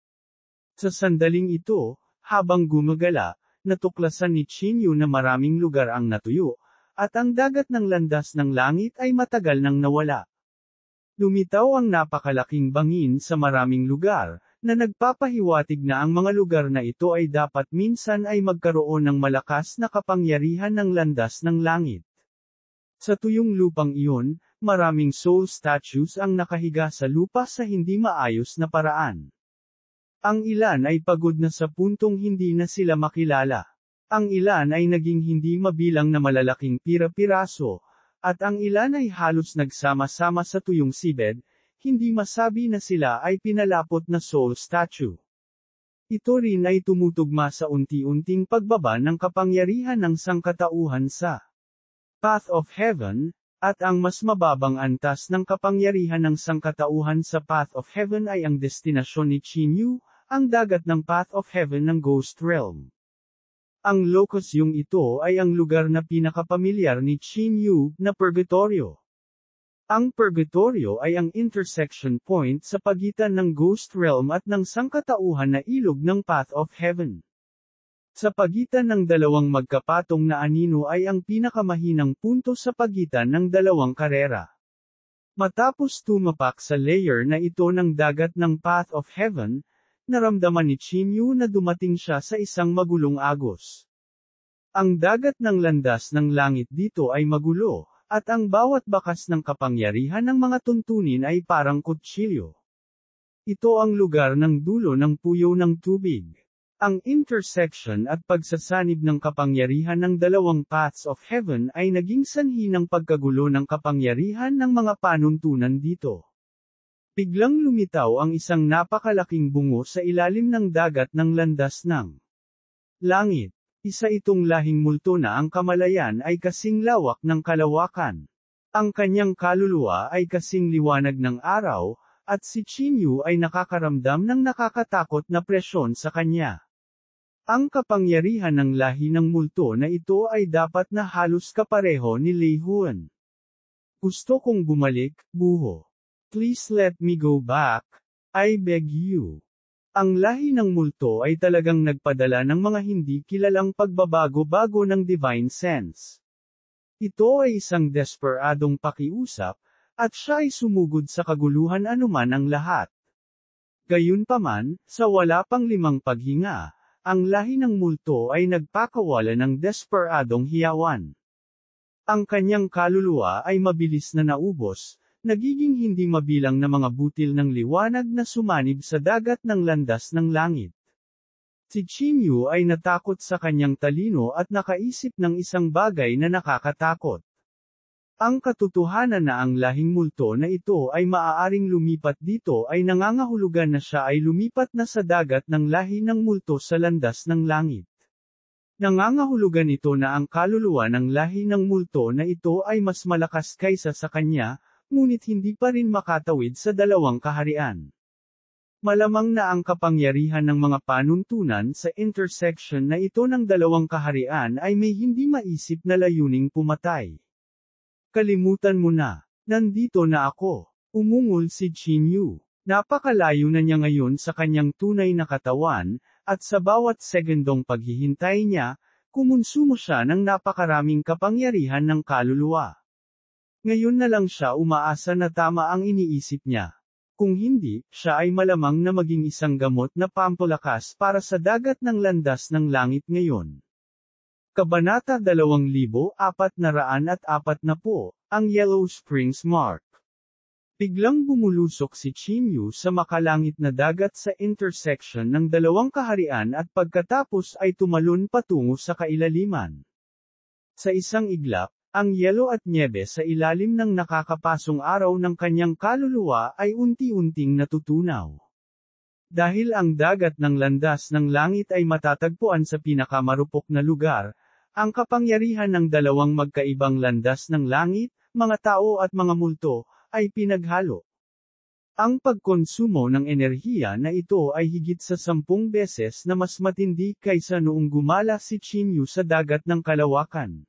A: Sa sandaling ito, habang gumagala, natuklasan ni Chinyu na maraming lugar ang natuyo, at ang dagat ng landas ng langit ay matagal nang nawala. Lumitaw ang napakalaking bangin sa maraming lugar, na nagpapahiwatig na ang mga lugar na ito ay dapat minsan ay magkaroon ng malakas na kapangyarihan ng landas ng langit. Sa tuyong lupang iyon, maraming soul statues ang nakahiga sa lupa sa hindi maayos na paraan. Ang ilan ay pagod na sa puntong hindi na sila makilala. Ang ilan ay naging hindi mabilang na malalaking pira-piraso, at ang ilan ay halos nagsama-sama sa tuyong seabed, hindi masabi na sila ay pinalapot na soul statue. Ito rin ay tumutugma sa unti-unting pagbaba ng kapangyarihan ng sangkatauhan sa Path of Heaven, at ang mas mababang antas ng kapangyarihan ng sangkatauhan sa Path of Heaven ay ang destinasyon ni Chinyu, ang dagat ng Path of Heaven ng Ghost Realm. Ang locus yung ito ay ang lugar na pinakapamilyar ni Chinyu, na Purgatorio. Ang Purgatorio ay ang intersection point sa pagitan ng Ghost Realm at ng sangkatauhan na ilog ng Path of Heaven. Sa pagitan ng dalawang magkapatong na anino ay ang pinakamahinang punto sa pagitan ng dalawang karera. Matapos tumapak sa layer na ito ng dagat ng Path of Heaven, naramdaman ni Chinyu na dumating siya sa isang magulong agos. Ang dagat ng landas ng langit dito ay magulo, at ang bawat bakas ng kapangyarihan ng mga tuntunin ay parang kutsilyo. Ito ang lugar ng dulo ng puyo ng tubig. Ang intersection at pagsasanib ng kapangyarihan ng dalawang paths of heaven ay naging sanhi ng pagkagulo ng kapangyarihan ng mga panuntunan dito. Biglang lumitaw ang isang napakalaking bungo sa ilalim ng dagat ng landas ng langit. Isa itong lahing multo na ang kamalayan ay kasing lawak ng kalawakan. Ang kanyang kaluluwa ay kasing liwanag ng araw, at si Chinyu ay nakakaramdam ng nakakatakot na presyon sa kanya. Ang kapangyarihan ng lahi ng multo na ito ay dapat na halos kapareho ni Lei Huan. Gusto kong bumalik, buho. Please let me go back, I beg you. Ang lahi ng multo ay talagang nagpadala ng mga hindi kilalang pagbabago-bago ng divine sense. Ito ay isang desperadong pakiusap, at siya ay sumugod sa kaguluhan anuman ang lahat. Gayunpaman, sa wala pang 5 paghinga, ang lahi ng multo ay nagpakawala ng desperadong hiyawan. Ang kanyang kaluluwa ay mabilis na naubos, nagiging hindi mabilang na mga butil ng liwanag na sumanib sa dagat ng landas ng langit. Si Chinyu ay natakot sa kanyang talino at nakaisip ng isang bagay na nakakatakot. Ang katotohanan na ang lahing multo na ito ay maaaring lumipat dito ay nangangahulugan na siya ay lumipat na sa dagat ng lahi ng multo sa landas ng langit. Nangangahulugan ito na ang kaluluwa ng lahi ng multo na ito ay mas malakas kaysa sa kanya, ngunit hindi pa rin makatawid sa dalawang kaharian. Malamang na ang kapangyarihan ng mga panuntunan sa intersection na ito ng dalawang kaharian ay may hindi maisip na layuning pumatay. Kalimutan mo na. Nandito na ako. Umungol si Chinyu. Napakalayo na niya ngayon sa kanyang tunay na katawan, at sa bawat segundong paghihintay niya, kumonsumo siya ng napakaraming kapangyarihan ng kaluluwa. Ngayon na lang siya umaasa na tama ang iniisip niya. Kung hindi, siya ay malamang na maging isang gamot na pampalakas para sa dagat ng landas ng langit ngayon. Kabanata 2440, ang Yellow Springs Mark. Biglang bumulusok si Chinyu sa makalangit na dagat sa intersection ng dalawang kaharian at pagkatapos ay tumalon patungo sa kailaliman. Sa isang iglap, ang yelo at nyebe sa ilalim ng nakakapasong araw ng kanyang kaluluwa ay unti-unting natutunaw. Dahil ang dagat ng landas ng langit ay matatagpuan sa pinakamarupok na lugar, ang kapangyarihan ng dalawang magkaibang landas ng langit, mga tao at mga multo, ay pinaghalo. Ang pagkonsumo ng enerhiya na ito ay higit sa 10 beses na mas matindi kaysa noong gumala si Chinyu sa dagat ng kalawakan.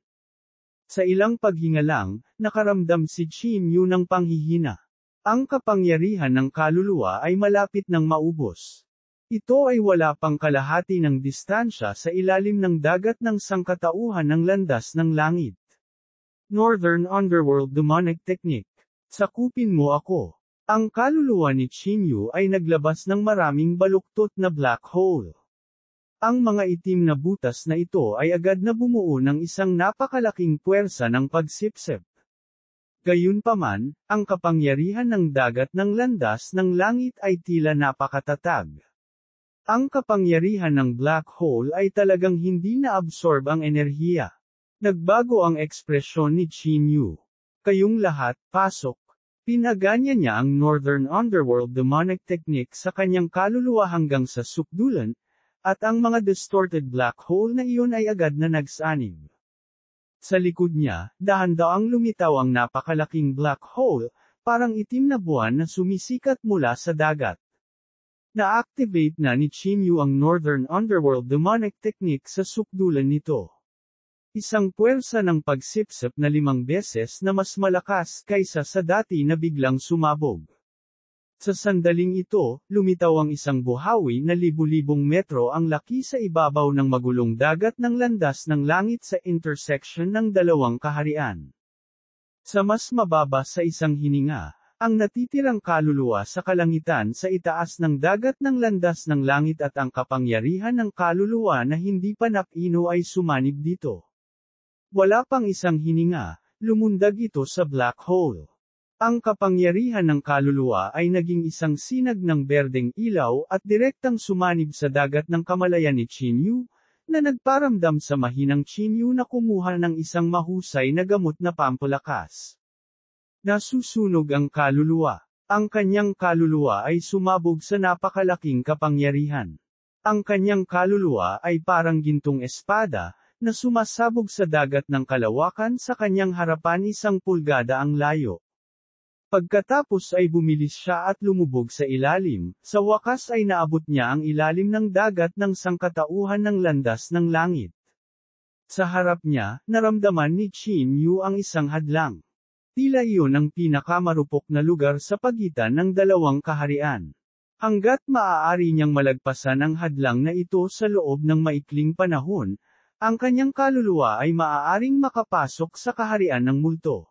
A: Sa ilang paghinga lang, nakaramdam si Chinyu ng panghihina. Ang kapangyarihan ng kaluluwa ay malapit ng maubos. Ito ay wala pang kalahati ng distansya sa ilalim ng dagat ng sangkatauhan ng landas ng langit. Northern Underworld Demonic Technique. Sakupin mo ako. Ang kaluluwa ni Chinyu ay naglabas ng maraming baluktot na black hole. Ang mga itim na butas na ito ay agad na bumuo ng isang napakalaking puwersa ng pagsipsip. Gayunpaman, ang kapangyarihan ng dagat ng landas ng langit ay tila napakatatag. Ang kapangyarihan ng black hole ay talagang hindi na-absorb ang enerhiya. Nagbago ang ekspresyon ni Chinyu. Kayong lahat, pasok. Pinaganya niya ang Northern Underworld Demonic Technique sa kanyang kaluluwa hanggang sa sukdulan, at ang mga distorted black hole na iyon ay agad na nagsanib. Sa likod niya, dahan-daang lumitaw ang napakalaking black hole, parang itim na buwan na sumisikat mula sa dagat. Na-activate na ni Chinyu ang Northern Underworld Demonic Technique sa sukdulan nito. Isang puwersa ng pagsipsip na 5 beses na mas malakas kaysa sa dati na biglang sumabog. Sa sandaling ito, lumitaw ang isang buhawi na libu-libong metro ang laki sa ibabaw ng magulong dagat ng landas ng langit sa intersection ng dalawang kaharian. Sa mas mababa sa isang hininga, ang natitirang kaluluwa sa kalangitan sa itaas ng dagat ng landas ng langit at ang kapangyarihan ng kaluluwa na hindi pa napino ay sumanib dito. Wala pang isang hininga, lumundag ito sa black hole. Ang kapangyarihan ng kaluluwa ay naging isang sinag ng berdeng ilaw at direktang sumanib sa dagat ng kamalayan ni Chinyu, na nagparamdam sa mahinang Chinyu na kumuha ng isang mahusay na gamot na pampalakas. Nasusunog ang kaluluwa. Ang kanyang kaluluwa ay sumabog sa napakalaking kapangyarihan. Ang kanyang kaluluwa ay parang gintong espada, na sumasabog sa dagat ng kalawakan sa kanyang harapan 1 pulgada ang layo. Pagkatapos ay bumilis siya at lumubog sa ilalim, sa wakas ay naabot niya ang ilalim ng dagat ng sangkatauhan ng landas ng langit. Sa harap niya, naramdaman ni Chinyu ang isang hadlang. Tila iyon ang pinakamarupok na lugar sa pagitan ng dalawang kaharian. Hanggat maaari niyang malagpasan ang hadlang na ito sa loob ng maikling panahon, ang kanyang kaluluwa ay maaaring makapasok sa kaharian ng multo.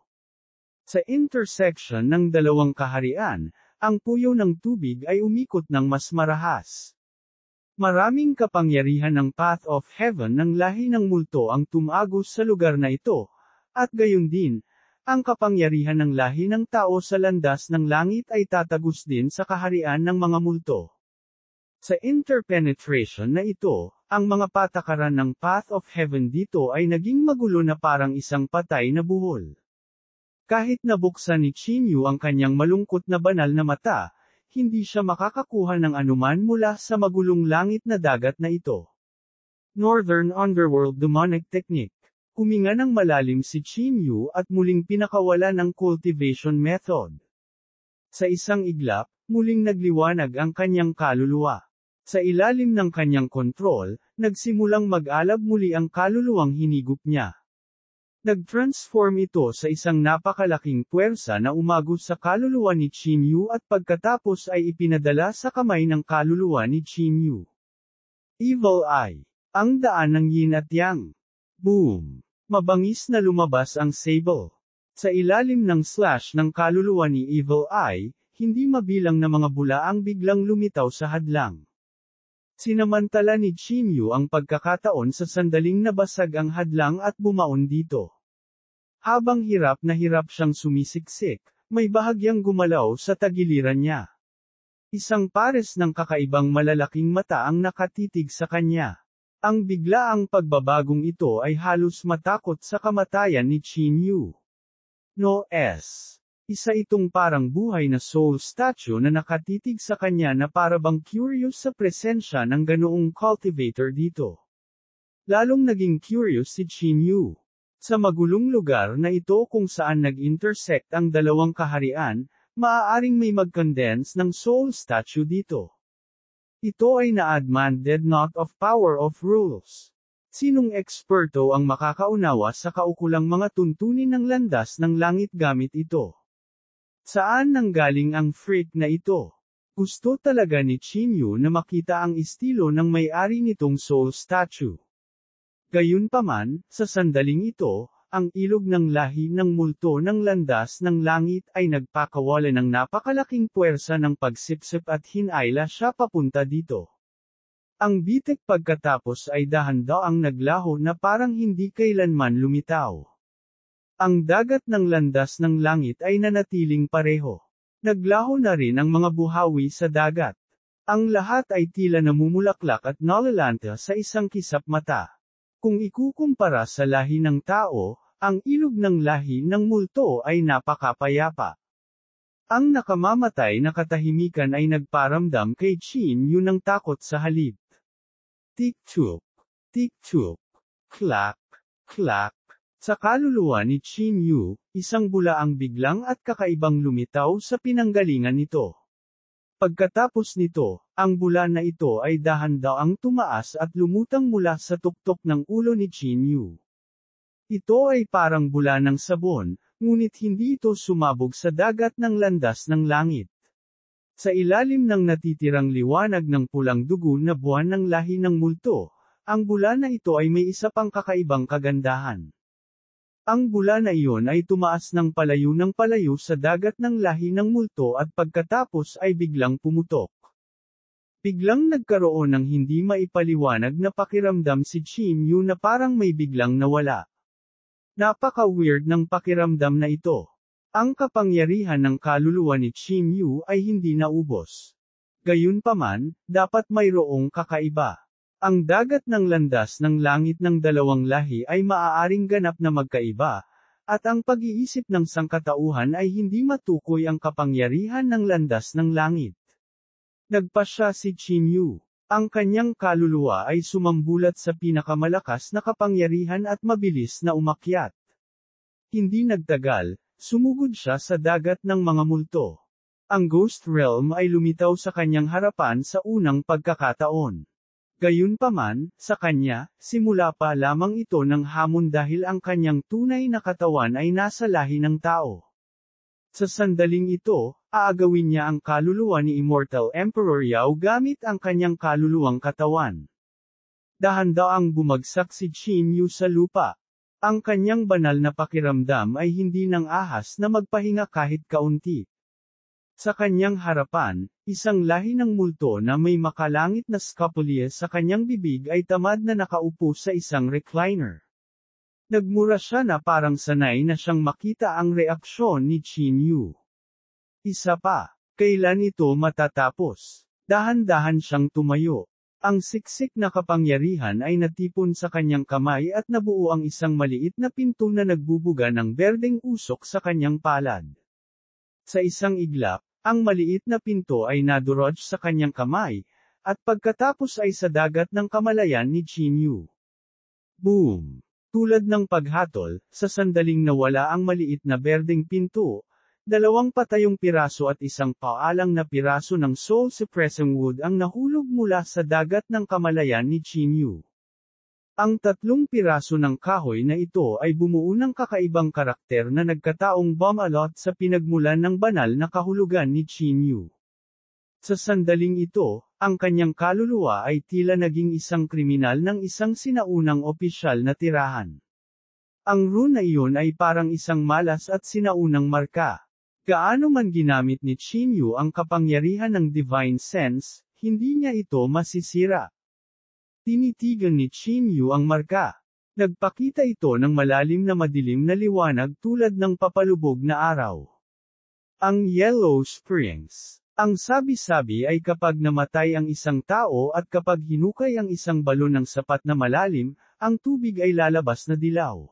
A: Sa intersection ng dalawang kaharian, ang puyo ng tubig ay umikot ng mas marahas. Maraming kapangyarihan ng Path of Heaven ng lahi ng multo ang tumagos sa lugar na ito, at gayon din, ang kapangyarihan ng lahi ng tao sa landas ng langit ay tatagos din sa kaharian ng mga multo. Sa interpenetration na ito, ang mga patakaran ng Path of Heaven dito ay naging magulo na parang isang patay na buhol. Kahit nabuksan ni Chinyu ang kanyang malungkot na banal na mata, hindi siya makakakuha ng anuman mula sa magulong langit na dagat na ito. Northern Underworld Demonic Technique. Huminga ng malalim si Chinyu at muling pinakawala ng cultivation method. Sa isang iglap, muling nagliwanag ang kanyang kaluluwa. Sa ilalim ng kanyang kontrol, nagsimulang mag-alab muli ang kaluluwang hinigup niya. Nag-transform ito sa isang napakalaking puwersa na umagos sa kaluluwa ni Chinyu at pagkatapos ay ipinadala sa kamay ng kaluluwa ni Chinyu. Evil Eye. Ang daan ng yin at yang. Boom! Mabangis na lumabas ang sable. Sa ilalim ng slash ng kaluluwa ni Evil Eye, hindi mabilang na mga bula ang biglang lumitaw sa hadlang. Sinamantala ni Chinyu ang pagkakataon sa sandaling nabasag ang hadlang at bumaon dito. Habang hirap na hirap siyang sumisiksik, may bahagyang gumalaw sa tagiliran niya. Isang pares ng kakaibang malalaking mata ang nakatitig sa kanya. Ang biglaang pagbabagong ito ay halos matakot sa kamatayan ni Chinyu. No S. Isa itong parang buhay na soul statue na nakatitig sa kanya na parabang curious sa presensya ng ganoong cultivator dito. Lalong naging curious si Chinyu. Sa magulong lugar na ito kung saan nag-intersect ang dalawang kaharian, maaaring may mag-condense ng soul statue dito. Ito ay na-admanded not of power of rules. Sinong eksperto ang makakaunawa sa kaukulang mga tuntunin ng landas ng langit gamit ito? Saan nanggaling ang freak na ito? Gusto talaga ni Chinyu na makita ang estilo ng may-ari nitong soul statue. Gayunpaman, sa sandaling ito, ang ilog ng lahi ng multo ng landas ng langit ay nagpakawala ng napakalaking puwersa ng pagsipsip at hinayla siya papunta dito. Ang bitik pagkatapos ay dahan-daang naglaho na parang hindi kailanman lumitaw. Ang dagat ng landas ng langit ay nanatiling pareho. Naglaho na rin ang mga buhawi sa dagat. Ang lahat ay tila namumulaklak at nalalanta sa isang kisap mata. Kung ikukumpara sa lahi ng tao, ang ilog ng lahi ng multo ay napakapayapa. Ang nakamamatay na katahimikan ay nagparamdam kay Chinyu ng takot sa halip. Tik-tuk, klak, klak. Sa kaluluwa ni Chinyu, isang bulaang biglang at kakaibang lumitaw sa pinanggalingan nito. Pagkatapos nito, ang bula na ito ay dahan-daang tumaas at lumutang mula sa tuktok ng ulo ni Chinyu. Ito ay parang bula ng sabon, ngunit hindi ito sumabog sa dagat ng landas ng langit. Sa ilalim ng natitirang liwanag ng pulang dugo na buwan ng lahi ng multo, ang bula na ito ay may isa pang kakaibang kagandahan. Ang bula na iyon ay tumaas ng palayo sa dagat ng lahi ng multo at pagkatapos ay biglang pumutok. Biglang nagkaroon ng hindi maipaliwanag na pakiramdam si Chin Yu na parang may biglang nawala. Napaka-weird ng pakiramdam na ito. Ang kapangyarihan ng kaluluwa ni Chin Yu ay hindi naubos. Gayunpaman, dapat mayroong kakaiba. Ang dagat ng landas ng langit ng dalawang lahi ay maaaring ganap na magkaiba, at ang pag-iisip ng sangkatauhan ay hindi matukoy ang kapangyarihan ng landas ng langit. Nagpasya si Chin Yu. Ang kanyang kaluluwa ay sumambulat sa pinakamalakas na kapangyarihan at mabilis na umakyat. Hindi nagtagal, sumugod siya sa dagat ng mga multo. Ang Ghost Realm ay lumitaw sa kanyang harapan sa unang pagkakataon. Gayunpaman, sa kanya, simula pa lamang ito ng hamon dahil ang kanyang tunay na katawan ay nasa lahi ng tao. Sa sandaling ito, aagawin niya ang kaluluwa ni Immortal Emperor Yao gamit ang kanyang kaluluwang katawan. Dahan-daang bumagsak si Chin Yu sa lupa. Ang kanyang banal na pakiramdam ay hindi nang ahas na magpahinga kahit kaunti. Sa kanyang harapan, isang lahi ng multo na may makalangit na scapulae sa kanyang bibig ay tamad na nakaupo sa isang recliner. Nagmura siya na parang sanay na siyang makita ang reaksyon ni Chin Yu. Isa pa, kailan ito matatapos? Dahan-dahan siyang tumayo. Ang siksik na kapangyarihan ay natipon sa kanyang kamay at nabuo ang isang maliit na pinto na nagbubuga ng berdeng usok sa kanyang palad. Sa isang iglap, ang maliit na pinto ay nadurog sa kanyang kamay, at pagkatapos ay sa dagat ng kamalayan ni Chin Yu. Boom! Tulad ng paghatol, sa sandaling nawala ang maliit na berdeng pinto, dalawang patayong piraso at isang paalang na piraso ng soul suppressing wood ang nahulog mula sa dagat ng kamalayan ni Chin Yu. Ang 3 piraso ng kahoy na ito ay bumuo ng kakaibang karakter na nagkataong bumalot sa pinagmulan ng banal na kahulugan ni Chin Yu. Sa sandaling ito, ang kanyang kaluluwa ay tila naging isang kriminal ng isang sinaunang opisyal na tirahan. Ang rune na iyon ay parang isang malas at sinaunang marka. Gaano man ginamit ni Chin Yu ang kapangyarihan ng Divine Sense, hindi niya ito masisira. Tinitigan ni Chin Yu ang marka. Nagpakita ito ng malalim na madilim na liwanag tulad ng papalubog na araw. Ang Yellow Springs. Ang sabi-sabi ay kapag namatay ang isang tao at kapag hinukay ang isang balon ng sapat na malalim, ang tubig ay lalabas na dilaw.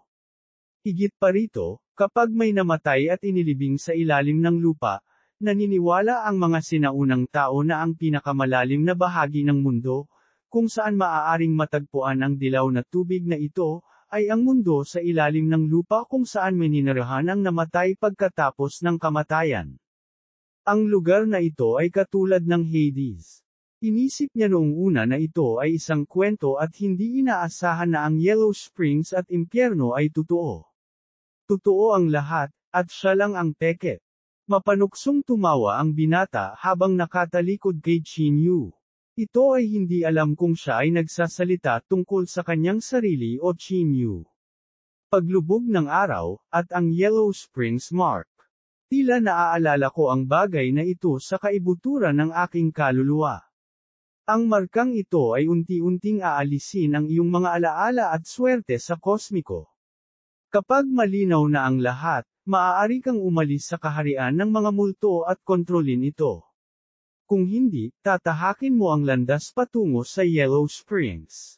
A: Higit pa rito, kapag may namatay at inilibing sa ilalim ng lupa, naniniwala ang mga sinaunang tao na ang pinakamalalim na bahagi ng mundo, kung saan maaaring matagpuan ang dilaw na tubig na ito, ay ang mundo sa ilalim ng lupa kung saan mininirahan ang namatay pagkatapos ng kamatayan. Ang lugar na ito ay katulad ng Hades. Inisip niya noong una na ito ay isang kwento at hindi inaasahan na ang Yellow Springs at impyerno ay totoo. Totoo ang lahat, at siya lang ang peke. Mapanuksong tumawa ang binata habang nakatalikod kay Chin Yu. Ito ay hindi alam kung siya ay nagsasalita tungkol sa kanyang sarili o Chin Yu. Paglubog ng araw, at ang Yellow Springs Mark. Tila naaalala ko ang bagay na ito sa kaibuturan ng aking kaluluwa. Ang markang ito ay unti-unting aalisin ang iyong mga alaala at swerte sa kosmiko. Kapag malinaw na ang lahat, maaari kang umalis sa kaharian ng mga multo at kontrolin ito. Kung hindi, tatahakin mo ang landas patungo sa Yellow Springs.